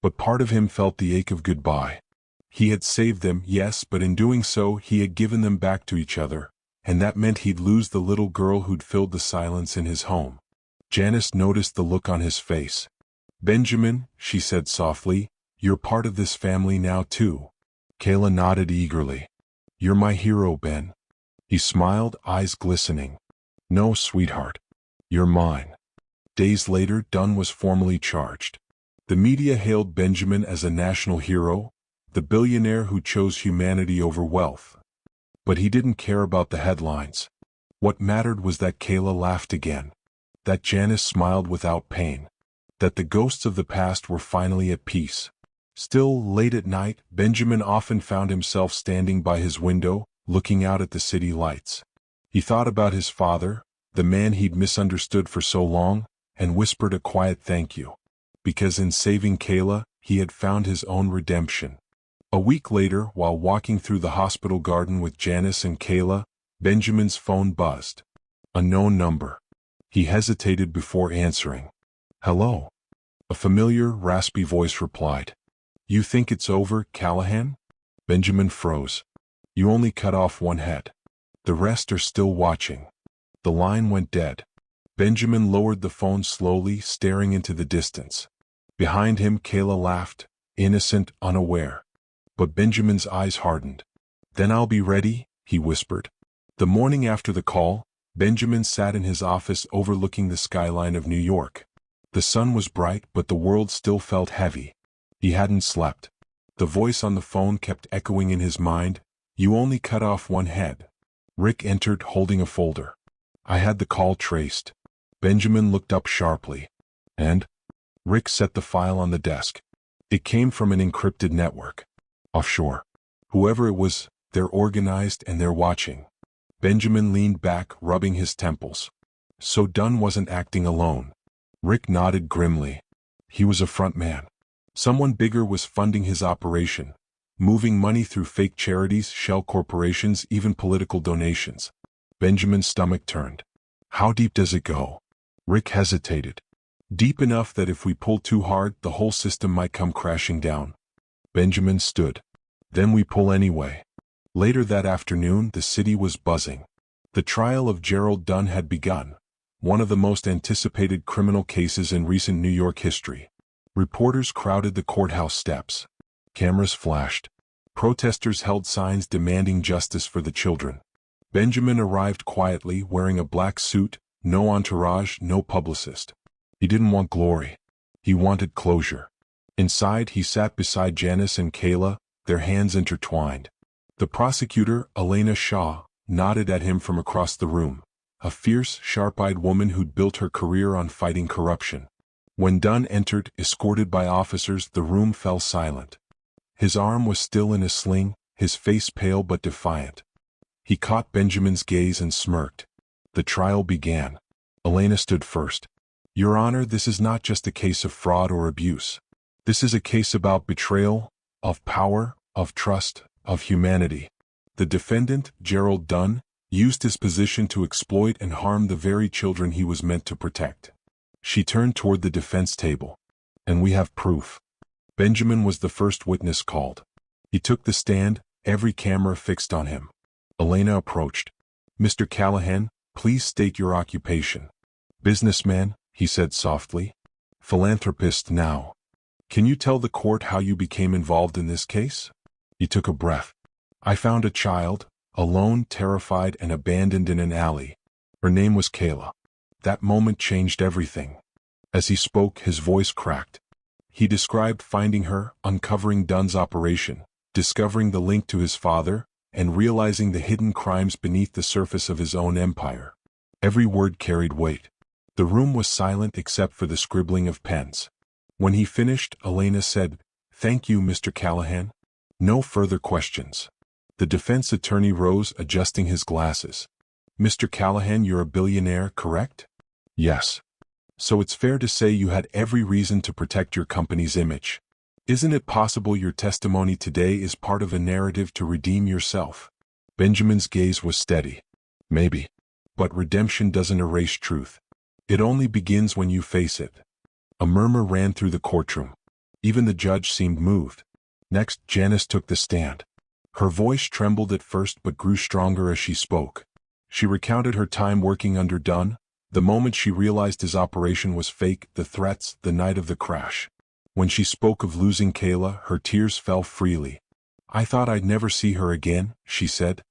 But part of him felt the ache of goodbye. He had saved them, yes, but in doing so he had given them back to each other, and that meant he'd lose the little girl who'd filled the silence in his home. Janice noticed the look on his face. Benjamin, she said softly, you're part of this family now too. Kayla nodded eagerly. You're my hero, Ben. He smiled, eyes glistening. No, sweetheart. You're mine. Days later, Dunn was formally charged. The media hailed Benjamin as a national hero, the billionaire who chose humanity over wealth. But he didn't care about the headlines. What mattered was that Kayla laughed again, that Janice smiled without pain, that the ghosts of the past were finally at peace. Still, late at night, Benjamin often found himself standing by his window, looking out at the city lights. He thought about his father, the man he'd misunderstood for so long, and whispered a quiet thank you. Because in saving Kayla, he had found his own redemption. A week later, while walking through the hospital garden with Janice and Kayla, Benjamin's phone buzzed. A known number. He hesitated before answering. Hello. A familiar, raspy voice replied. You think it's over, Callahan? Benjamin froze. You only cut off one head. The rest are still watching. The line went dead. Benjamin lowered the phone slowly, staring into the distance. Behind him, Kayla laughed, innocent, unaware. But Benjamin's eyes hardened. Then I'll be ready, he whispered. The morning after the call, Benjamin sat in his office overlooking the skyline of New York. The sun was bright, but the world still felt heavy. He hadn't slept. The voice on the phone kept echoing in his mind, you only cut off one head. Rick entered, holding a folder. I had the call traced. Benjamin looked up sharply. And? Rick set the file on the desk. It came from an encrypted network. Offshore. Whoever it was, they're organized and they're watching. Benjamin leaned back, rubbing his temples. So Dunn wasn't acting alone. Rick nodded grimly. He was a front man. Someone bigger was funding his operation, moving money through fake charities, shell corporations, even political donations. Benjamin's stomach turned. How deep does it go? Rick hesitated. Deep enough that if we pull too hard, the whole system might come crashing down. Benjamin stood. Then we pull anyway. Later that afternoon, the city was buzzing. The trial of Gerald Dunn had begun, one of the most anticipated criminal cases in recent New York history. Reporters crowded the courthouse steps. Cameras flashed. Protesters held signs demanding justice for the children. Benjamin arrived quietly, wearing a black suit, no entourage, no publicist. He didn't want glory. He wanted closure. Inside, he sat beside Janice and Kayla, their hands intertwined. The prosecutor, Elena Shaw, nodded at him from across the room, a fierce, sharp-eyed woman who'd built her career on fighting corruption. When Dunn entered, escorted by officers, the room fell silent. His arm was still in a sling, his face pale but defiant. He caught Benjamin's gaze and smirked. The trial began. Elena stood first. Your Honor, this is not just a case of fraud or abuse. This is a case about betrayal, of power, of trust, of humanity. The defendant, Gerald Dunn, used his position to exploit and harm the very children he was meant to protect. She turned toward the defense table. And we have proof. Benjamin was the first witness called. He took the stand, every camera fixed on him. Elena approached. Mr. Callahan, please state your occupation. Businessman, he said softly. Philanthropist now. Can you tell the court how you became involved in this case? He took a breath. I found a child, alone, terrified, and abandoned in an alley. Her name was Kayla. That moment changed everything. As he spoke, his voice cracked. He described finding her, uncovering Dunn's operation, discovering the link to his father, and realizing the hidden crimes beneath the surface of his own empire. Every word carried weight. The room was silent except for the scribbling of pens. When he finished, Elena said, "Thank you, Mr. Callahan." No further questions. The defense attorney rose, adjusting his glasses. Mr. Callahan, you're a billionaire, correct? Yes. So it's fair to say you had every reason to protect your company's image. Isn't it possible your testimony today is part of a narrative to redeem yourself? Benjamin's gaze was steady. Maybe. But redemption doesn't erase truth. It only begins when you face it. A murmur ran through the courtroom. Even the judge seemed moved. Next, Janice took the stand. Her voice trembled at first but grew stronger as she spoke. She recounted her time working under Dunn, the moment she realized his operation was fake, the threats, the night of the crash. When she spoke of losing Kayla, her tears fell freely. I thought I'd never see her again, she said.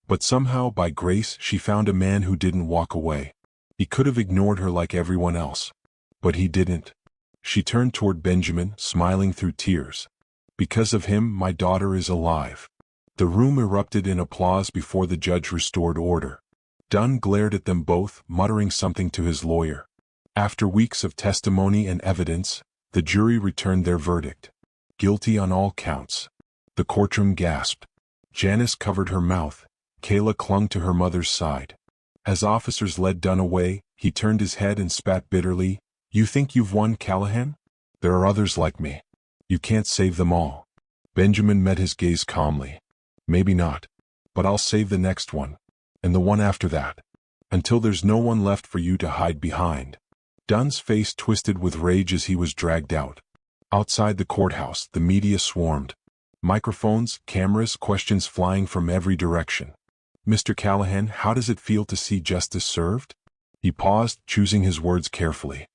But somehow, by grace, she found a man who didn't walk away. He could have ignored her like everyone else. But he didn't. She turned toward Benjamin, smiling through tears. Because of him, my daughter is alive. The room erupted in applause before the judge restored order. Dunn glared at them both, muttering something to his lawyer. After weeks of testimony and evidence, the jury returned their verdict. Guilty on all counts. The courtroom gasped. Janice covered her mouth. Kayla clung to her mother's side. As officers led Dunn away, he turned his head and spat bitterly. You think you've won, Callahan? There are others like me. You can't save them all. Benjamin met his gaze calmly. Maybe not. But I'll save the next one. And the one after that. Until there's no one left for you to hide behind. Dunn's face twisted with rage as he was dragged out. Outside the courthouse, the media swarmed. Microphones, cameras, questions flying from every direction. Mr. Callahan, how does it feel to see justice served? He paused, choosing his words carefully.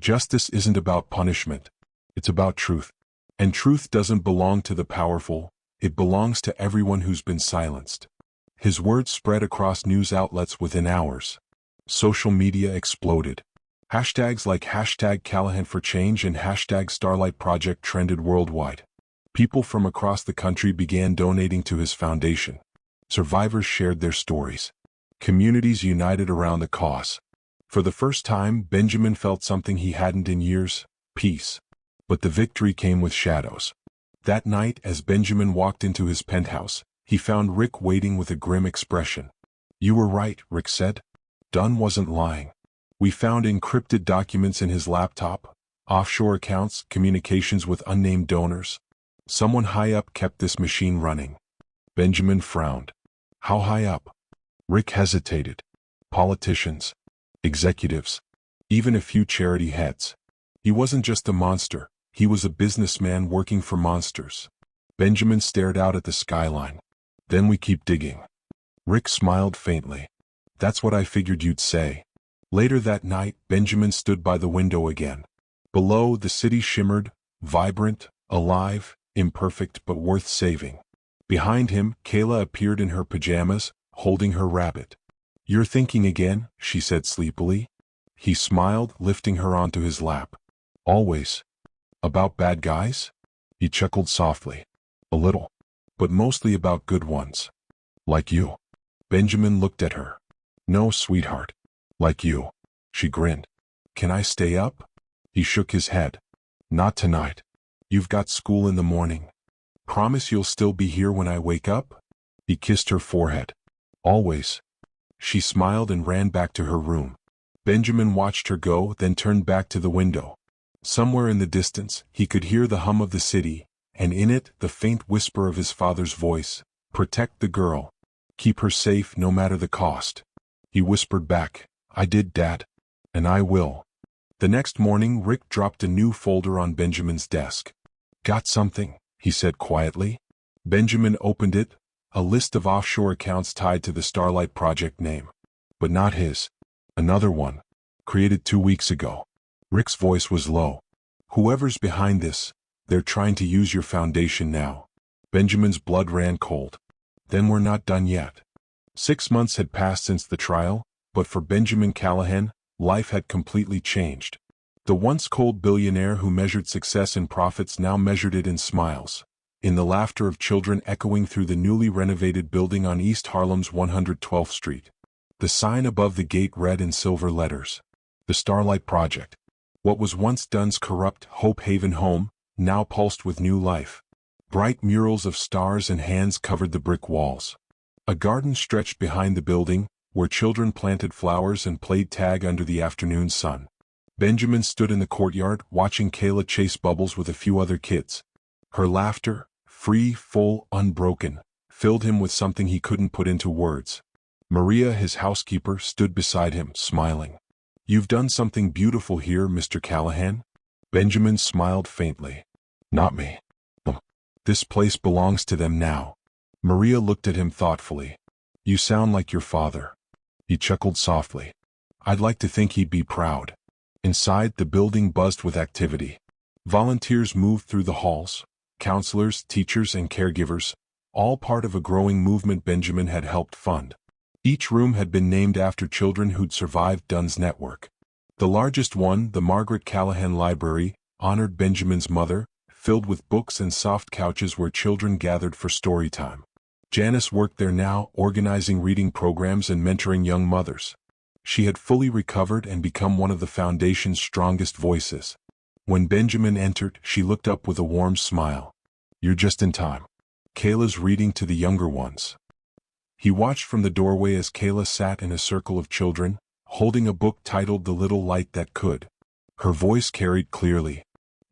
Justice isn't about punishment. It's about truth. And truth doesn't belong to the powerful. It belongs to everyone who's been silenced. His words spread across news outlets within hours. Social media exploded. Hashtags like #CallahanForChange and #StarlightProject trended worldwide. People from across the country began donating to his foundation. Survivors shared their stories. Communities united around the cause. For the first time, Benjamin felt something he hadn't in years: peace. But the victory came with shadows. That night, as Benjamin walked into his penthouse, he found Rick waiting with a grim expression. You were right, Rick said. Dunn wasn't lying. We found encrypted documents in his laptop, offshore accounts, communications with unnamed donors. Someone high up kept this machine running. Benjamin frowned. How high up? Rick hesitated. Politicians, executives, even a few charity heads. He wasn't just a monster, he was a businessman working for monsters. Benjamin stared out at the skyline. Then we keep digging. Rick smiled faintly. That's what I figured you'd say. Later that night, Benjamin stood by the window again. Below, the city shimmered, vibrant, alive, imperfect but worth saving. Behind him, Kayla appeared in her pajamas, holding her rabbit. You're thinking again, she said sleepily. He smiled, lifting her onto his lap. Always. About bad guys? He chuckled softly. A little. But mostly about good ones. Like you. Benjamin looked at her. No, sweetheart. Like you. She grinned. Can I stay up? He shook his head. Not tonight. You've got school in the morning. Promise you'll still be here when I wake up? He kissed her forehead. Always. She smiled and ran back to her room. Benjamin watched her go, then turned back to the window. Somewhere in the distance, he could hear the hum of the city, and in it, the faint whisper of his father's voice. Protect the girl. Keep her safe no matter the cost. He whispered back, I did, Dad. And I will. The next morning, Rick dropped a new folder on Benjamin's desk. Got something, he said quietly. Benjamin opened it, a list of offshore accounts tied to the Starlight Project name. But not his. Another one. Created 2 weeks ago. Rick's voice was low. Whoever's behind this, they're trying to use your foundation now. Benjamin's blood ran cold. Then we're not done yet. 6 months had passed since the trial, but for Benjamin Callahan, life had completely changed. The once cold billionaire who measured success in profits now measured it in smiles, in the laughter of children echoing through the newly renovated building on East Harlem's 112th Street. The sign above the gate read in silver letters, The Starlight Project. What was once Dunn's corrupt Hope Haven home, now pulsed with new life. Bright murals of stars and hands covered the brick walls. A garden stretched behind the building, where children planted flowers and played tag under the afternoon sun. Benjamin stood in the courtyard watching Kayla chase Bubbles with a few other kids. Her laughter, free, full, unbroken, filled him with something he couldn't put into words. Maria, his housekeeper, stood beside him, smiling. You've done something beautiful here, Mr. Callahan. Benjamin smiled faintly. Not me. This place belongs to them now. Maria looked at him thoughtfully. You sound like your father. He chuckled softly. I'd like to think he'd be proud. Inside, the building buzzed with activity. Volunteers moved through the halls, counselors, teachers, and caregivers, all part of a growing movement Benjamin had helped fund. Each room had been named after children who'd survived Dunn's network. The largest one, the Margaret Callahan Library, honored Benjamin's mother, filled with books and soft couches where children gathered for story time. Janice worked there now, organizing reading programs and mentoring young mothers. She had fully recovered and become one of the foundation's strongest voices. When Benjamin entered, she looked up with a warm smile. You're just in time. Kayla's reading to the younger ones. He watched from the doorway as Kayla sat in a circle of children, holding a book titled The Little Light That Could. Her voice carried clearly.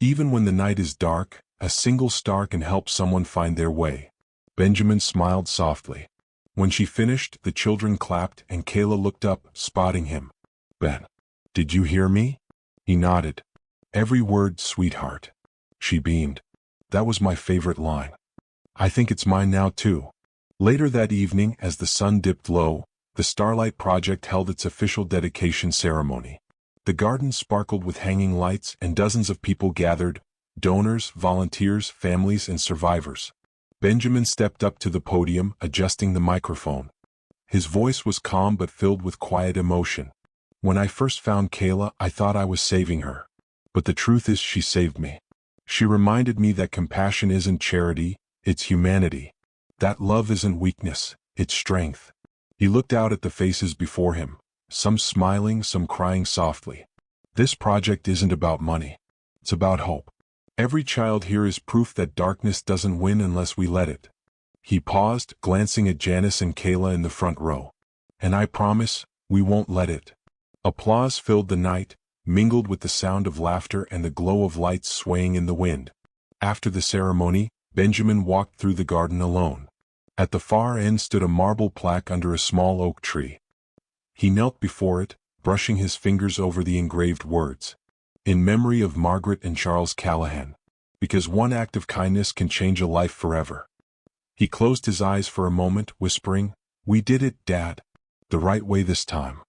Even when the night is dark, a single star can help someone find their way. Benjamin smiled softly. When she finished, the children clapped and Kayla looked up, spotting him. Ben, did you hear me? He nodded. Every word, sweetheart. She beamed. That was my favorite line. I think it's mine now too. Later that evening, as the sun dipped low, the Starlight Project held its official dedication ceremony. The garden sparkled with hanging lights and dozens of people gathered, donors, volunteers, families, and survivors. Benjamin stepped up to the podium, adjusting the microphone. His voice was calm but filled with quiet emotion. When I first found Kayla, I thought I was saving her. But the truth is she saved me. She reminded me that compassion isn't charity, it's humanity. That love isn't weakness, it's strength. He looked out at the faces before him, some smiling, some crying softly. This project isn't about money. It's about hope. Every child here is proof that darkness doesn't win unless we let it. He paused, glancing at Janice and Kayla in the front row. And I promise, we won't let it. Applause filled the night, mingled with the sound of laughter and the glow of lights swaying in the wind. After the ceremony, Benjamin walked through the garden alone. At the far end stood a marble plaque under a small oak tree. He knelt before it, brushing his fingers over the engraved words. In memory of Margaret and Charles Callahan. Because one act of kindness can change a life forever. He closed his eyes for a moment, whispering, We did it, Dad. The right way this time.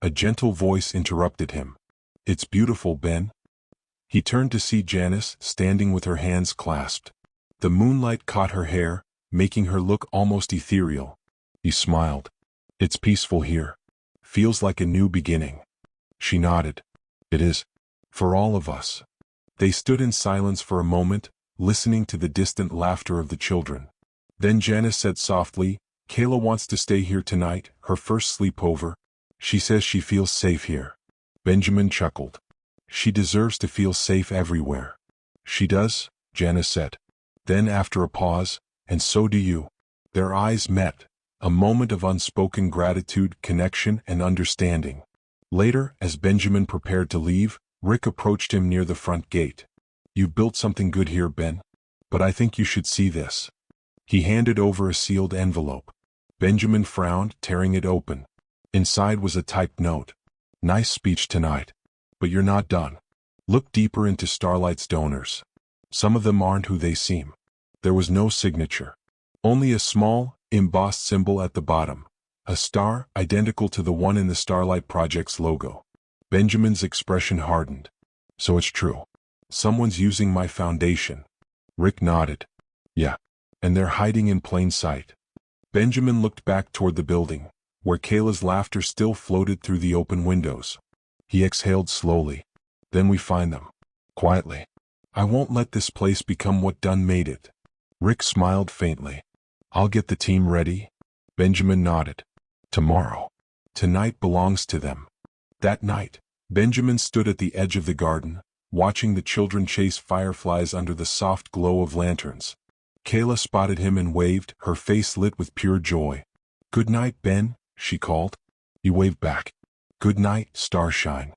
A gentle voice interrupted him. It's beautiful, Ben. He turned to see Janice, standing with her hands clasped. The moonlight caught her hair, making her look almost ethereal. He smiled. It's peaceful here. Feels like a new beginning. She nodded. It is. For all of us. They stood in silence for a moment, listening to the distant laughter of the children. Then Janice said softly, Kayla wants to stay here tonight, her first sleepover. She says she feels safe here. Benjamin chuckled. She deserves to feel safe everywhere. She does, Janice said. Then after a pause, "And so do you." Their eyes met, a moment of unspoken gratitude, connection, and understanding. Later, as Benjamin prepared to leave, Rick approached him near the front gate. "You've built something good here, Ben. But I think you should see this." He handed over a sealed envelope. Benjamin frowned, tearing it open. Inside was a typed note. "Nice speech tonight. But you're not done. Look deeper into Starlight's donors. Some of them aren't who they seem." There was no signature. Only a small, embossed symbol at the bottom. A star, identical to the one in the Starlight Project's logo. Benjamin's expression hardened. "So it's true. Someone's using my foundation." Rick nodded. "Yeah. And they're hiding in plain sight." Benjamin looked back toward the building, where Kayla's laughter still floated through the open windows. He exhaled slowly. "Then we find them. Quietly. I won't let this place become what Dunn made it." Rick smiled faintly. "I'll get the team ready." Benjamin nodded. "Tomorrow. Tonight belongs to them." That night, Benjamin stood at the edge of the garden, watching the children chase fireflies under the soft glow of lanterns. Kayla spotted him and waved, her face lit with pure joy. "Good night, Ben," she called. He waved back. "Good night, Starshine."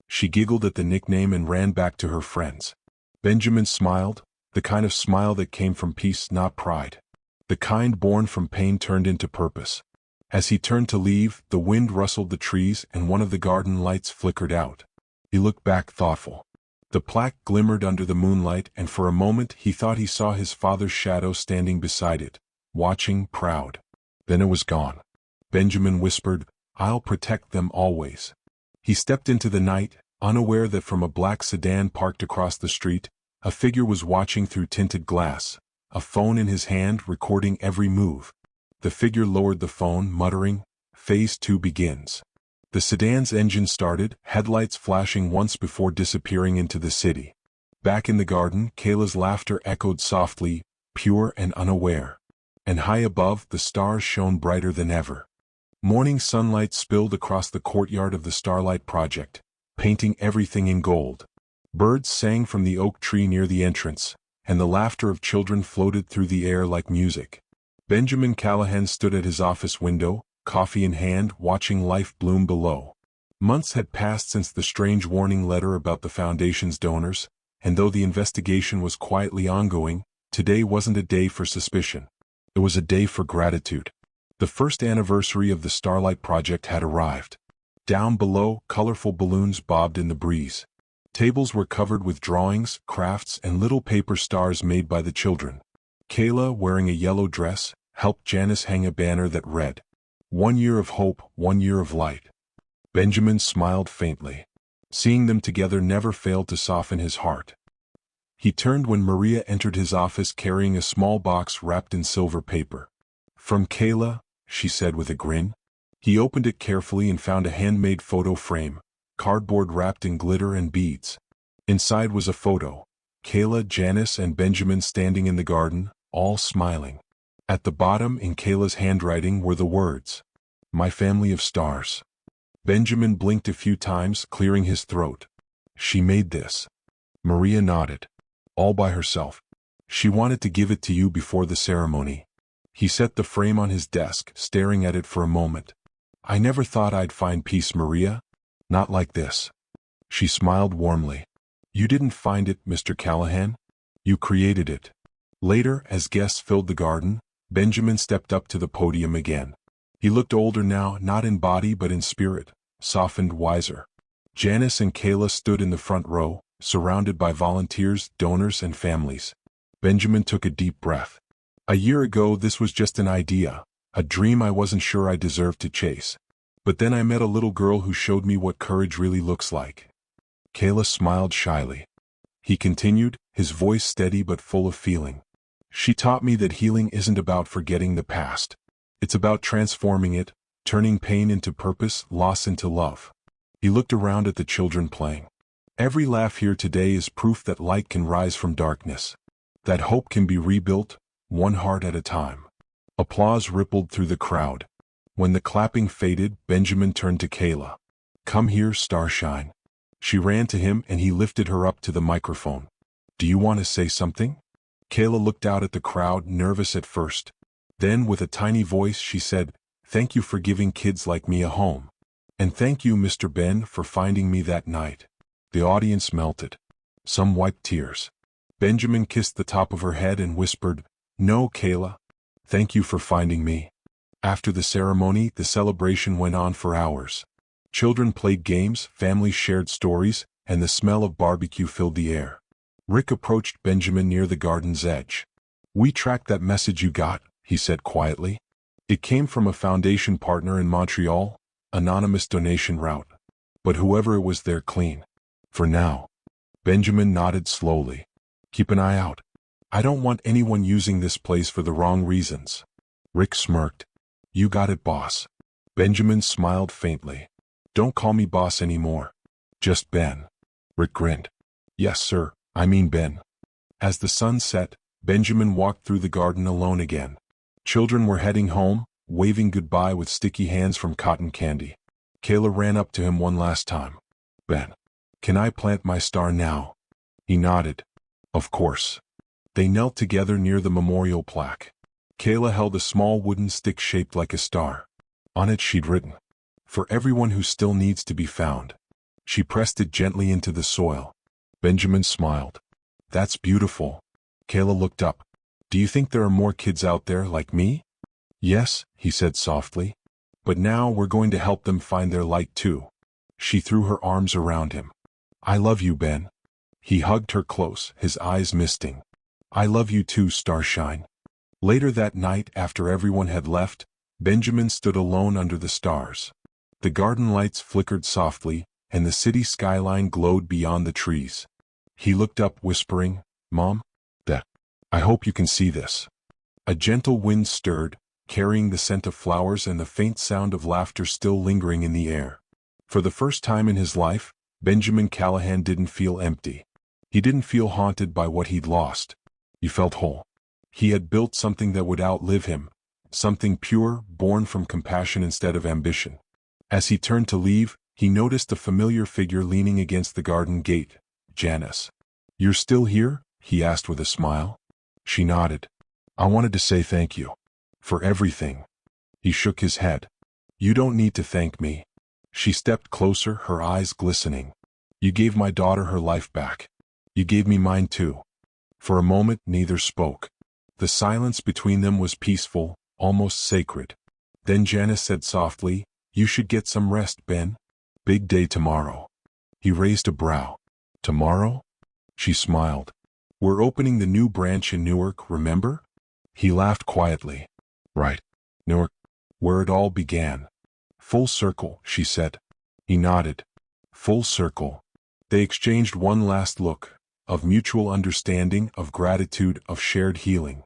She giggled at the nickname and ran back to her friends. Benjamin smiled, the kind of smile that came from peace, not pride. The kind born from pain turned into purpose. As he turned to leave, the wind rustled the trees and one of the garden lights flickered out. He looked back thoughtful. The plaque glimmered under the moonlight, and for a moment he thought he saw his father's shadow standing beside it, watching, proud. Then it was gone. Benjamin whispered, "I'll protect them always." He stepped into the night, unaware that from a black sedan parked across the street, a figure was watching through tinted glass, a phone in his hand recording every move. The figure lowered the phone, muttering, "Phase 2 begins." The sedan's engine started, headlights flashing once before disappearing into the city. Back in the garden, Kayla's laughter echoed softly, pure and unaware. And high above, the stars shone brighter than ever. Morning sunlight spilled across the courtyard of the Starlight Project, painting everything in gold. Birds sang from the oak tree near the entrance, and the laughter of children floated through the air like music. Benjamin Callahan stood at his office window, coffee in hand, watching life bloom below. Months had passed since the strange warning letter about the Foundation's donors, and though the investigation was quietly ongoing, today wasn't a day for suspicion. It was a day for gratitude. The first anniversary of the Starlight Project had arrived. Down below, colorful balloons bobbed in the breeze. Tables were covered with drawings, crafts, and little paper stars made by the children. Kayla, wearing a yellow dress, helped Janice hang a banner that read, "1 year of hope, 1 year of light." Benjamin smiled faintly. Seeing them together never failed to soften his heart. He turned when Maria entered his office carrying a small box wrapped in silver paper. "From Kayla," she said with a grin. He opened it carefully and found a handmade photo frame, cardboard wrapped in glitter and beads. Inside was a photo. Kayla, Janice, and Benjamin standing in the garden, all smiling. At the bottom, in Kayla's handwriting, were the words, "My family of stars." Benjamin blinked a few times, clearing his throat. "She made this." Maria nodded. "All by herself. She wanted to give it to you before the ceremony." He set the frame on his desk, staring at it for a moment. "I never thought I'd find peace, Maria. Not like this." She smiled warmly. "You didn't find it, Mr. Callahan. You created it." Later, as guests filled the garden, Benjamin stepped up to the podium again. He looked older now, not in body but in spirit, softened, wiser. Janice and Kayla stood in the front row, surrounded by volunteers, donors, and families. Benjamin took a deep breath. "A year ago this was just an idea, a dream I wasn't sure I deserved to chase. But then I met a little girl who showed me what courage really looks like." Kayla smiled shyly. He continued, his voice steady but full of feeling. "She taught me that healing isn't about forgetting the past. It's about transforming it, turning pain into purpose, loss into love." He looked around at the children playing. "Every laugh here today is proof that light can rise from darkness. That hope can be rebuilt, one heart at a time." Applause rippled through the crowd. When the clapping faded, Benjamin turned to Kayla. "Come here, Starshine." She ran to him and he lifted her up to the microphone. "Do you want to say something?" Kayla looked out at the crowd, nervous at first. Then, with a tiny voice, she said, "Thank you for giving kids like me a home. And thank you, Mr. Ben, for finding me that night." The audience melted. Some wiped tears. Benjamin kissed the top of her head and whispered, "No, Kayla. Thank you for finding me." After the ceremony, the celebration went on for hours. Children played games, families shared stories, and the smell of barbecue filled the air. Rick approached Benjamin near the garden's edge. "We tracked that message you got," he said quietly. "It came from a foundation partner in Montreal, anonymous donation route. But whoever it was, they're clean. For now." Benjamin nodded slowly. "Keep an eye out. I don't want anyone using this place for the wrong reasons." Rick smirked. "You got it, boss." Benjamin smiled faintly. "Don't call me boss anymore. Just Ben." Rick grinned. "Yes, sir, I mean Ben." As the sun set, Benjamin walked through the garden alone again. Children were heading home, waving goodbye with sticky hands from cotton candy. Kayla ran up to him one last time. "Ben, can I plant my star now?" He nodded. "Of course." They knelt together near the memorial plaque. Kayla held a small wooden stick shaped like a star. On it she'd written, "For everyone who still needs to be found." She pressed it gently into the soil. Benjamin smiled. "That's beautiful." Kayla looked up. "Do you think there are more kids out there like me?" "Yes," he said softly. "But now we're going to help them find their light too." She threw her arms around him. "I love you, Ben." He hugged her close, his eyes misting. "I love you too, Starshine." Later that night, after everyone had left, Benjamin stood alone under the stars. The garden lights flickered softly, and the city skyline glowed beyond the trees. He looked up, whispering, "Mom, Dad, I hope you can see this." A gentle wind stirred, carrying the scent of flowers and the faint sound of laughter still lingering in the air. For the first time in his life, Benjamin Callahan didn't feel empty. He didn't feel haunted by what he'd lost. He felt whole. He had built something that would outlive him, something pure, born from compassion instead of ambition. As he turned to leave, he noticed a familiar figure leaning against the garden gate. "Janice. You're still here?" he asked with a smile. She nodded. "I wanted to say thank you. For everything." He shook his head. "You don't need to thank me." She stepped closer, her eyes glistening. "You gave my daughter her life back. You gave me mine too." For a moment, neither spoke. The silence between them was peaceful, almost sacred. Then Janice said softly, "You should get some rest, Ben. Big day tomorrow." He raised a brow. "Tomorrow?" She smiled. "We're opening the new branch in Newark, remember?" He laughed quietly. "Right. Newark. Where it all began." "Full circle," she said. He nodded. "Full circle." They exchanged one last look, of mutual understanding, of gratitude, of shared healing.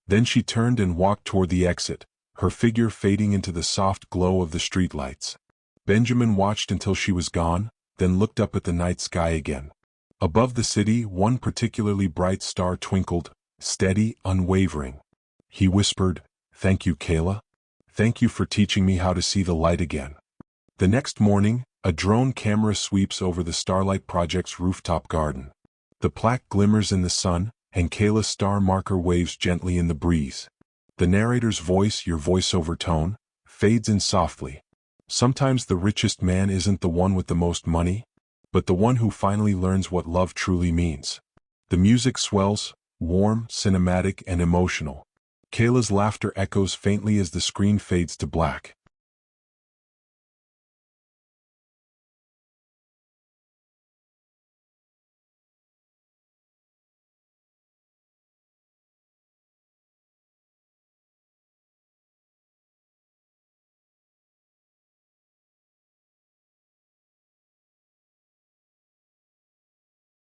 Then she turned and walked toward the exit, her figure fading into the soft glow of the streetlights. Benjamin watched until she was gone, then looked up at the night sky again. Above the city, one particularly bright star twinkled, steady, unwavering. He whispered, "Thank you, Kayla. Thank you for teaching me how to see the light again." The next morning, a drone camera sweeps over the Starlight Project's rooftop garden. The plaque glimmers in the sun, and Kayla's star marker waves gently in the breeze. The narrator's voice, your voiceover tone, fades in softly. Sometimes the richest man isn't the one with the most money, but the one who finally learns what love truly means. The music swells, warm, cinematic, and emotional. Kayla's laughter echoes faintly as the screen fades to black.